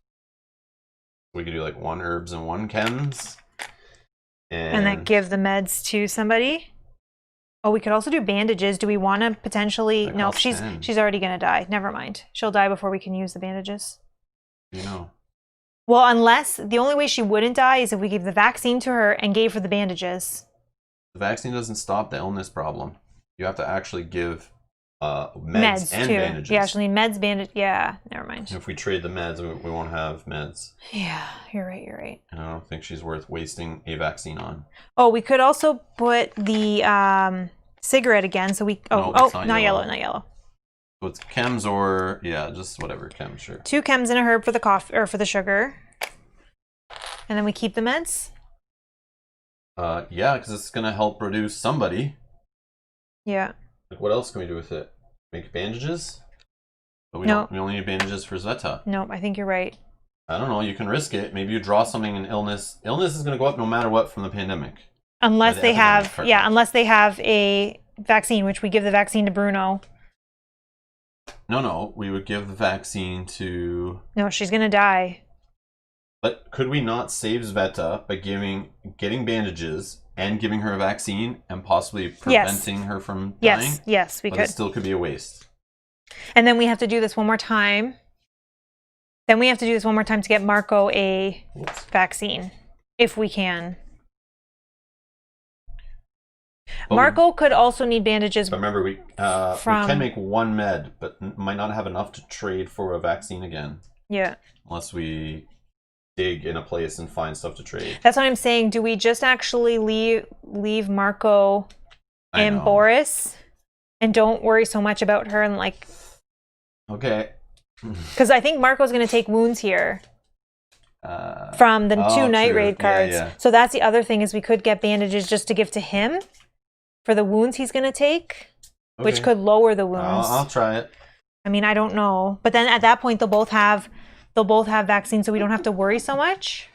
We could do like 1 herbs and 1 chems. And then give the meds to somebody. Oh, we could also do bandages. Do we want to potentially... That No, costs she's 10. already going to die. Never mind. She'll die before we can use the bandages. You know. Well, unless... The only way she wouldn't die is if we gave the vaccine to her and gave her the bandages. The vaccine doesn't stop the illness problem. You have to actually give meds and too. bandages. Yeah, she'll need meds, bandage. Yeah, never mind. If we trade the meds, we won't have meds. Yeah, you're right, you're right. And I don't think she's worth wasting a vaccine on. Oh, we could also put the cigarette again. So we... No, Oh, it's not not yellow. yellow, not yellow. So it's chems or... Yeah, just whatever. Chems, sure. 2 chems and a herb for the coffee, or for the sugar. And then we keep the meds? Yeah, because it's going to help reduce somebody. Yeah. Like, what else can we do with it? Make bandages? But we No. don't. We only need bandages for Zveta. Nope, I think you're right. I don't know. You can risk it. Maybe you draw something in illness. Illness is going to go up no matter what from the pandemic. Unless the they epidemic have... part. Yeah, unless they have a vaccine, which we give the vaccine to Bruno. No. We would give the vaccine to... No, she's going to die. But could we not save Zveta by getting bandages and giving her a vaccine and possibly preventing her from dying? Yes, we But could. it still could be a waste. And then we have to do this one more time. Then we have to do this one more time to get Marco a Whoops. vaccine, if we can. But Marco could also need bandages. But remember, we can make one med, but might not have enough to trade for a vaccine again. Yeah. Unless we dig in a place and find stuff to trade. That's what I'm saying. Do we just actually leave Marco and Boris and don't worry so much about her and like... Okay. Because I think Marco's going to take wounds here. From the 2 night raid cards. Yeah. So that's the other thing is we could get bandages just to give to him for the wounds he's going to take, which could lower the wounds. I'll try it. I mean, I don't know. But then at that point, they'll both have vaccines, so we don't have to worry so much.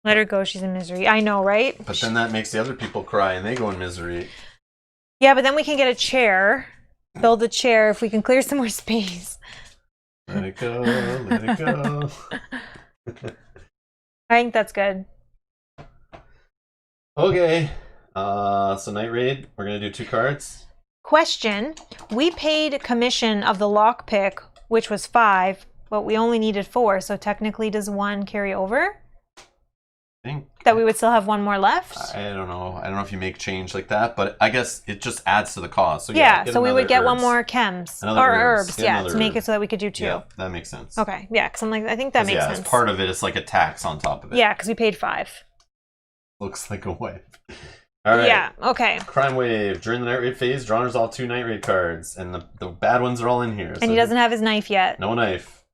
Let her go. She's in misery. I know, right? But then that makes the other people cry and they go in misery. Yeah, but then we can get a chair. Build a chair if we can clear some more space. Let it go. Let it go. I think that's good. Okay. So night raid. We're going to do 2 cards. Question. We paid commission of the lockpick, which was 5, but we only needed 4. So technically, does 1 carry over? I think that we would still have 1 more left? I don't know. I don't know if you make change like that, but I guess it just adds to the cost. So yeah, so we would get 1 more chems. Another or herbs, yeah, to make herb. it so that we could do 2. Yeah, that makes sense. Okay, yeah, because I'm like, I think that makes sense. As part of it, it's like a tax on top of it. Yeah, because we paid 5. Looks like a wipe. All right. Yeah, okay. Crime Wave. During the night raid phase, draw and resolve 2 night raid cards, and the bad ones are all in here. And he doesn't have his knife yet. No knife.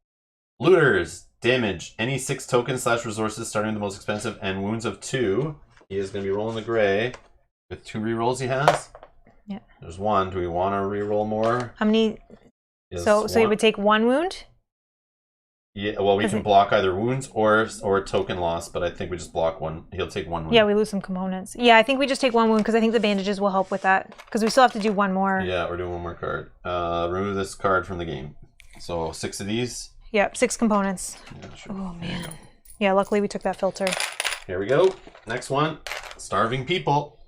Looters. Damage. Any 6 tokens / resources starting with the most expensive and wounds of 2. He is going to be rolling the gray with 2 rerolls he has. Yeah. There's 1. Do we want to reroll more? How many? So he would take 1 wound? Yeah, well, we can block either wounds or token loss, but I think we just block 1. He'll take 1 wound. Yeah, we lose some components. Yeah, I think we just take 1 wound because I think the bandages will help with that. Because we still have to do 1 more. Yeah, we're doing 1 more card. Remove this card from the game. So 6 of these. Yep, 6 components. Yeah, sure. Oh, man. Yeah, luckily we took that filter. Here we go. Next one. Starving people.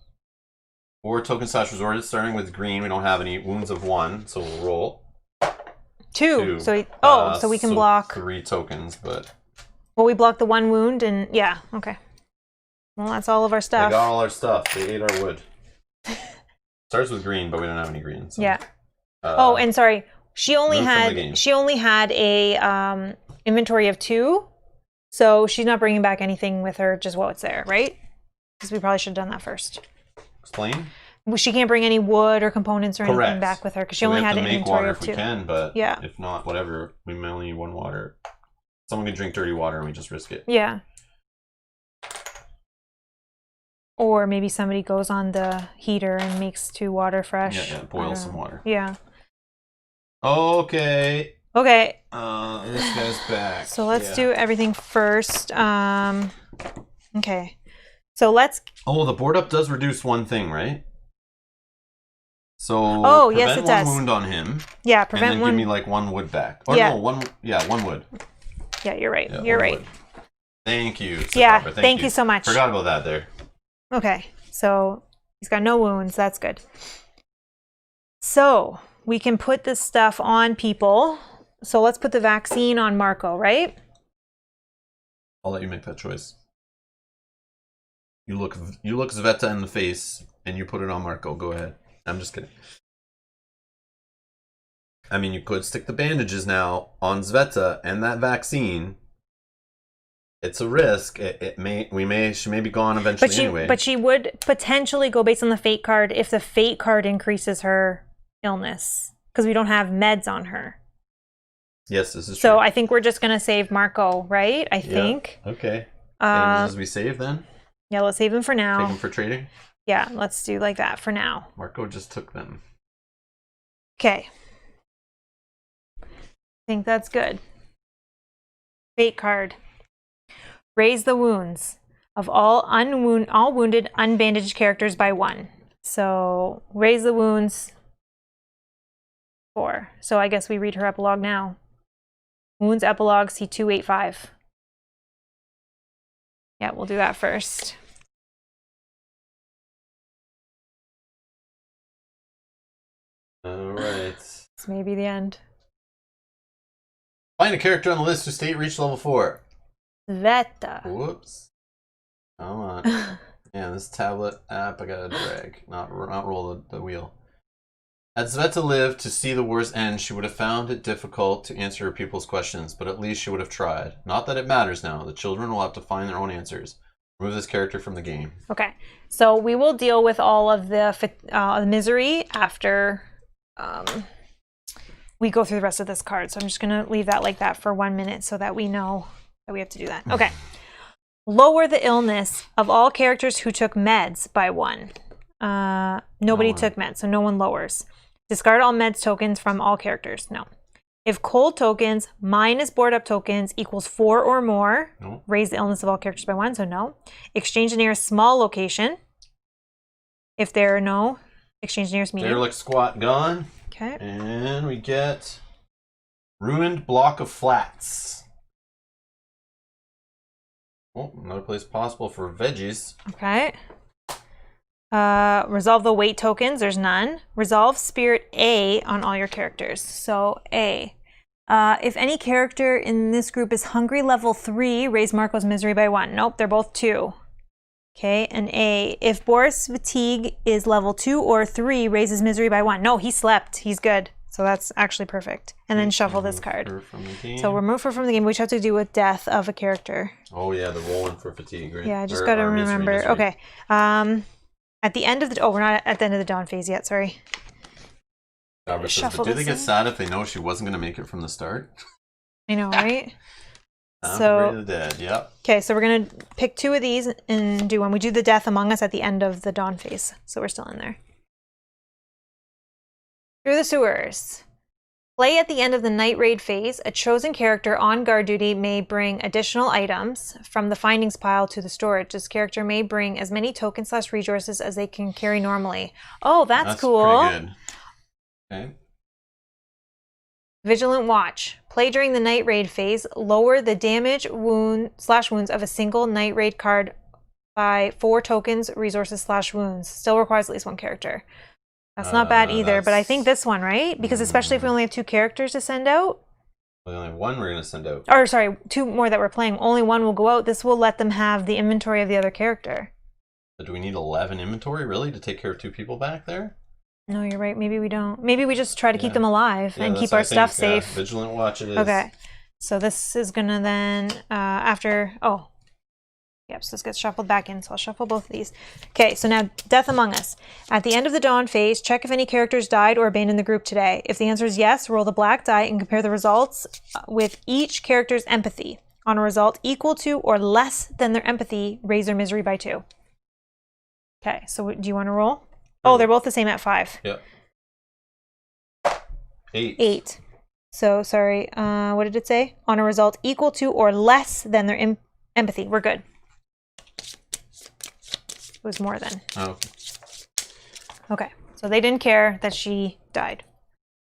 4 token / resources starting with green. We don't have any wounds of 1, so we'll roll. 2. So so we can block 3 tokens, but well, we blocked the 1 wound and yeah, okay. Well, that's all of our stuff. They got all our stuff. They ate our wood. Starts with green, but we don't have any green. So. Yeah. And sorry, she only had a inventory of 2, so she's not bringing back anything with her. Just what's there, right? Because we probably should have done that first. Explain. She can't bring any wood or components or anything back with her because she only had an inventory of 2. We can, but yeah. If not, whatever. We may only need 1 water. Someone can drink dirty water and we just risk it. Yeah. Or maybe somebody goes on the heater and makes 2 water fresh. Yeah, boil some water. Yeah. Okay. Okay. This guy's back. So let's do everything first. Okay. So let's... Oh, the board up does reduce 1 thing, right? So yes, it does. 1 wound on him. Yeah, prevent and then 1. give me like 1 wood back. Or yeah. no, 1 wood. Yeah, you're right. Yeah, you're right. Wood. Thank you. Yeah, thank you so much. Forgot about that there. Okay, so he's got no wounds. That's good. So we can put this stuff on people. So let's put the vaccine on Marco, right? I'll let you make that choice. You look Zveta in the face and you put it on Marco. Go ahead. I'm just kidding. I mean, you could stick the bandages now on Zveta and that vaccine. It's a risk. She may be gone eventually anyway. But she would potentially go based on the fate card if the fate card increases her illness because we don't have meds on her. Yes, this is true. So I think we're just gonna save Marco, right? I think. Okay. As we save then. Yeah, let's save him for now. Take him for trading. Yeah, let's do like that for now. Marco just took them. Okay. I think that's good. Fate card. Raise the wounds of all wounded, unbandaged characters by 1. So raise the wounds 4. So I guess we read her epilogue now. Wounds epilogue C285. Yeah, we'll do that first. All right. This may be the end. Find a character on the list whose state reached level 4. Zveta. Whoops. Come on. Yeah, this tablet app I gotta drag, not roll the wheel. Had Sveta lived to see the war's end, she would have found it difficult to answer her people's questions, but at least she would have tried. Not that it matters now. The children will have to find their own answers. Remove this character from the game. Okay, so we will deal with all of the misery after we go through the rest of this card. So I'm just going to leave that like that for 1 minute so that we know that we have to do that. Okay. Lower the illness of all characters who took meds by 1. Nobody took meds, so no one lowers. Discard all meds tokens from all characters. No. If cold tokens minus board up tokens equals 4 or more, no. Raise the illness of all characters by 1, so no. Exchange the nearest small location. If there are no, exchange the nearest medium. Derelict squat gone. Okay. And we get ruined block of flats. Oh, another place possible for veggies. Okay. Resolve the weight tokens. There's none. Resolve spirit A on all your characters. So A. If any character in this group is hungry level 3, raise Marco's misery by 1. Nope, they're both 2. Okay, and A. If Boris fatigue is level 2 or 3, raise his misery by 1. No, he slept. He's good. So that's actually perfect. And then shuffle this card. So remove her from the game, which have to do with death of a character. Oh yeah, the rolling for fatigue, right? Yeah, I just got to remember. Misery. Okay. At the end of the... Oh, we're not at the end of the dawn phase yet. Sorry. Says, but do they get sad if they know she wasn't going to make it from the start? I know, right? So the dead. Yep. Okay, so we're going to pick 2 of these and do one. We do the Death Among Us at the end of the dawn phase. So we're still in there. Through the sewers. Play at the end of the night raid phase. A chosen character on guard duty may bring additional items from the findings pile to the storage. This character may bring as many tokens/resources as they can carry normally. Oh, that's cool. Pretty good. Okay. Vigilant Watch. Play during the night raid phase. Lower the damage wounds of a single night raid card by 4 tokens, resources/wounds. Still requires at least 1 character. That's not bad either, but I think this one, right? Because especially if we only have 2 characters to send out. Well, only 1 we're going to send out. Or sorry, 2 more that we're playing. Only 1 will go out. This will let them have the inventory of the other character. But do we need 11 inventory, really, to take care of 2 people back there? No, you're right. Maybe we don't. Maybe we just try to keep them alive and keep our stuff safe. Vigilant Watch it is. Okay. So this is going to then, after... Oh. Yep, so this gets shuffled back in, so I'll shuffle both of these. Okay, so now Death Among Us. At the end of the dawn phase, check if any characters died or abandoned the group today. If the answer is yes, roll the black die and compare the results with each character's empathy. On a result equal to or less than their empathy, raise their misery by 2. Okay, so do you want to roll? Oh, they're both the same at 5. Yep. 8. 8. So, sorry, what did it say? On a result equal to or less than their empathy. We're good. It was more than. Oh. Okay, so they didn't care that she died.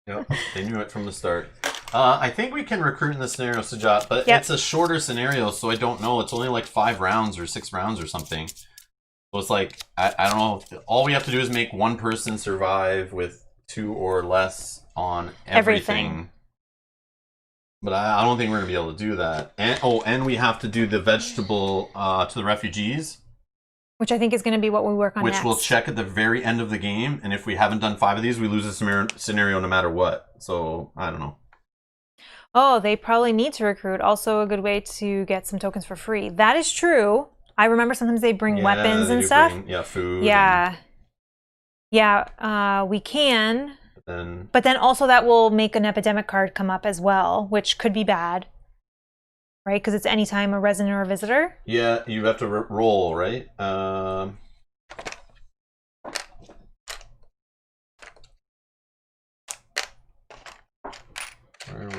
Yep, they knew it from the start. I think we can recruit in this scenario, Sujat, but it's a shorter scenario, so I don't know. It's only like 5 rounds or 6 rounds or something. So it's like, I don't know. All we have to do is make 1 person survive with 2 or less on everything. But I don't think we're going to be able to do that. And we have to do the vegetable to the refugees. Which I think is going to be what we work on next. Which we'll check at the very end of the game. And if we haven't done 5 of these, we lose a scenario no matter what. So, I don't know. Oh, they probably need to recruit. Also a good way to get some tokens for free. That is true. I remember sometimes they bring weapons and stuff. Food. Yeah. We can. But then also that will make an epidemic card come up as well, which could be bad. Right? Because it's anytime a resident or a visitor. Yeah, you have to roll, right? Where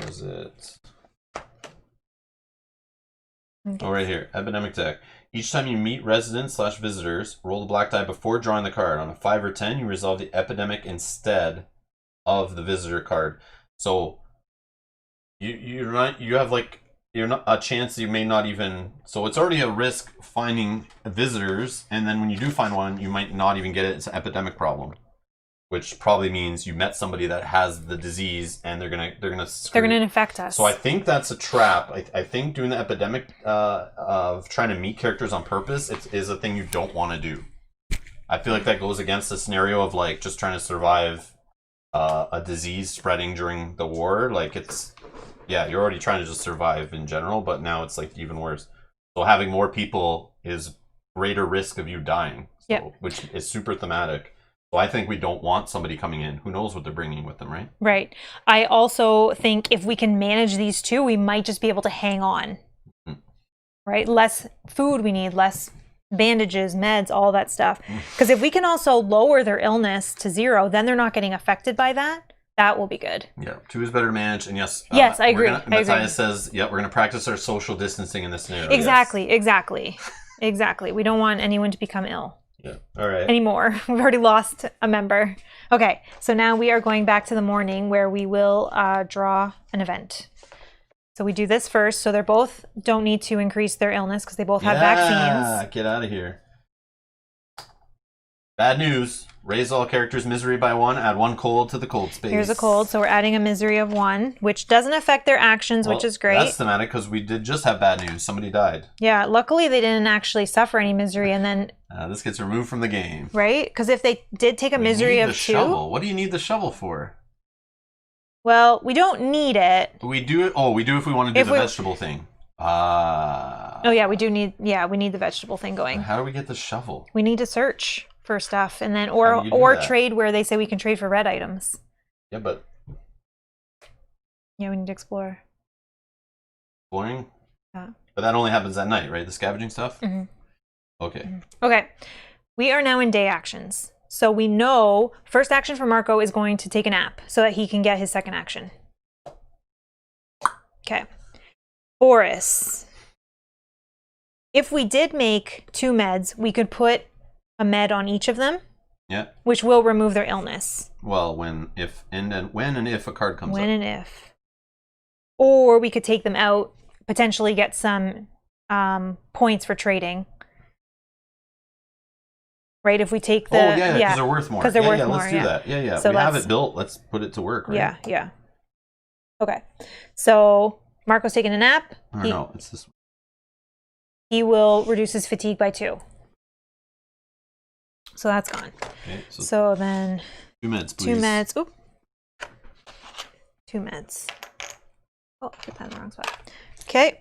was it? Okay. Oh, right here. Epidemic deck. Each time you meet residents/visitors, roll the black die before drawing the card. On a 5 or 10, you resolve the epidemic instead of the visitor card. So you have like a chance you may not even. So it's already a risk finding visitors, and then when you do find one, you might not even get it. It's an epidemic problem. which probably means you met somebody that has the disease, and they're gonna infect us. So I think that's a trap. I think doing the epidemic of trying to meet characters on purpose is a thing you don't want to do. I feel like that goes against the scenario of like just trying to survive a disease spreading during the war. Like you're already trying to just survive in general, but now it's like even worse. So having more people is greater risk of you dying, which is super thematic. So I think we don't want somebody coming in. Who knows what they're bringing with them, right? Right. I also think if we can manage these two, we might just be able to hang on. Mm-hmm. Right? Less food we need, less bandages, meds, all that stuff. Because if we can also lower their illness to 0, then they're not getting affected by that. That will be good. Yeah, 2 is better to manage. And yes, I agree. Matthias says, we're going to practice our social distancing in this scenario. Exactly. We don't want anyone to become ill. Yeah. All right. Anymore. We've already lost a member. Okay, so now we are going back to the morning where we will draw an event. So we do this first. So they both don't need to increase their illness because they both have vaccines. Get out of here. Bad news. Raise all characters' misery by 1. Add 1 cold to the cold space. Here's a cold. So we're adding a misery of 1, which doesn't affect their actions, which is great. That's thematic because we did just have bad news. Somebody died. Yeah. Luckily, they didn't actually suffer any misery. And then this gets removed from the game. Right? Because if they did take a misery of 2. Shovel. What do you need the shovel for? Well, we don't need it. We do it. Oh, we do if we want to do the vegetable thing. Oh, yeah, we do need. Yeah, we need the vegetable thing going. How do we get the shovel? We need to search for stuff, and then or trade where they say we can trade for red items. Yeah, but we need to explore. Exploring? Yeah. But that only happens at night, right? The scavenging stuff? Mm-hmm. Okay. Mm-hmm. Okay. We are now in day actions. So we know first action for Marco is going to take a nap so that he can get his second action. Okay. Boris. If we did make 2 meds, we could put a med on each of them. Yeah. Which will remove their illness. Well, when and if a card comes up. When and if. Or we could take them out, potentially get some points for trading. Right? If we take the... because they're worth more. Because they're worth more, let's do that. Yeah. So we have it built. Let's put it to work, right? Yeah. Okay. So Marco's taking a nap. No, it's this one. He will reduce his fatigue by 2. So that's gone. Okay, so then 2 meds, please. 2 meds. Oop. 2 meds. Oh, put that in the wrong spot. Okay.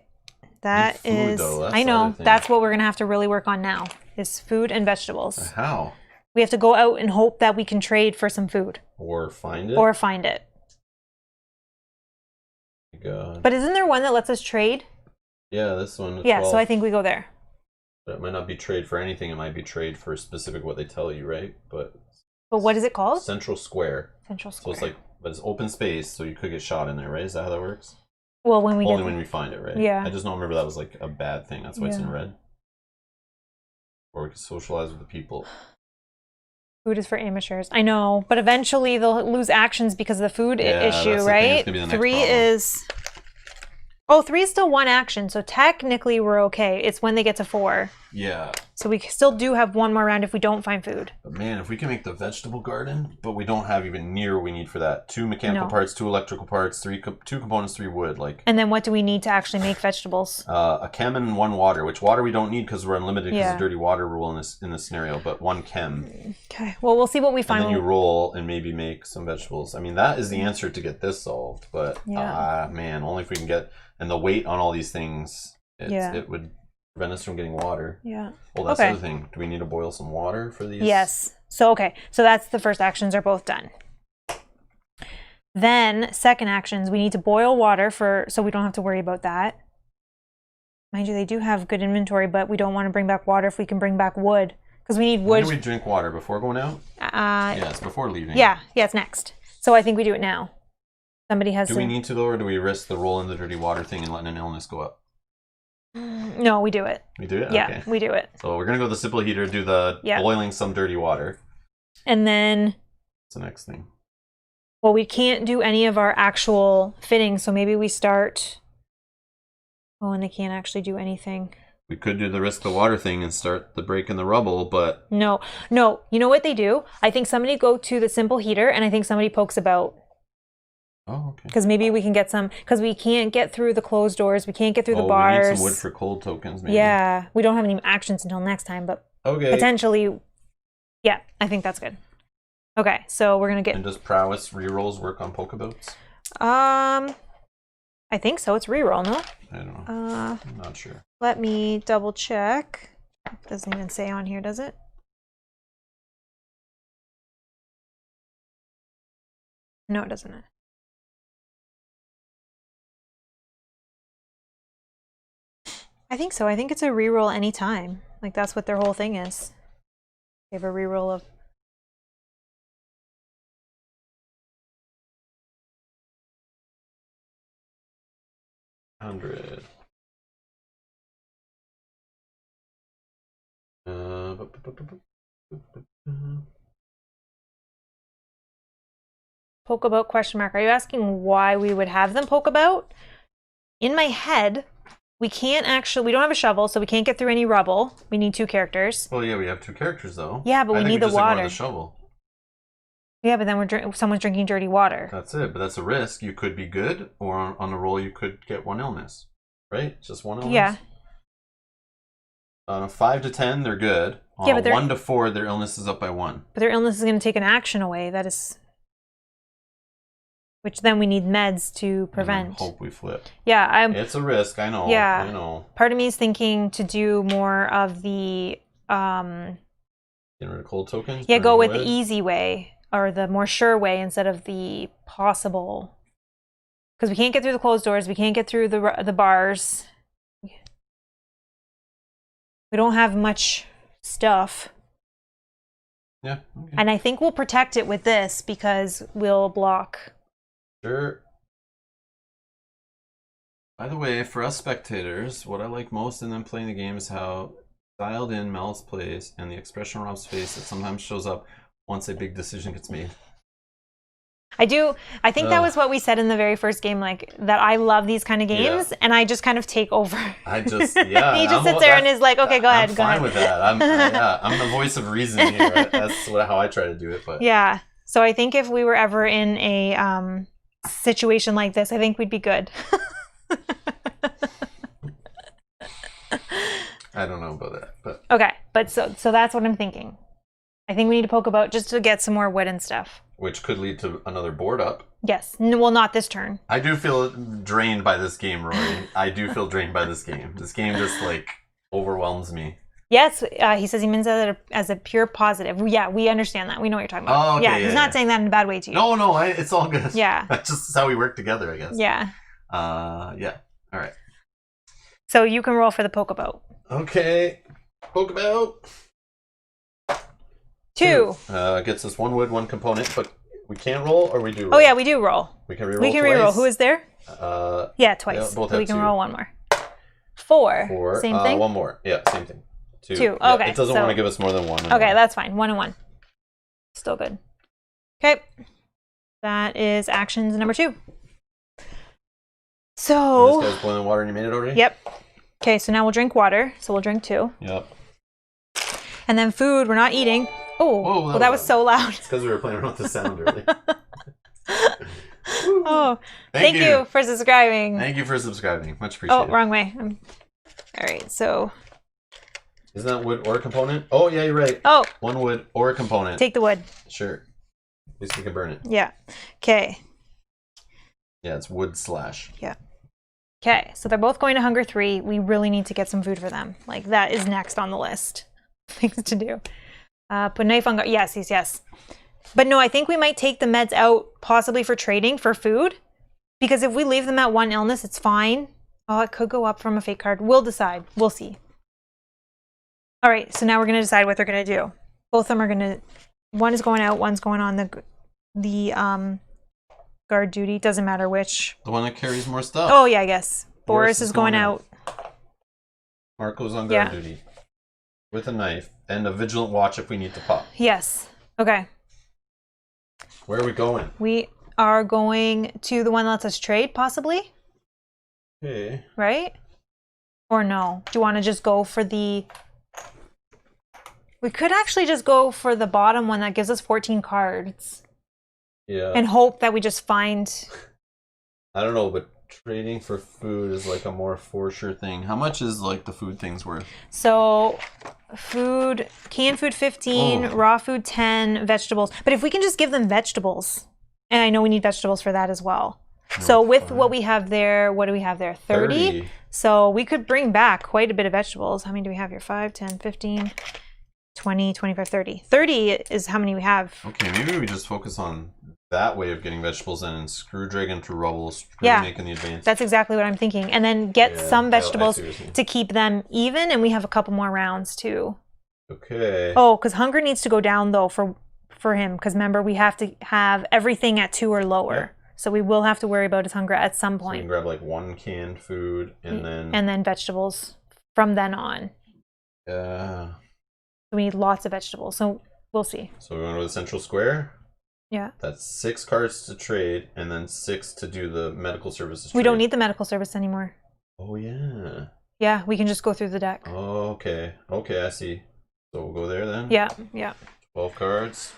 That is... I know. That's what we're going to have to really work on now, is food and vegetables. How? We have to go out and hope that we can trade for some food. Or find it? God. But isn't there one that lets us trade? Yeah, this one. Yeah, so I think we go there. But it might not be trade for anything. It might be trade for specific what they tell you, right? But what is it called? Central Square. Central Square. So it's but it's open space, so you could get shot in there, right? Is that how that works? Well, when we when we find it, right? Yeah. I just don't remember that was like a bad thing. That's why it's in red. Or we could socialize with the people. Food is for amateurs. I know, but eventually they'll lose actions because of the food issue, right? 3 is... Oh, 3 is still 1 action, so technically we're okay. It's when they get to 4. Yeah. So we still do have 1 more round if we don't find food. But man, if we can make the vegetable garden, but we don't have even near what we need for that. 2 mechanical parts, 2 electrical parts, 2 components, 3 wood. And then what do we need to actually make vegetables? A chem and 1 water, which water we don't need because we're unlimited because of dirty water rule in this scenario, but 1 chem. Okay. Well, we'll see what we find. And then you roll and maybe make some vegetables. I mean, that is the answer to get this solved, but man, only if we can get... And the weight on all these things, it would prevent us from getting water. Yeah. Well, that's the other thing. Do we need to boil some water for these? Yes. So, So that's the first actions are both done. Then, second actions, we need to boil water so we don't have to worry about that. Mind you, they do have good inventory, but we don't want to bring back water if we can bring back wood. Because we need wood. When do we drink water? Before going out? It's before leaving. Yeah, it's next. So I think we do it now. Somebody has Do we need to, though, or do we risk the roll in the dirty water thing and letting an illness go up? No, we do it. We do it? Yeah, okay. We do it. So we're going to go to the simple heater, do the boiling some dirty water. And then... What's the next thing? Well, we can't do any of our actual fittings, so maybe we start... Oh, and they can't actually do anything. We could do the risk the water thing and start the break in the rubble, but... No. You know what they do? I think somebody go to the simple heater, and I think somebody pokes about. Oh, okay. Because maybe we can get some... Because we can't get through the closed doors. We can't get through the bars. We need some wood for cold tokens, maybe. Yeah. We don't have any actions until next time, but potentially... Yeah, I think that's good. Okay, so we're going to get... And does prowess rerolls work on pokeboats? I think so. It's reroll, no? I don't know. I'm not sure. Let me double check. Doesn't even say on here, does it? No, it doesn't. I think so. I think it's a reroll anytime. Like, that's what their whole thing is. They have a reroll of... $100. Poke about question mark. Are you asking why we would have them poke about? In my head, we can't actually... We don't have a shovel, so we can't get through any rubble. We need 2 characters. Well, yeah, we have 2 characters, though. Yeah, but we need the water. The shovel. Yeah, but then someone's drinking dirty water. That's it, but that's a risk. You could be good, or on a roll you could get 1 illness. Right? Just 1 illness? Yeah. 5 to 10, they're good. Yeah, but 1 to 4, their illness is up by 1. But their illness is going to take an action away. That is... Which then we need meds to prevent. Hope we flip. Yeah, it's a risk, I know. Yeah. I know. Part of me is thinking to do more of the... Getting rid of cold tokens? Yeah, go with the easy way. Or the more sure way instead of the possible. Because we can't get through the closed doors. We can't get through the bars. We don't have much stuff. Yeah. Okay. And I think we'll protect it with this because we'll block. Sure. By the way, for us spectators, what I like most in them playing the game is how dialed in Mel's plays and the expression on Rob's face that sometimes shows up once a big decision gets made. I do. I think that was what we said in the very first game, like that I love these kind of games, and I just kind of take over. I just, yeah. He just sits there and is like, okay, go ahead, go ahead. I'm fine with that. I'm the voice of reason here. That's how I try to do it. But yeah. So I think if we were ever in a situation like this, I think we'd be good. I don't know about that, but okay. But so that's what I'm thinking. I think we need to poke about just to get some more wood and stuff. Which could lead to another board up. Yes. Well, not this turn. I do feel drained by this game, Rory. I do feel drained by this game. This game just, like, overwhelms me. Yes. He says he means that as a pure positive. Yeah, we understand that. We know what you're talking about. Oh, okay, yeah, he's not saying that in a bad way to you. No, it's all good. Yeah. That's just how we work together, I guess. Yeah. Yeah. All right. So you can roll for the poke about. Okay. Poke about. 2. Gets us 1 wood, 1 component, but we can't roll, or we do roll? Oh, yeah, we do roll. We can reroll We can twice? Reroll. Who is there? Yeah, twice. Yeah, both so we have can 2. roll 1 more. 4. 4. Same thing? 1 more. Yeah, same thing. 2. 2. Yeah, Okay. it doesn't want to give us more than 1. Okay, that's fine. 1 and 1. Still good. Okay. That is actions number 2. So... This guy's boiling water and you made it already? Yep. Okay, so now we'll drink water. So we'll drink 2. Yep. And then food, we're not eating. Oh, well, that was so loud. It's because we were playing around with the sound earlier. Oh, thank you for subscribing. Thank you for subscribing. Much appreciated. Oh, wrong way. All right, so... Isn't that wood or a component? Oh, yeah, you're right. Oh. 1 wood or a component. Take the wood. Sure. At least we can burn it. Yeah. Okay. Yeah, it's wood /. Yeah. Okay, so they're both going to Hunger 3. We really need to get some food for them. Like, that is next on the list. Things to do. Put knife on guard. Yes. But no, I think we might take the meds out, possibly for trading for food. Because if we leave them at 1 illness, it's fine. Oh, it could go up from a fake card. We'll decide. We'll see. All right, so now we're going to decide what they're going to do. Both of them are going to... One is going out, one's going on the guard duty. Doesn't matter which. The one that carries more stuff. Oh, yeah, I guess. Boris is going out. Marco's on guard duty. With a knife. And a vigilant watch if we need to pop. Yes. Okay. Where are we going? We are going to the one that lets us trade, possibly. Okay. Right? Or no? Do you want to just go for the... We could actually just go for the bottom one that gives us 14 cards. Yeah. And hope that we just find... I don't know, but trading for food is like a more for sure thing. How much is like the food things worth? So food, canned food 15, raw food 10, vegetables. But if we can just give them vegetables, and I know we need vegetables for that as well. No, So with what we have there, what do we have there? 30. So we could bring back quite a bit of vegetables. How many do we have here? 5, 10, 15, 20, 25, 30. 30 is how many we have. Okay, maybe we just focus on that way of getting vegetables in and screw dragon to rubble, making the advance. That's exactly what I'm thinking. And then get some vegetables to keep them even, and we have a couple more rounds too. Okay. Oh, because hunger needs to go down though for him, because remember we have to have everything at 2 or lower. Yep. So we will have to worry about his hunger at some point. So you can grab like 1 canned food and then vegetables from then on. Yeah. We need lots of vegetables, so we'll see. So we want to go to the central square? Yeah. That's 6 cards to trade and then 6 to do the medical services trade. We don't need the medical service anymore. Oh, yeah. Yeah, we can just go through the deck. Oh, okay. Okay, I see. So we'll go there then? Yeah, yeah. 12 cards.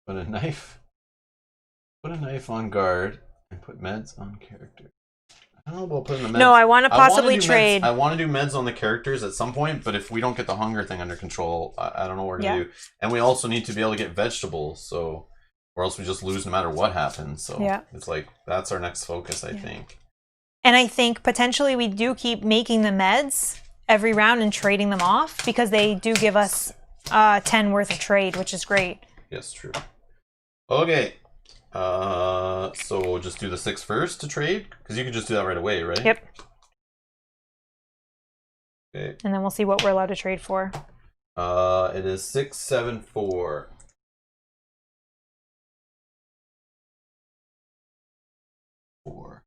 Put a knife. Put a knife on guard and put meds on character. I don't know about putting the meds. No, I want to possibly trade. I want to do meds on the characters at some point, but if we don't get the hunger thing under control, I don't know what we're going to do. And we also need to be able to get vegetables, so or else we just lose no matter what happens. So it's like, that's our next focus, I think. And I think potentially we do keep making the meds every round and trading them off, because they do give us 10 worth of trade, which is great. Yes, true. Okay. So we'll just do the 6 first to trade, because you can just do that right away, right? Yep. Okay. And then we'll see what we're allowed to trade for. It is 6, 7, 4. 4.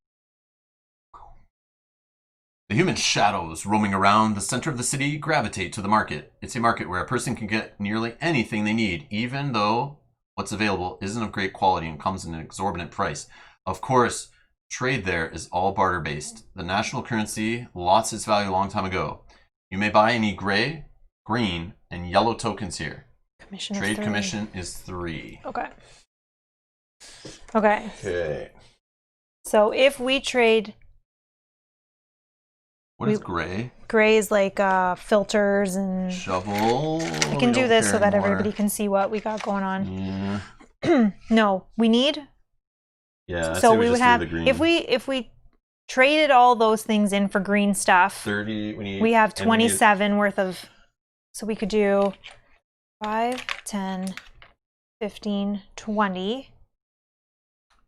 The human shadows roaming around the center of the city gravitate to the market. It's a market where a person can get nearly anything they need, even though what's available isn't of great quality and comes at an exorbitant price. Of course, trade there is all barter based. The national currency lost its value a long time ago. You may buy any gray, green, and yellow tokens here. Trade commission is 3. Okay. Okay. Okay. So if we trade... What is gray? Gray is like filters and... Shovel. We can do this so that everybody can see what we got going on. Yeah. No, we need... Yeah, so we would have... If we traded all those things in for green stuff... 30, we have 27 worth of... So we could do 5, 10, 15, 20...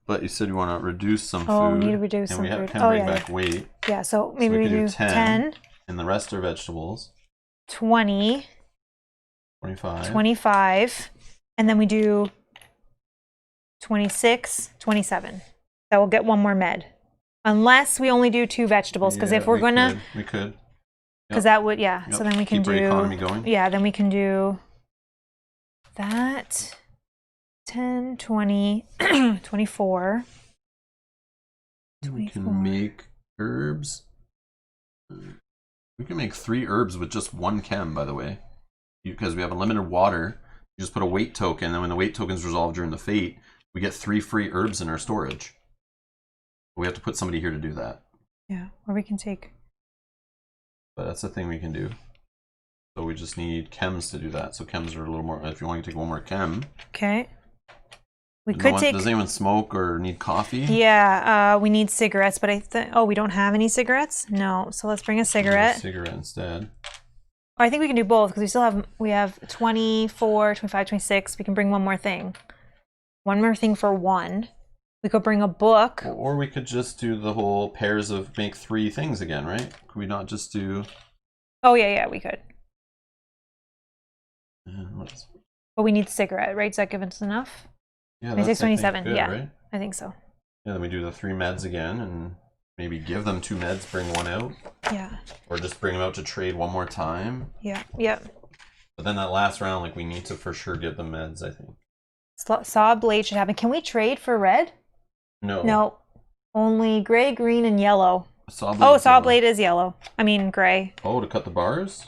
But you said you want to reduce some food. Oh, we need to reduce some food. And we can bring back weight. Yeah, so maybe we do 10. And the rest are vegetables. 20. 25. 25. And then we do 26, 27. That will get 1 more med. Unless we only do 2 vegetables. Because if we're going to... We could. Because that would, yeah. So then we can keep our economy going. Yeah, then we can do that... 10, 20, 24. We can make herbs. We can make 3 herbs with just 1 chem, by the way. Because we have unlimited water. You just put a weight token, and then when the weight token's resolved during the fate, we get 3 free herbs in our storage. We have to put somebody here to do that. Yeah, or we can take... But that's the thing we can do. So we just need chems to do that. So chems are a little more... If you want to take 1 more chem... Okay. We could take... Does anyone smoke or need coffee? Yeah, we need cigarettes, but I think... Oh, we don't have any cigarettes? No, so let's bring a cigarette. Cigarette instead. Or I think we can do both, because we still have... We have 24, 25, 26. We can bring 1 more thing. 1 more thing for 1. We could bring a book. Or we could just do the whole pairs of make 3 things again, right? Could we not just do... Oh, yeah, we could. But we need the cigarette, right? Does that give us enough? Yeah, 26, that's, I think, 27. good, Yeah, right? I think so. Yeah, then we do the 3 meds again, and maybe give them 2 meds, bring 1 out. Yeah. Or just bring them out to trade 1 more time. Yeah, yeah. But then that last round, like, we need to for sure get the meds, I think. Saw blade should happen. Can we trade for red? No. No. Only gray, green, and yellow. Saw blade is yellow. I mean gray. Oh, to cut the bars?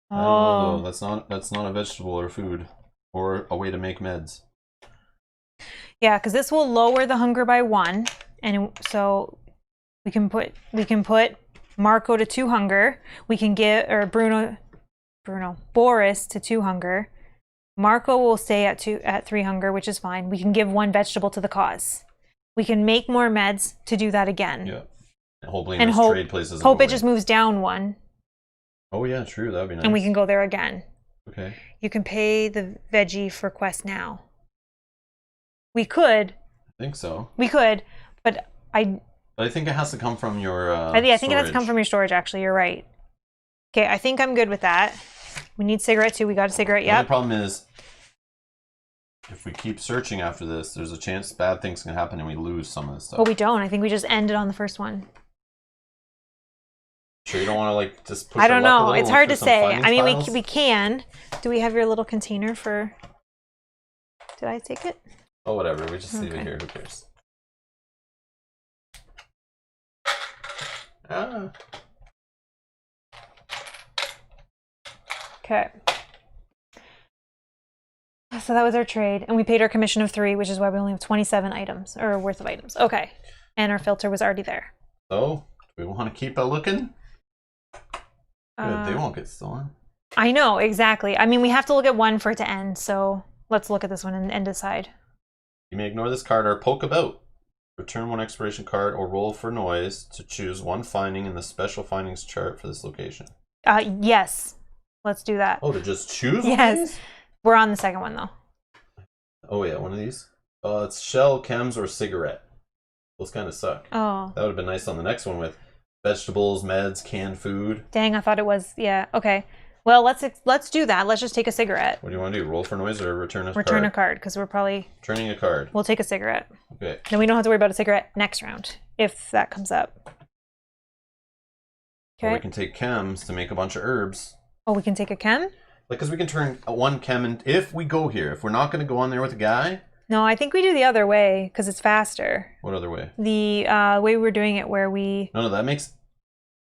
Oh. I don't know, though. That's not a vegetable or food. Or a way to make meds. Yeah, because this will lower the hunger by 1. And so we can put Marco to 2 hunger. We can get Boris to 2 hunger. Marco will stay at 3 hunger, which is fine. We can give 1 vegetable to the cause. We can make more meds to do that again. Yeah. And hopefully in this trade places. Hope it just moves down 1. Oh yeah, true. That would be nice. And we can go there again. Okay. You can pay the veggie for quest now. We could. I think so. We could, but But I think it has to come from your I think it has to come from your storage, actually. You're right. Okay, I think I'm good with that. We need cigarette too. We got a cigarette, The only problem is, if we keep searching after this, there's a chance bad things can happen and we lose some of this stuff. Well, we don't. I think we just ended on the first one. Sure you don't want to, like, just push I don't our luck a know. little, It's look hard for to some say. findings I mean, piles? we can. Do we have your little container for... Did I take it? Oh, whatever. We just leave it Okay. here. Who cares? Ah. Okay. So that was our trade. And we paid our commission of 3, which is why we only have 27 items, or worth of items. Okay. And our filter was already there. So, do we want to keep a looking? Good, they won't get stolen. I know, exactly. I mean, we have to look at 1 for it to end, so let's look at this one and decide. You may ignore this card or poke about. Return 1 exploration card or roll for noise to choose 1 finding in the special findings chart for this location. Yes. Let's do that. Oh, to just choose one of Yes. these? We're on the second one, though. Oh, yeah, one of these. It's shell, chems, or cigarette. Those kind of suck. Oh. That would have been nice on the next one with vegetables, meds, canned food. Dang, I thought it was... Yeah, okay. Well, let's do that. Let's just take a cigarette. What do you want to do? Roll for noise or return a card? Return a card, because we're probably... Returning a card. We'll take a cigarette. Okay. Then we don't have to worry about a cigarette next round, if that comes up. Or we Okay. can take chems to make a bunch of herbs. Oh, we can take a chem? Like, because we can turn 1 chem in, if we go here. If we're not going to go on there with a guy. No, I think we do the other way, because it's faster. What other way? The way we're doing it where we... No, that makes...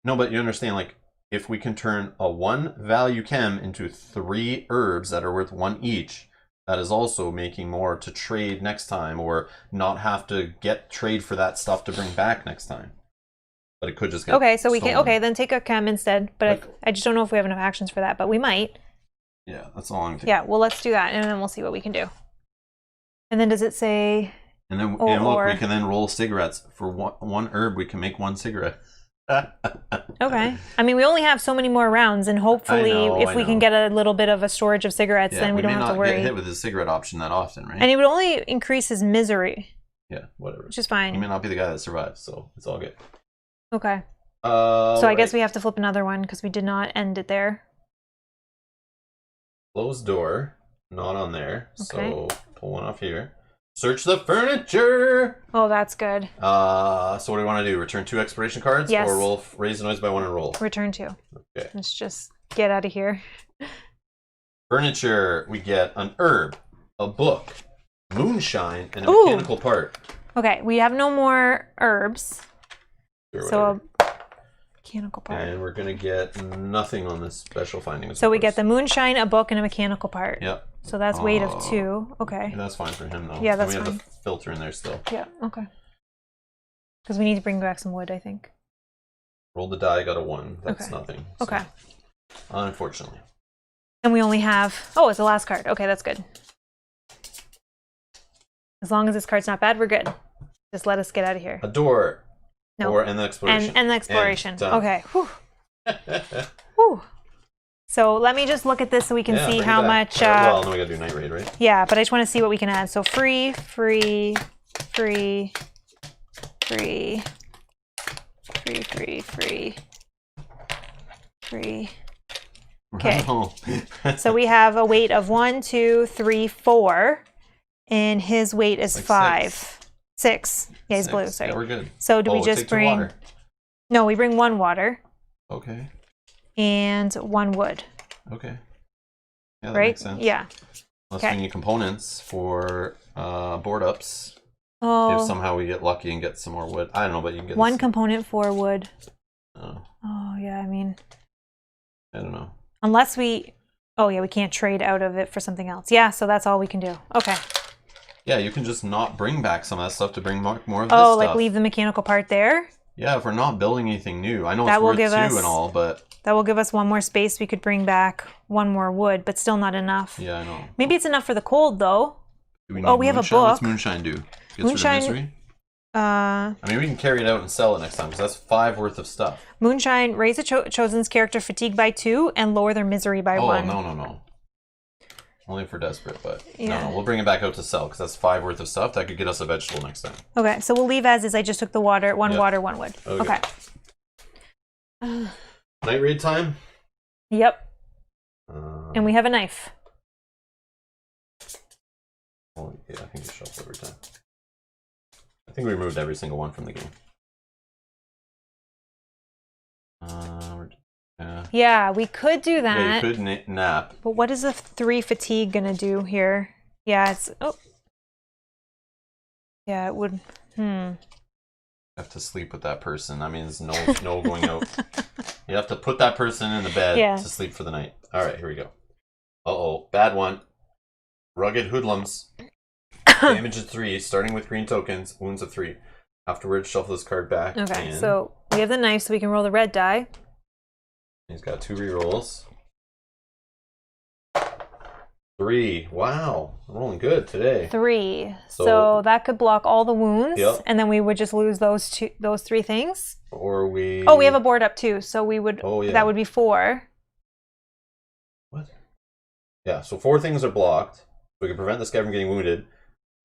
No, but you understand, like, if we can turn a 1 value chem into 3 herbs that are worth 1 each, that is also making more to trade next time, or not have to trade for that stuff to bring back next time. But it could just get Okay, so we can... stolen. Okay, then take a chem instead. But I just don't know if we have enough actions for that, but we might. Yeah, that's all I'm thinking. Yeah, well, let's do that, and then we'll see what we can do. And then does it say... And then Or- and look, or- we can then roll cigarettes. For one herb, we can make 1 cigarette. Okay. I mean, we only have so many more rounds, and hopefully, if we can get a little bit of a storage of cigarettes, then we don't have to may not worry. get hit with the cigarette option that often, right? And it would only increase his misery, Yeah, whatever. which is He fine. may not be the guy that survives, so it's all good. Okay. So I guess right. we have to flip another one because we did not end it there. Closed door, not on there. Okay. So pull 1 off here. Search the furniture. Oh, that's good. So what do we want to do? Return 2 exploration cards, Yes. or roll raise the noise by 1 and roll. Return 2. Okay. Let's just get out of here. Furniture. We get an herb, a book, moonshine, and a Ooh. mechanical part. Okay, we have no more herbs. Or So whatever. a mechanical part. And we're gonna get nothing on this special finding. So we get the moonshine, a book, and a mechanical part. Yep. So that's weight of Oh. 2. Okay. That's fine for him though. Yeah, And that's we have fine. the filter in there still. Yeah, okay. Because we need to bring back some wood, I think. Roll the die, got a 1. That's Okay. nothing. So, Okay. unfortunately. And we only have... Oh, it's the last card. Okay, that's good. As long as this card's not bad, we're good. Just let us get out of here. A door. No. Or an exploration. And the exploration. And done. Okay. Whew. Whew. So let me just look at this so we can Yeah, see bring it how back. much... Well, no, we gotta do night raid, right? Yeah, but I just want to see what we can add. So free, free, free, free, free, free, free, free. Okay. No. So we have a weight of 1, 2, 3, 4, and his weight is Like 5. 6. Yeah, he's 6. blue. Sorry. Yeah, we're good. So do we just take 2 bring? water. No, we bring 1 water Okay. and 1 wood. Okay. Yeah, that Right? makes sense. Yeah. Let's Okay. bring you components for board ups. Oh. If somehow we get lucky and get some more wood. I don't know, but you can get 1 this. component for wood. Oh, Oh yeah, I mean, I don't know. unless we. Oh yeah, we can't trade out of it for something else. Yeah, so that's all we can do. Okay. Yeah, you can just not bring back some of that stuff to bring more of this Oh, stuff. like leave the mechanical part there? Yeah, if we're not building anything new. I know That it's will worth 2 give us- and all, but... That will give us 1 more space. We could bring back 1 more wood, but still not enough. Yeah, I know. Maybe it's enough for the cold though. Do we need Oh, we have a moonshine? What's book. moonshine do? Gets Moonshine- rid of misery? Uh, I mean, we can carry it out and sell it next time, because that's 5 worth of stuff. Moonshine, raise a chosen's character fatigue by 2 and lower their misery by 1. Oh, no. Only if we're desperate, but Yeah. no, we'll bring it back out to sell, because that's 5 worth of stuff. That could get us a vegetable next time. Okay, so we'll leave as is. I just took the water, 1 Yep. water, 1 wood. Okay. Okay. Night raid time? Yep. And we have a knife. Oh, yeah, I think it shuffles every time. I think we removed every single one from the game. Yeah, we could do that. Yeah, you could nap. But what is a 3 fatigue gonna do here? Yeah, it's yeah, it would. Have to sleep with that person. I mean, there's no going out. You have to put that person in the bed to sleep for the night. All right, here we go. Uh-oh, bad one. Rugged hoodlums. Damage is 3, starting with green tokens. Wounds of 3. Afterwards, shuffle this card back. Okay, so we have the knife, so we can roll the red die. He's got 2 rerolls. 3. Wow, I'm rolling good today. 3. So that could block all the wounds, Yep. and then we would just lose those 3 things. Or we... Oh, we have a board up too, so we would. Oh, yeah. That would be 4. What? Yeah, so 4 things are blocked. We can prevent this guy from getting wounded.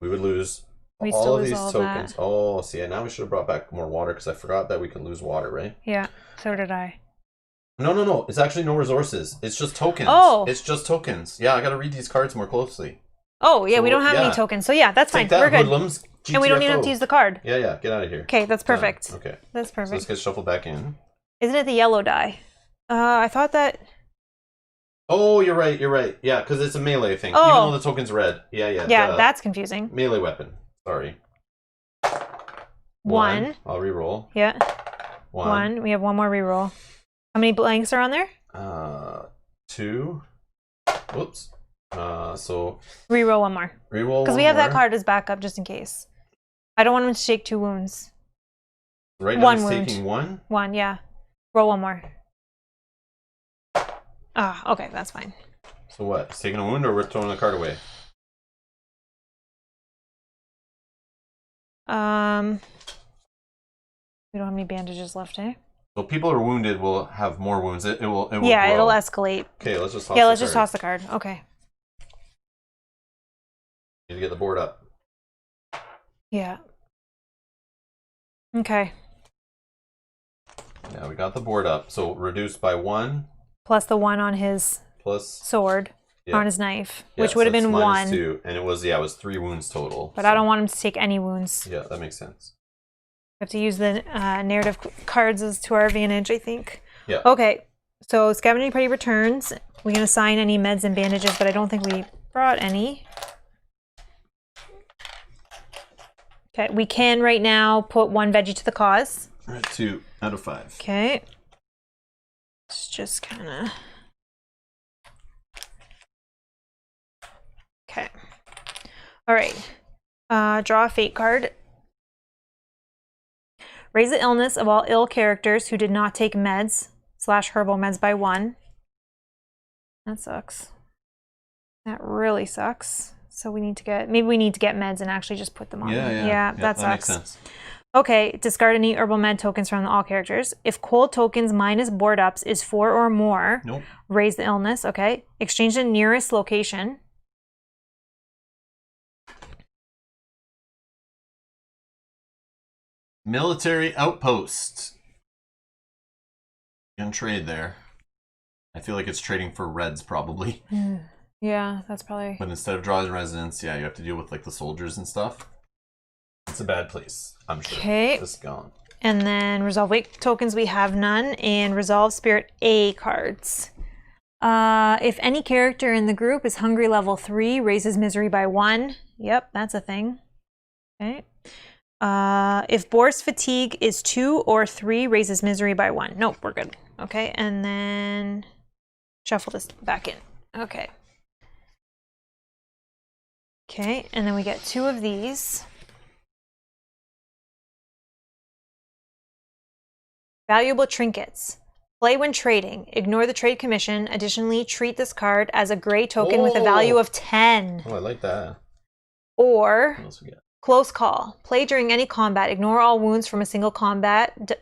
We would lose all of these tokens. Oh, see, now we should have brought back more water, because I forgot that we could lose water, right? Yeah, so did I. No. It's actually no resources. It's just tokens. Oh. It's just tokens. Yeah, I gotta read these cards more closely. Oh, yeah, So, we don't have yeah. any tokens, so yeah, that's Take fine. that, We're good. hoodlums. And we don't even have to use the card. Yeah, get out of here. Okay, that's perfect. Done. Okay. That's So perfect. this gets shuffled back in. Isn't it the yellow die? I thought that. Oh, you're right. Yeah, because it's a melee thing. Oh. Even though the token's red. Yeah. Yeah, that's confusing. Melee weapon. Sorry. 1. I'll reroll. Yeah. 1. We have 1 more reroll. How many blanks are on there? 2. Whoops. So Reroll 1 more. reroll. Because we have that card as backup just in case. I don't want him to take 2 wounds. Right now 1 he's wound. taking 1. 1, yeah. Roll 1 more. Okay, that's fine. So what? He's taking a wound, or we're throwing the card away? We don't have any bandages left, eh? So people who are wounded will have more wounds. It will Yeah, grow. it'll escalate. Okay, let's just toss Yeah, the let's just card. toss the card. Okay. Need to get the board up. Yeah. Okay. Yeah, we got the board up. So reduced by 1 Plus the 1 on his plus sword, yeah. on his knife, Yeah, which would have so been it's 1. -2, and it was 3 wounds total. But so. I don't want him to take any wounds. Yeah, that makes sense. We have to use the narrative cards as to our advantage, I think. Yeah. Okay, so Scavenging Party returns. We can assign any meds and bandages, but I don't think we brought any. Okay, we can right now put 1 veggie to the cause. All right, 2 out of 5. Okay. It's just kind of... Okay. All right. Draw a fate card. Raise the illness of all ill characters who did not take meds / herbal meds by 1. That sucks. That really sucks. So we need to get, maybe we need to get meds and actually just put them on. Yeah, that sucks. makes sense. Okay, discard any herbal med tokens from all characters. If cold tokens minus board ups is 4 or more, Nope. raise the illness. Okay. Exchange the nearest location. Military outpost. You can trade there. I feel like it's trading for reds probably. Yeah, that's probably. But instead of drawing residents, yeah, you have to deal with like the soldiers and stuff. It's a bad place, I'm sure. Okay. This is gone. And then resolve weight tokens, we have none, and resolve spirit A cards. If any character in the group is hungry level 3, raises misery by 1. Yep, that's a thing. Okay. If Boar's fatigue is 2 or 3, raises misery by 1. Nope, we're good. Okay, and then shuffle this back in. Okay. Okay, and then we get 2 of these. Valuable trinkets. Play when trading. Ignore the trade commission. Additionally, treat this card as a gray token with a value of 10. Oh, I like that. Or What else we got? close call. Play during any combat. Ignore all wounds from a single combat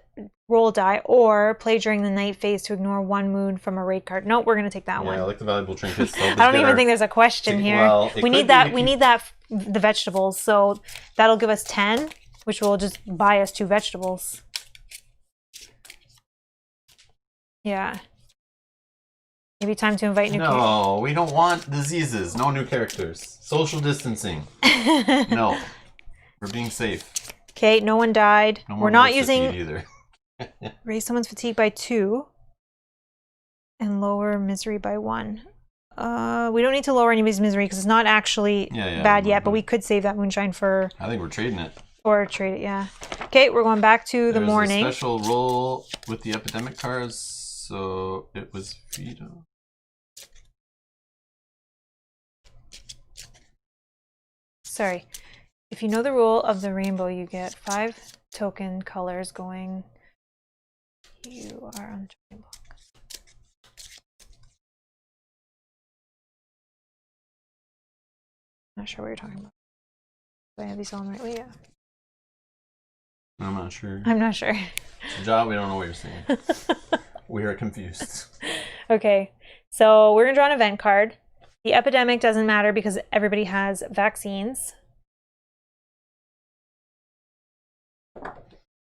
roll die, or play during the night phase to ignore 1 wound from a raid card. No, we're gonna take that one. Yeah, I like the valuable trinkets. I don't even think there's a question here. Well, we need that. We need that. The vegetables. So that'll give us 10, which will just buy us 2 vegetables. Yeah. Maybe time to invite new characters. No, we don't want diseases. No new characters. Social distancing. No. We're being safe. Okay, no one died. No more We're not Boar's using fatigue either. raise someone's fatigue by 2 and lower misery by 1. We don't need to lower anybody's misery because it's not actually bad yet, but we could save that moonshine for. I think we're trading it. Or trade it, yeah. Okay, we're going back to the morning. There's a special roll with the epidemic cards, so it was Vito. Sorry. If you know the rule of the rainbow, you get 5 token colors going. You are on the block. Not sure what you're talking about. Do I have these all in the right way? Yeah. I'm not sure. I'm not sure. Ja, we don't know what you're saying. We are confused. Okay, so we're gonna draw an event card. The epidemic doesn't matter because everybody has vaccines.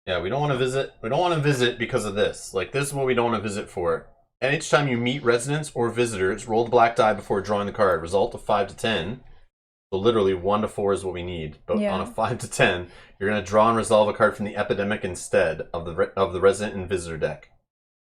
Yeah, we don't want to visit. We don't want to visit because of this. Like, this is what we don't want to visit for. And each time you meet residents or visitors, roll the black die before drawing the card. Result of 5 to 10. So literally 1 to 4 is what we need. But on a 5 to 10, you're going to draw and resolve a card from the epidemic instead of the resident and visitor deck.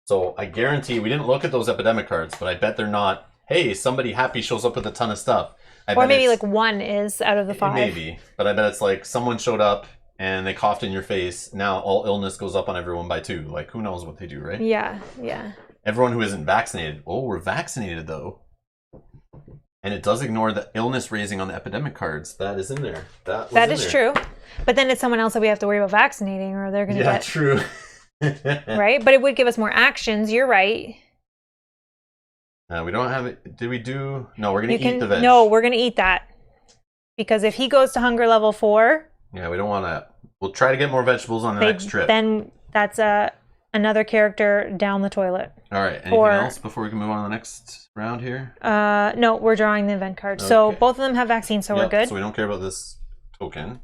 So I guarantee we didn't look at those epidemic cards, but I bet they're not. Hey, somebody happy shows up with a ton of stuff. Or maybe like 1 is out of the 5. Maybe, but I bet it's like someone showed up and they coughed in your face. Now all illness goes up on everyone by 2. Like, who knows what they do, right? Yeah, yeah. Everyone who isn't vaccinated. Oh, we're vaccinated though. And it does ignore the illness raising on the epidemic cards. That is in there. That is true. But then it's someone else that we have to worry about vaccinating, or they're going to get... Yeah, true. Right? But it would give us more actions. You're right. We don't have it. Did we do... No, we're going to eat the veg. No, we're going to eat that. Because if he goes to hunger level 4... Yeah, we don't want to... We'll try to get more vegetables on the next trip. Then that's another character down the toilet. All right. Anything else before we can move on to the next round here? No, we're drawing the event card. Okay. So both of them have vaccines, so we're good. So we don't care about this token.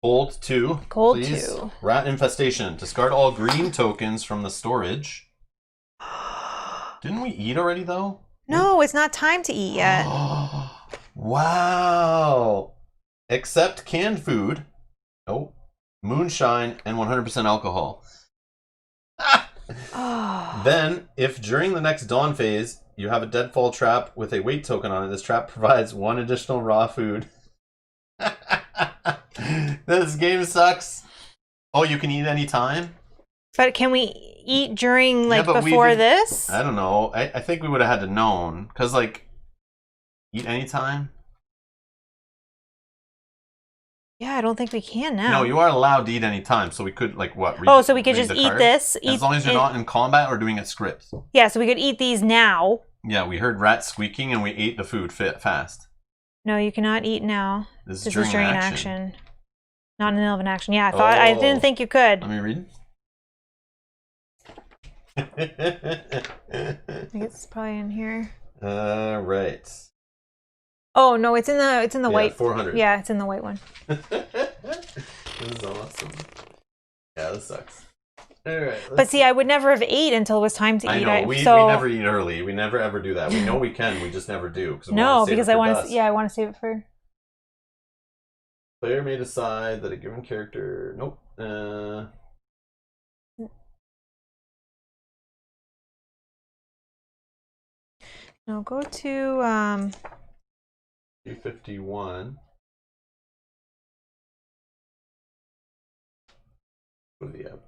Cold 2. Cold please. 2. Rat infestation. Discard all green tokens from the storage. Didn't we eat already, though? No, it's not time to eat yet. Wow. Except canned food. Oh. Moonshine and 100% alcohol. Then, if during the next dawn phase, you have a deadfall trap with a weight token on it, this trap provides 1 additional raw food. This game sucks. Oh, you can eat any time? But can we eat during, like, before this? I don't know. I think we would have had to known. Because, like, eat anytime? Yeah, I don't think we can now. No, you are allowed to eat anytime. So we could, like, what? So we could just eat this. As long as you're not in combat or doing it scripts. Yeah, so we could eat these now. Yeah, we heard rats squeaking and we ate the food fast. No, you cannot eat now. This is during action. Not in the middle of an action. Yeah, I didn't think you could. Let me read. I guess it's probably in here. Right. Oh no, it's in the white. 400. Yeah, it's in the white one. This is awesome. Yeah, this sucks. All right. But see, I would never have ate until it was time to eat. I know. We never eat early. We never ever do that. We know we can. We just never do. No, because I want to. Yeah, I want to save it for. Player may decide that a given character. Nope. No, go to 251. What do we have?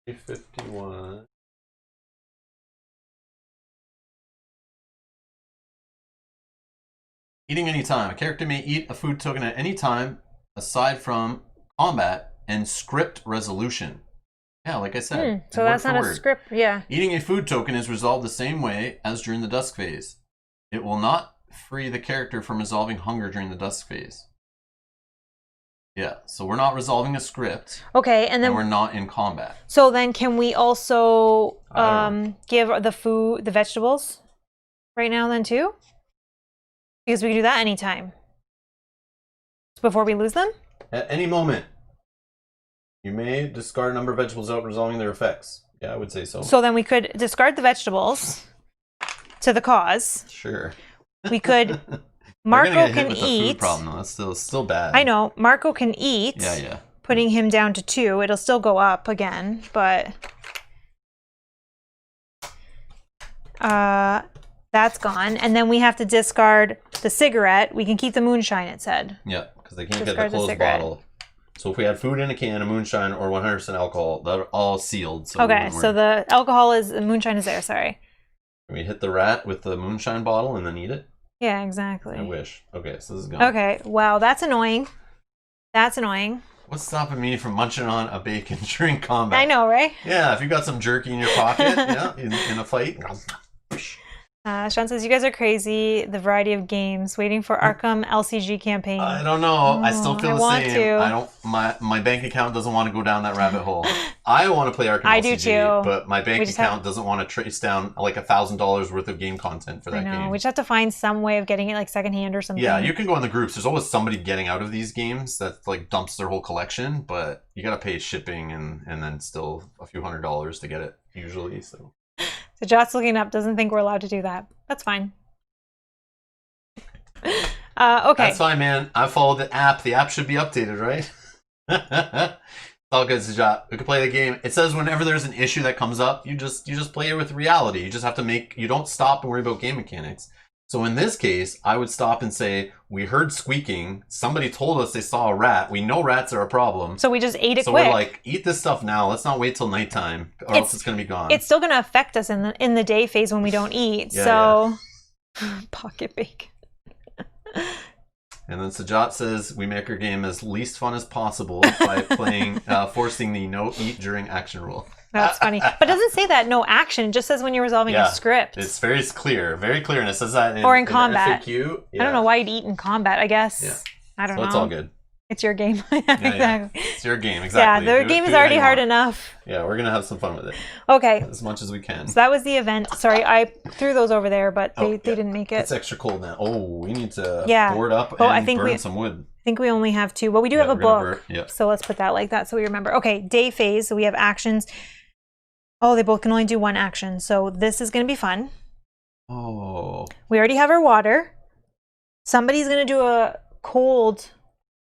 251. Eating anytime. A character may eat a food token at any time aside from combat and script resolution. Yeah, like I said. So that's not a script, yeah. Eating a food token is resolved the same way as during the dusk phase. It will not free the character from resolving hunger during the dusk phase. Yeah, so we're not resolving a script. Okay, and then we're not in combat. So then can we also give the vegetables right now then too? Because we can do that anytime. Before we lose them? At any moment. You may discard a number of vegetables without resolving their effects. Yeah, I would say so. So then we could discard the vegetables to the cause. Sure. We could. Marco can with eat. The food problem, though. That's still bad. I know. Marco can eat. Yeah. Putting him down to 2. It'll still go up again, but that's gone. And then we have to discard the cigarette. We can keep the moonshine, it said. Yeah, because they can't get the closed bottle. So if we had food in a can, a moonshine, or 100% alcohol, they're all sealed. So okay, so the moonshine is there, sorry. Can we hit the rat with the moonshine bottle and then eat it? Yeah, exactly. I wish. Okay, so this is gone. Okay, wow, that's annoying. That's annoying. What's stopping me from munching on a bacon during combat? I know, right? Yeah, if you got some jerky in your pocket, yeah, in a fight. Sean says, you guys are crazy. The variety of games. Waiting for Arkham LCG campaign. I don't know. I still feel the same. To. I don't. My bank account doesn't want to go down that rabbit hole. I want to play Arkham LCG. I do too. But my bank account doesn't want to trace down like $1,000 worth of game content for that game. We just have to find some way of getting it like secondhand or something. Yeah, you can go in the groups. There's always somebody getting out of these games that like dumps their whole collection, but you gotta pay shipping and then still a few $100s to get it usually. So Jot's looking up, doesn't think we're allowed to do that. That's fine. Okay. That's fine, man. I followed the app. The app should be updated, right? It's all good, Jot. We can play the game. It says whenever there's an issue that comes up, you just play it with reality. You just have to you don't stop and worry about game mechanics. So in this case, I would stop and say, we heard squeaking. Somebody told us they saw a rat. We know rats are a problem. So we just ate it quick. So we're like, eat this stuff now. Let's not wait till nighttime or else it's going to be gone. It's still going to affect us in the day phase when we don't eat. Yeah. Pocket bacon. And then Sajat says, we make our game as least fun as possible by forcing the no eat during action rule. That's funny. But it doesn't say that no action. It just says when you're resolving a script. It's very clear. And it says that in combat. FAQ. Yeah. I don't know why you'd eat in combat, I guess. Yeah. I don't know. It's all good. It's your game. Exactly. Yeah. It's your game, exactly. Yeah, the game is already hard enough. Yeah, we're going to have some fun with it. Okay. As much as we can. So that was the event. Sorry, I threw those over there, but they didn't make it. It's extra cold now. Oh, we need to board up and burn some wood. I think we only have 2. Well, we do have a book. So let's put that like that so we remember. Okay, day phase. So we have actions. Oh, they both can only do 1 action. So this is going to be fun. Oh. We already have our water. Somebody's going to do a cold,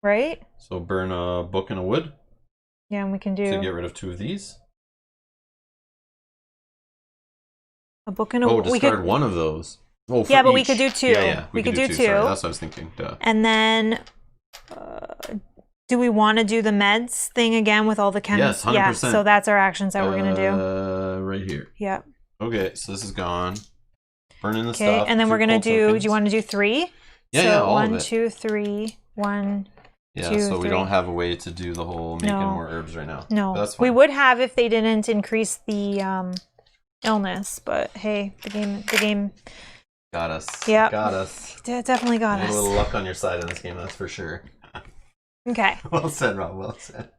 right? So burn a book and a wood? Yeah, and we can do... To get rid of 2 of these? A book and a wood. Discard 1 of those. Oh, yeah, but each. we could do 2. Yeah. We could do 2. Sorry, that's what I was thinking. Duh. And then... do we want to do the meds thing again with all the Yes, 100%. Yeah, so that's our actions that we're going to do. Right here. Yeah. Okay, so this is gone. Burning the stuff. Okay, and then we're going to do you want to do 3? Yeah, all 1, of it. 2, 3, 1, yeah, 2, so 3. we don't have a way to do the whole making more herbs right now. No. But that's fine. We would have if they didn't increase the illness, but hey, the game got us. Yeah. Got us. Definitely got us. A little luck on your side in this game, that's for sure. Okay. Well said, Rob. Well said.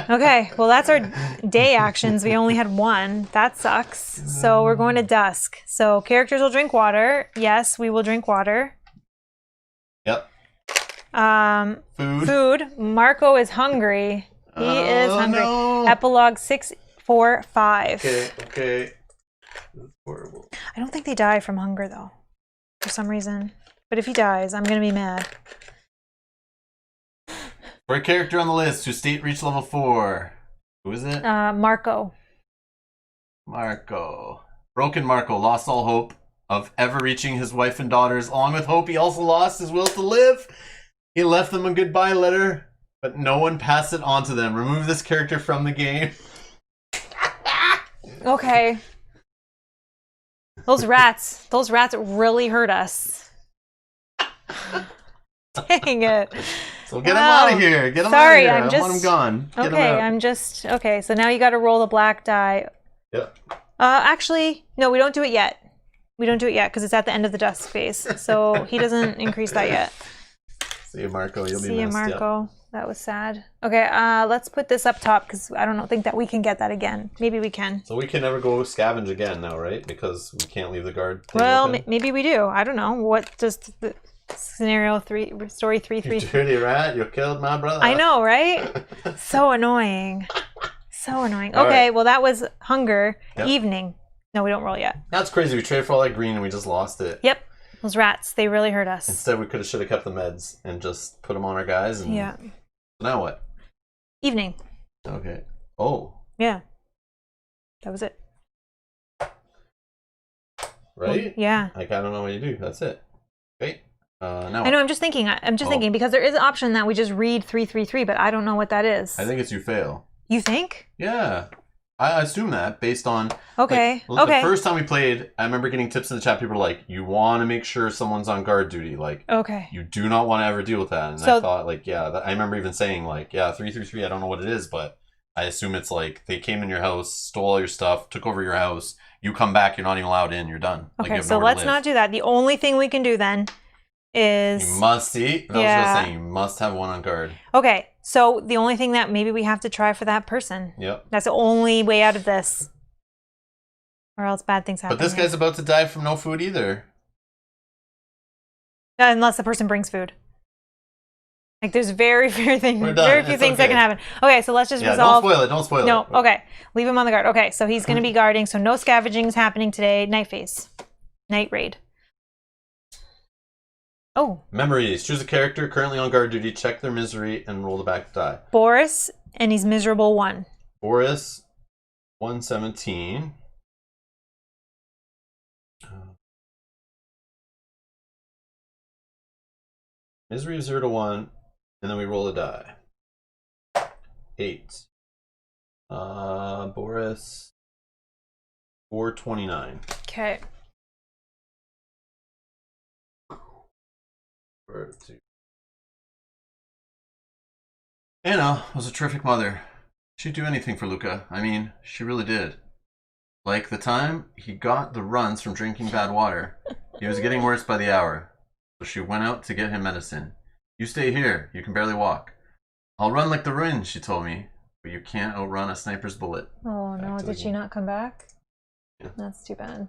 Okay. Well, that's our day actions. We only had 1. That sucks. So we're going to dusk. So characters will drink water. Yes, we will drink water. Yep. Food. Marco is hungry. He is hungry. No. Epilogue 6 4, 5. Okay. This is horrible. I don't think they die from hunger, though, for some reason. But if he dies, I'm going to be mad. For a character on the list whose state reached level 4. Who is it? Marco. Marco. Broken Marco lost all hope of ever reaching his wife and daughters. Along with hope, he also lost his will to live. He left them a goodbye letter, but no one passed it on to them. Remove this character from the game. Okay. Those rats really hurt us. Dang it. So get him out of here. Get him out of here. I want him gone. Okay, so now you got to roll the black die. Yep. Actually, no, we don't do it yet. We don't do it yet because it's at the end of the dusk phase. So he doesn't increase that yet. See you, Marco. You'll be missed. See you, Marco. Yep. That was sad. Okay, let's put this up top because I don't think that we can get that again. Maybe we can. So we can never go scavenge again now, right? Because we can't leave the guard thing well, open? Maybe we do. I don't know. What does the scenario 3, story 3, 3? You dirty rat! You killed my brother. I know, right? So annoying. So annoying. Okay, well that was hunger. Yep. Evening. No, we don't roll yet. That's crazy. We traded for all that green and we just lost it. Yep. Those rats, they really hurt us. Instead, we should have kept the meds and just put them on our guys. And yeah. Now what? Evening. Okay. Oh. Yeah. That was it. Right? Well, yeah. Like, I don't know what you do. That's it. Okay. Now I know, I'm just thinking. Thinking because there is an option that we just read 333, but I don't know what that is. I think it's you fail. You think? Yeah. I assume that based on... Okay. Like, the first time we played, I remember getting tips in the chat. People were like, you want to make sure someone's on guard duty. Like, okay. You do not want to ever deal with that. And so, I thought, like, yeah. I remember even saying, like, yeah, 333, I don't know what it is, but I assume it's like they came in your house, stole all your stuff, took over your house. You come back, you're not even allowed in. You're done. Okay, so let's not do that. The only thing we can do then is... You must see. I was going to say, you must have one on guard. Okay, so the only thing that maybe we have to try for that person. Yep. That's the only way out of this. Or else bad things happen. But this guy's about to die from no food either. Unless the person brings food. Like there's very few things that can happen. Okay, so let's just resolve. Don't spoil it. No, okay. Leave him on the guard. Okay, so he's going to be guarding. So no scavenging is happening today. Night phase. Night raid. Oh. Memories. Choose a character currently on guard duty. Check their misery and roll the back die. Boris, and he's miserable 1. Boris, 117. Misery of 0 to 1, and then we roll a die. 8. Boris, 429. Okay. 2. Anna was a terrific mother. She'd do anything for Luca. I mean, she really did. Like the time he got the runs from drinking bad water. He was getting worse by the hour. So she went out to get him medicine. You stay here. You can barely walk. I'll run like the wind, she told me. But you can't outrun a sniper's bullet. Oh no, did she not come back? Yeah. That's too bad.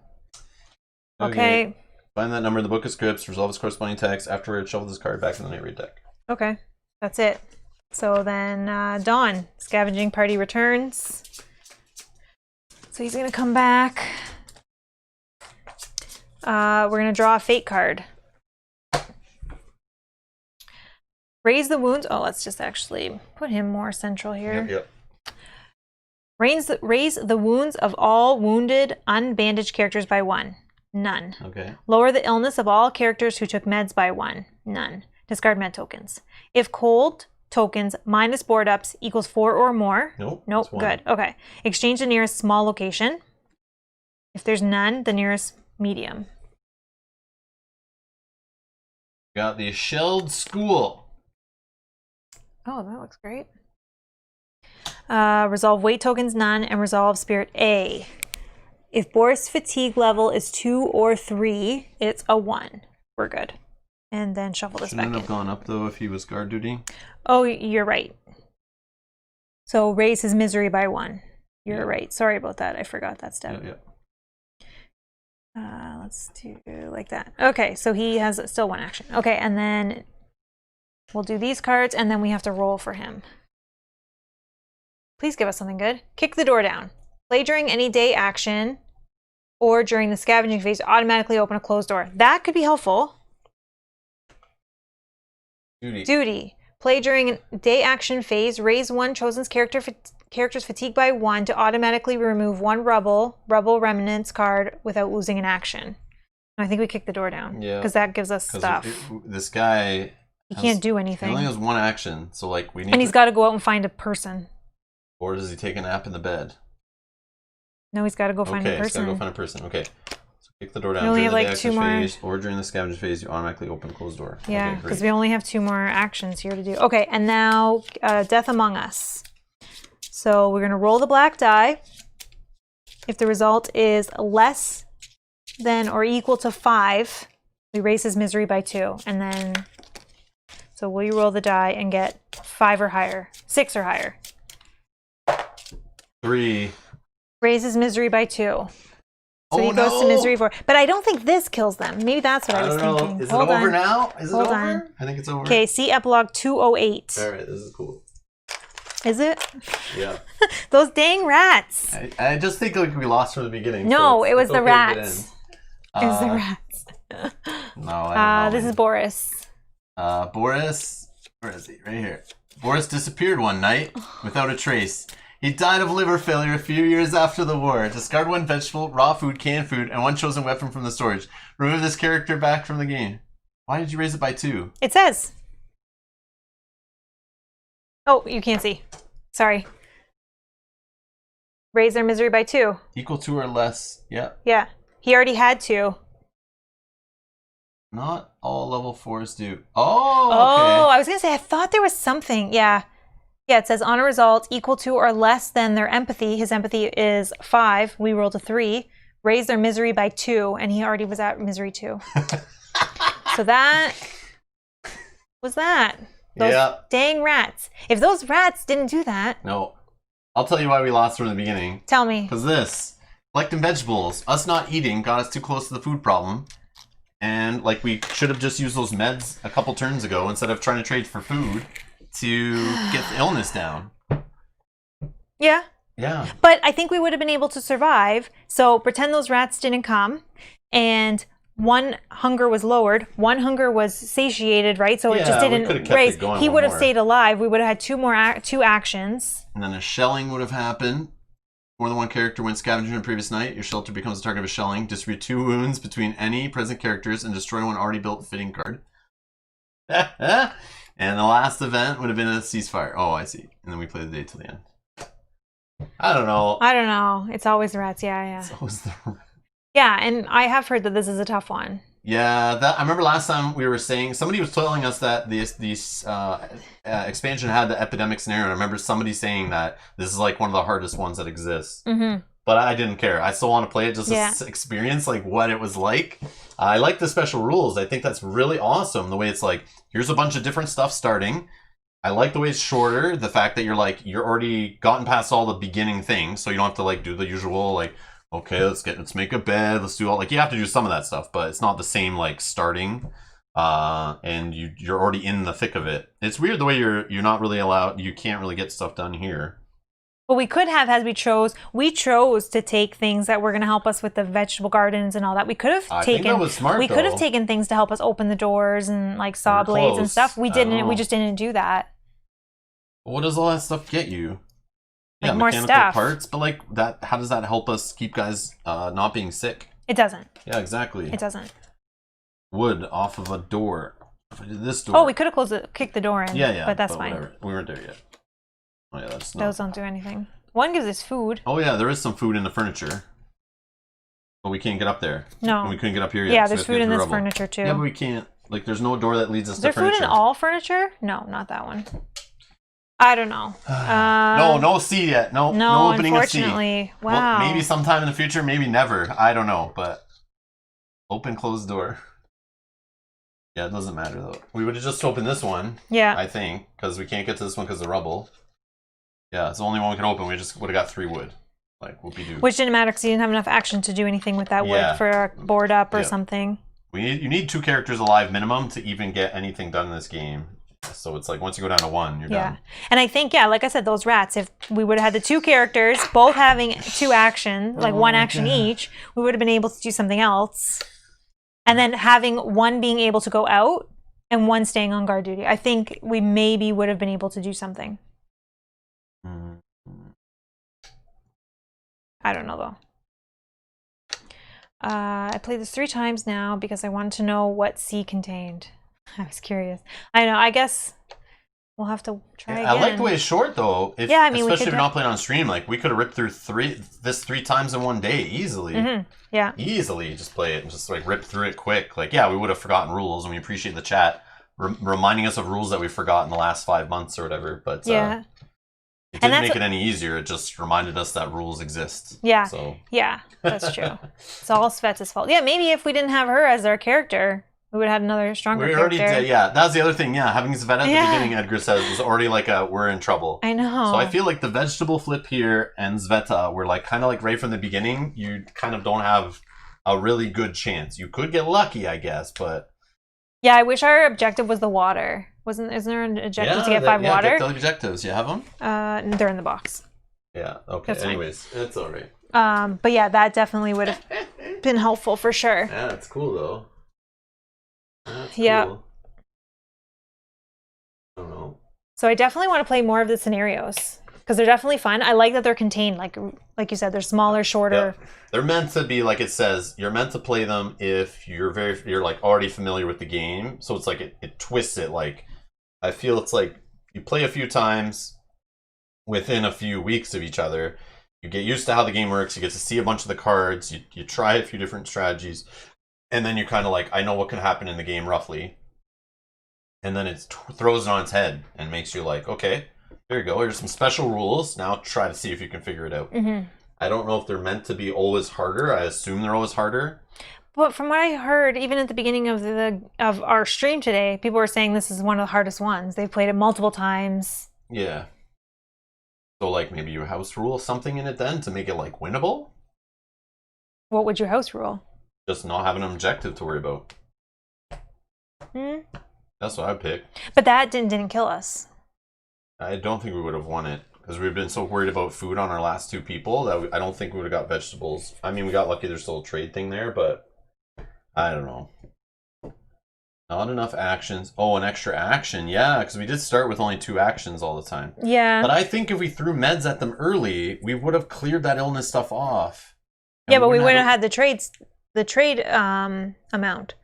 Okay. Find that number in the book of scripts, resolve its corresponding text. Afterward, shuffle this card back in the night raid deck. Okay. That's it. So then Dawn, scavenging party returns. So he's going to come back. We're going to draw a fate card. Raise the wounds. Oh, let's just actually put him more central here. Yep. Raise the wounds of all wounded, unbandaged characters by 1. None. Okay. Lower the illness of all characters who took meds by 1. None. Discard med tokens. If cold tokens minus board ups equals 4 or more. Nope. Good. Okay. Exchange the nearest small location. If there's none, the nearest medium. Got the shelled school. Oh, that looks great. Resolve weight tokens, none, and resolve spirit A. If Boris' fatigue level is 2 or 3, it's a 1. We're good. And then shuffle this back in. Shouldn't have gone up though if he was guard duty. Oh, you're right. So raise his misery by 1. You're right. Sorry about that. I forgot that step. Let's do like that. Okay, so he has still 1 action. Okay, and then we'll do these cards, and then we have to roll for him. Please give us something good. Kick the door down. Play during any day action or during the scavenging phase, automatically open a closed door. That could be helpful. Duty. Play during day action phase. Raise one chosen character's fatigue by 1 to automatically remove 1 rubble remnants card without losing an action. I think we kick the door down. Yeah. Because that gives us stuff. This guy... He can't do anything. He only has 1 action, so like we need. And he's got to go out and find a person. Or does he take a nap in the bed? No, he's got to go find a person. Okay, he's got to go find a person. Okay. So kick the door down. We only have like 2 more. Phase, or during the scavenger phase, you automatically open closed door. Yeah, because we only have 2 more actions here to do. Okay, and now Death Among Us. So we're going to roll the black die. If the result is less than or equal to 5, we raise his misery by 2. And then, so will you roll the die and get 5 or higher? 6 or higher. 3. Raise his misery by 2. So he goes to misery 4. But I don't think this kills them. Maybe that's what I was thinking. Is it over now? Is it over? I think it's over. Okay, see epilogue 208. All right, this is cool. Is it? Yeah. Those dang rats. I just think like we lost from the beginning. No, so it was the rats. It was the rats. No, I don't know. This is Boris. Boris, where is he? Right here. Boris disappeared one night without a trace. He died of liver failure a few years after the war. Discard 1 vegetable, raw food, canned food, and 1 chosen weapon from the storage. Remove this character back from the game. Why did you raise it by 2? It says. Oh, you can't see. Sorry. Raise their misery by 2. Equal to or less. Yeah. Yeah. He already had 2. Not all level 4s do. Oh, okay. Oh, I was going to say, I thought there was something. Yeah. Yeah, it says on a result equal to or less than their empathy. His empathy is 5. We rolled a 3. Raise their misery by 2, and he already was at misery 2. So that was that. Those dang rats. If those rats didn't do that. No. I'll tell you why we lost from the beginning. Tell me. Because this. Collecting vegetables. Us not eating got us too close to the food problem. And like we should have just used those meds a couple turns ago instead of trying to trade for food to get the illness down. Yeah. Yeah. But I think we would have been able to survive. So pretend those rats didn't come and 1 hunger was lowered, 1 hunger was satiated, right? So it just didn't raise. He would have stayed alive. We would have had 2 actions. And then a shelling would have happened. More than 1 character went scavenging on the previous night. Your shelter becomes the target of a shelling. Distribute 2 wounds between any present characters and destroy 1 already built fitting card. And the last event would have been a ceasefire. Oh, I see. And then we play the day till the end. I don't know. It's always the rats. Yeah. It's always the rats. Yeah, and I have heard that this is a tough one. Yeah, I remember last time we were saying, somebody was telling us that this expansion had the epidemic scenario. And I remember somebody saying that this is like one of the hardest ones that exists. Mm-hmm. But I didn't care. I still want to play it just to experience like what it was like. I like the special rules. I think that's really awesome. The way it's like, here's a bunch of different stuff starting. I like the way it's shorter. The fact that you're already gotten past all the beginning things, so you don't have to like do the usual like, okay, let's make a bed, let's do all, like, you have to do some of that stuff, but it's not the same like starting. And you're already in the thick of it. It's weird the way you're not really allowed. You can't really get stuff done here. Well, we could have, as we chose to take things that were going to help us with the vegetable gardens and all that. We could have taken. I think that was smart. We could have taken things to help us open the doors and like saw blades and stuff. We didn't. We just didn't do that. What does all that stuff get you? Like yeah, more mechanical stuff. Parts, but like that. How does that help us keep guys not being sick? It doesn't. Yeah, exactly. It doesn't. Wood off of a door. If I did this door. Oh, we could have kicked the door in. Yeah. But that's fine. Whatever. We weren't there yet. Oh yeah, that's not... Those don't do anything. 1 gives us food. Oh yeah, there is some food in the furniture. But we can't get up there. No. And we couldn't get up here yet. Yeah, there's food in this furniture too. Yeah, but we can't. Like, there's no door that leads us to furniture. Is there food in all furniture? No, not that one. I don't know. No C yet. No opening of C. Unfortunately. Wow. Well, maybe sometime in the future, maybe never. I don't know, but open, closed door. Yeah, it doesn't matter though. We would have just opened this one. Yeah. I think, because we can't get to this one because of rubble. Yeah, it's the only one we can open. We just would have got 3 wood. Like, whoopie-doo. Which didn't matter because you didn't have enough action to do anything with that wood for a board up or something. You need 2 characters alive minimum to even get anything done in this game. So it's like once you go down to 1, you're done. And I think, like I said, those rats, if we would have had the 2 characters, both having 2 action, like 1 action each, we would have been able to do something else. And then having 1 being able to go out and 1 staying on guard duty. I think we maybe would have been able to do something. I don't know, though. I played this 3 times now because I wanted to know what C contained. I was curious. I know, I guess we'll have to try again. I like the way it's short, though. Especially if you're not playing on stream. Like, we could have ripped through this 3 times in one day, easily. Yeah. Easily just play it and just, like, rip through it quick. Like, yeah, we would have forgotten rules, and we appreciate the chat reminding us of rules that we forgot in the last 5 months or whatever. But, it didn't make it any easier. It just reminded us that rules exist. Yeah. So. Yeah, that's true. It's all Svetz's fault. Yeah, maybe if we didn't have her as our character, we would have had another stronger character. We already did, that was the other thing, having Sveta at the beginning, Edgar says, was already like we're in trouble. I know. So I feel like the vegetable flip here and Sveta were like kind of like right from the beginning, you kind of don't have a really good chance. You could get lucky, I guess, but... Yeah, I wish our objective was the water. Isn't there an objective to get 5 water? Yeah, get the objectives. You have them? They're in the box. Yeah, okay. Anyways, it's all right. But yeah, that definitely would have been helpful for sure. Yeah, that's cool though. That's cool. I don't know. So I definitely want to play more of the scenarios because they're definitely fun. I like that they're contained, like you said, they're smaller, shorter. Yep. They're meant to be, like it says, you're meant to play them if you're like already familiar with the game. So it's like it twists it. Like I feel it's like you play a few times within a few weeks of each other. You get used to how the game works. You get to see a bunch of the cards. You try a few different strategies. And then you're kind of like, I know what can happen in the game roughly. And then it throws it on its head and makes you like, okay, there you go. Here's some special rules. Now try to see if you can figure it out. I don't know if they're meant to be always harder. I assume they're always harder. But from what I heard, even at the beginning of our stream today, people were saying this is one of the hardest ones. They've played it multiple times. Yeah. So like maybe you house rule something in it then to make it like winnable? What would you house rule? Just not have an objective to worry about. That's what I'd pick. But that didn't kill us. I don't think we would have won it because we've been so worried about food on our last 2 people that I don't think we would have got vegetables. I mean, we got lucky there's still a trade thing there, but I don't know. Not enough actions. Oh, an extra action. Yeah, because we did start with only 2 actions all the time. Yeah. But I think if we threw meds at them early, we would have cleared that illness stuff off. Yeah, but we wouldn't have had the trade amount.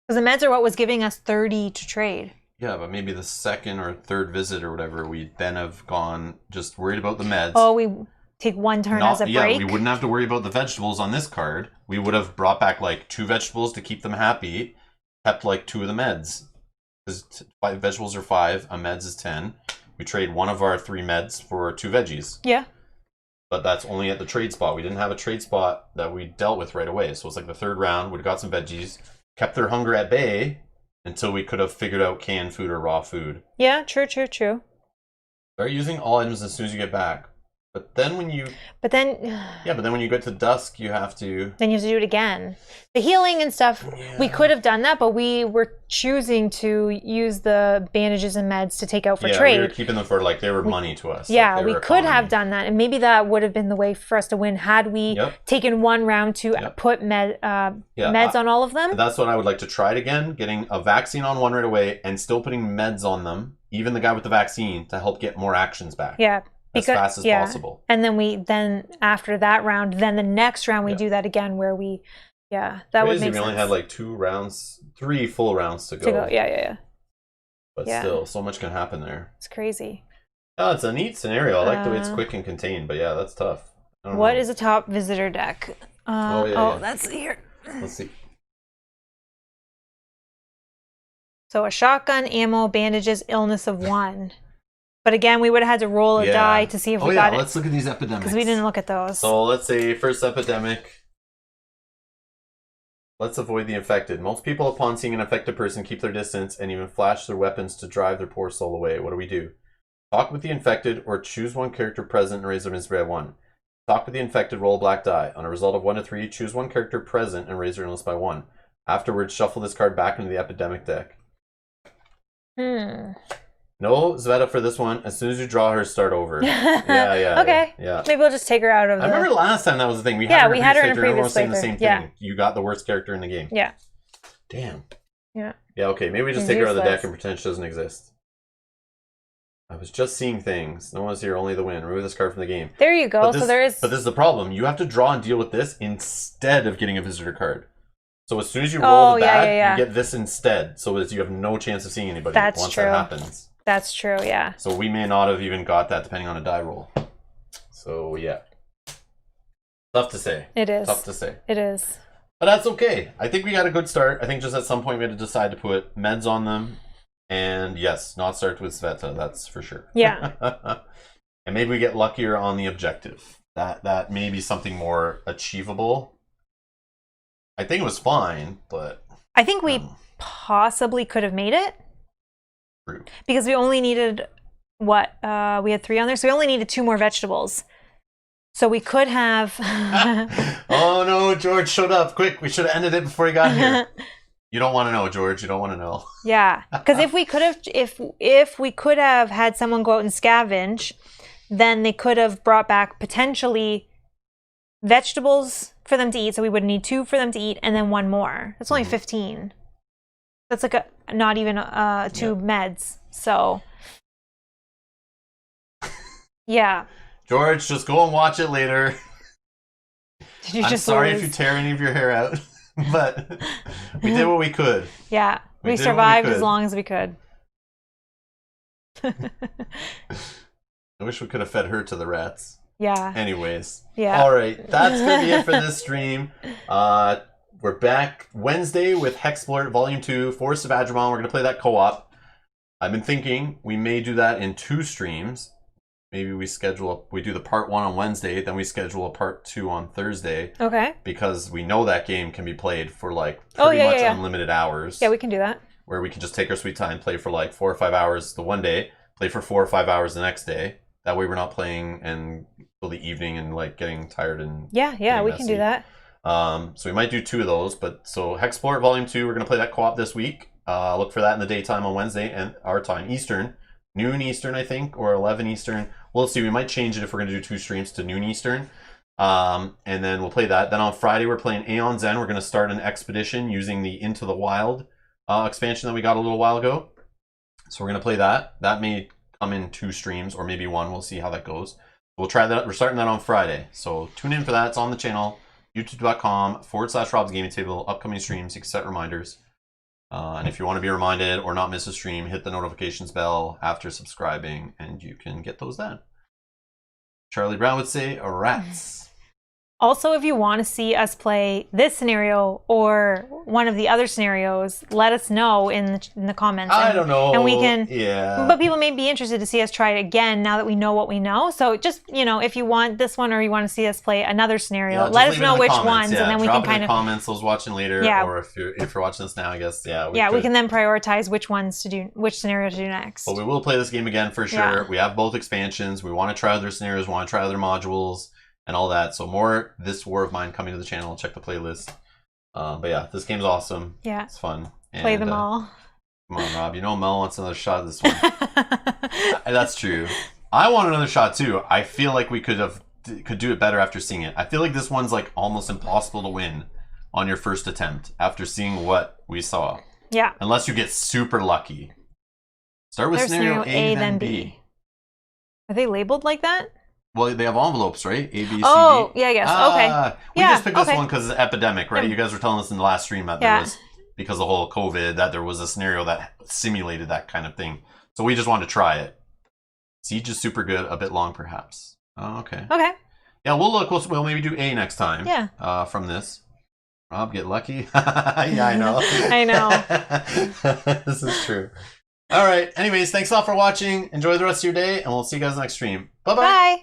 Because the meds are what was giving us 30 to trade. Yeah, but maybe the 2nd or 3rd visit or whatever, we'd then have gone just worried about the meds. Oh, we take 1 turn as a break? Yeah, we wouldn't have to worry about the vegetables on this card. We would have brought back like 2 vegetables to keep them happy, kept like 2 of the meds. Because 5 vegetables are 5, a meds is 10. We trade 1 of our 3 meds for 2 veggies. Yeah. But that's only at the trade spot. We didn't have a trade spot that we dealt with right away. So it's like the 3rd round, we'd have got some veggies, kept their hunger at bay until we could have figured out canned food or raw food. Yeah, true. Start using all items as soon as you get back. But then when you... But then when you get to dusk, you have to... Then you have to do it again. The healing and stuff, we could have done that, but we were choosing to use the bandages and meds to take out for trade. Yeah, we were keeping them for, like, they were money to us. Yeah, we could have done that, and maybe that would have been the way for us to win had we taken 1 round to put meds on all of them. That's what I would like to try it again, getting a vaccine on 1 right away and still putting meds on them, even the guy with the vaccine, to help get more actions back. Yeah. As fast as possible. And then after that round, then the next round we do that again where we, that would make sense. We only had like 3 full rounds to go. Yeah. But still, so much can happen there. It's crazy. Oh, it's a neat scenario. I like the way it's quick and contained, but yeah, that's tough. What is a top visitor deck? That's here. Let's see. So a shotgun, ammo, bandages, illness of 1. But again, we would have had to roll a die to see if we got it. Let's look at these epidemics. Because we didn't look at those. So let's say first epidemic. Let's avoid the infected. Most people, upon seeing an infected person, keep their distance and even flash their weapons to drive their poor soul away. What do we do? Talk with the infected or choose 1 character present and raise their misery by 1. Talk with the infected, roll a black die. On a result of 1 to 3, choose 1 character present and raise their illness by 1. Afterwards, shuffle this card back into the epidemic deck. No, Zveta, for this one, as soon as you draw her, start over. Yeah. Okay. Yeah. Maybe we'll just take her out of I remember last time that was the thing. We had her in a previous playthrough. Everyone was saying the same thing. Yeah. You got the worst character in the game. Yeah. Damn. Yeah. Yeah, okay. Maybe we just take her out of the deck and pretend she doesn't exist. I was just seeing things. No one's here, only the win. Remove this card from the game. There you go. So there is... But this is the problem. You have to draw and deal with this instead of getting a visitor card. So as soon as you roll the bad, you get this instead. So as you have no chance of seeing anybody once that happens. That's true, yeah. So we may not have even got that depending on a die roll. So yeah. Tough to say. It is. Tough to say. It is. But that's okay. I think we got a good start. I think just at some point we had to decide to put meds on them. And yes, not start with Sveta, that's for sure. Yeah. And maybe we get luckier on the objective. That may be something more achievable. I think it was fine, but... I think we possibly could have made it. True. Because we only needed, what? We had 3 on there, so we only needed 2 more vegetables. So we could have... Oh no, George showed up. Quick, we should have ended it before he got here. You don't want to know, George. You don't want to know. Yeah, because if we could have had someone go out and scavenge, then they could have brought back potentially vegetables for them to eat. So we would need 2 for them to eat, and then 1 more. That's only 15. That's like not even 2 meds. So yeah. George, just go and watch it later. I'm sorry if you tear any of your hair out. But we did what we could. Yeah, we survived as long as we could. I wish we could have fed her to the rats. Yeah. Anyways. Yeah. All right, that's going to be it for this stream. We're back Wednesday with Hexplore Volume 2, Forest of Adramon. We're going to play that co-op. I've been thinking we may do that in 2 streams. Maybe we do the part 1 on Wednesday, then we schedule a part 2 on Thursday. Okay. Because we know that game can be played for like pretty much unlimited hours. Yeah, we can do that. Where we can just take our sweet time, play for like 4 or 5 hours the one day, play for 4 or 5 hours the next day. That way we're not playing until the evening and like getting tired and we can do that. So we might do 2 of those. But so Hexplore Volume 2, we're gonna play that co-op this week. Look for that in the daytime on Wednesday and our time Eastern. Noon Eastern, I think, or 11 Eastern. We'll see. We might change it if we're going to do 2 streams to noon Eastern. And then we'll play that. Then on Friday, we're playing Aeon's End. We're going to start an expedition using the Into the Wild expansion that we got a little while ago. So we're going to play that. That may come in 2 streams or maybe 1. We'll see how that goes. We'll try that. We're starting that on Friday. So tune in for that. It's on the channel. youtube.com/Rob's Gaming Table. Upcoming streams. You can set reminders. And if you want to be reminded or not miss a stream, hit the notifications bell after subscribing and you can get those then. Charlie Brown would say, rats. Also, if you want to see us play this scenario or one of the other scenarios, let us know in the comments. I don't know. And we can... Yeah. But people may be interested to see us try it again now that we know what we know. So just, if you want this one or you want to see us play another scenario, let us know which ones. Yeah, and then we can kind of... comments, those watching later. Yeah. Or if you're watching this now, I guess, we can then prioritize which scenario to do next. But we will play this game again for sure. Yeah. We have both expansions. We want to try other scenarios. We want to try other modules. And all that. So more This War of Mine coming to the channel. Check the playlist. But yeah, this game's awesome. Yeah. It's fun. Play them all. Come on, Rob. You know Mel wants another shot of this one. That's true. I want another shot too. I feel like we could do it better after seeing it. I feel like this one's like almost impossible to win on your first attempt after seeing what we saw. Yeah. Unless you get super lucky. Start with scenario A, then B. Are they labeled like that? Well, they have envelopes, right? A, B, C, D. Oh, yeah, I guess. Okay. We just picked this one because it's Epidemic, right? You guys were telling us in the last stream that there was, because of the whole COVID, that there was a scenario that simulated that kind of thing. So we just wanted to try it. Siege is super good, a bit long perhaps. Oh, okay. Okay. Yeah, we'll look. We'll maybe do A next time. Yeah. From this. Rob, get lucky. Yeah, I know. I know. This is true. All right. Anyways, thanks a lot for watching. Enjoy the rest of your day, and we'll see you guys next stream. Bye-bye. Bye.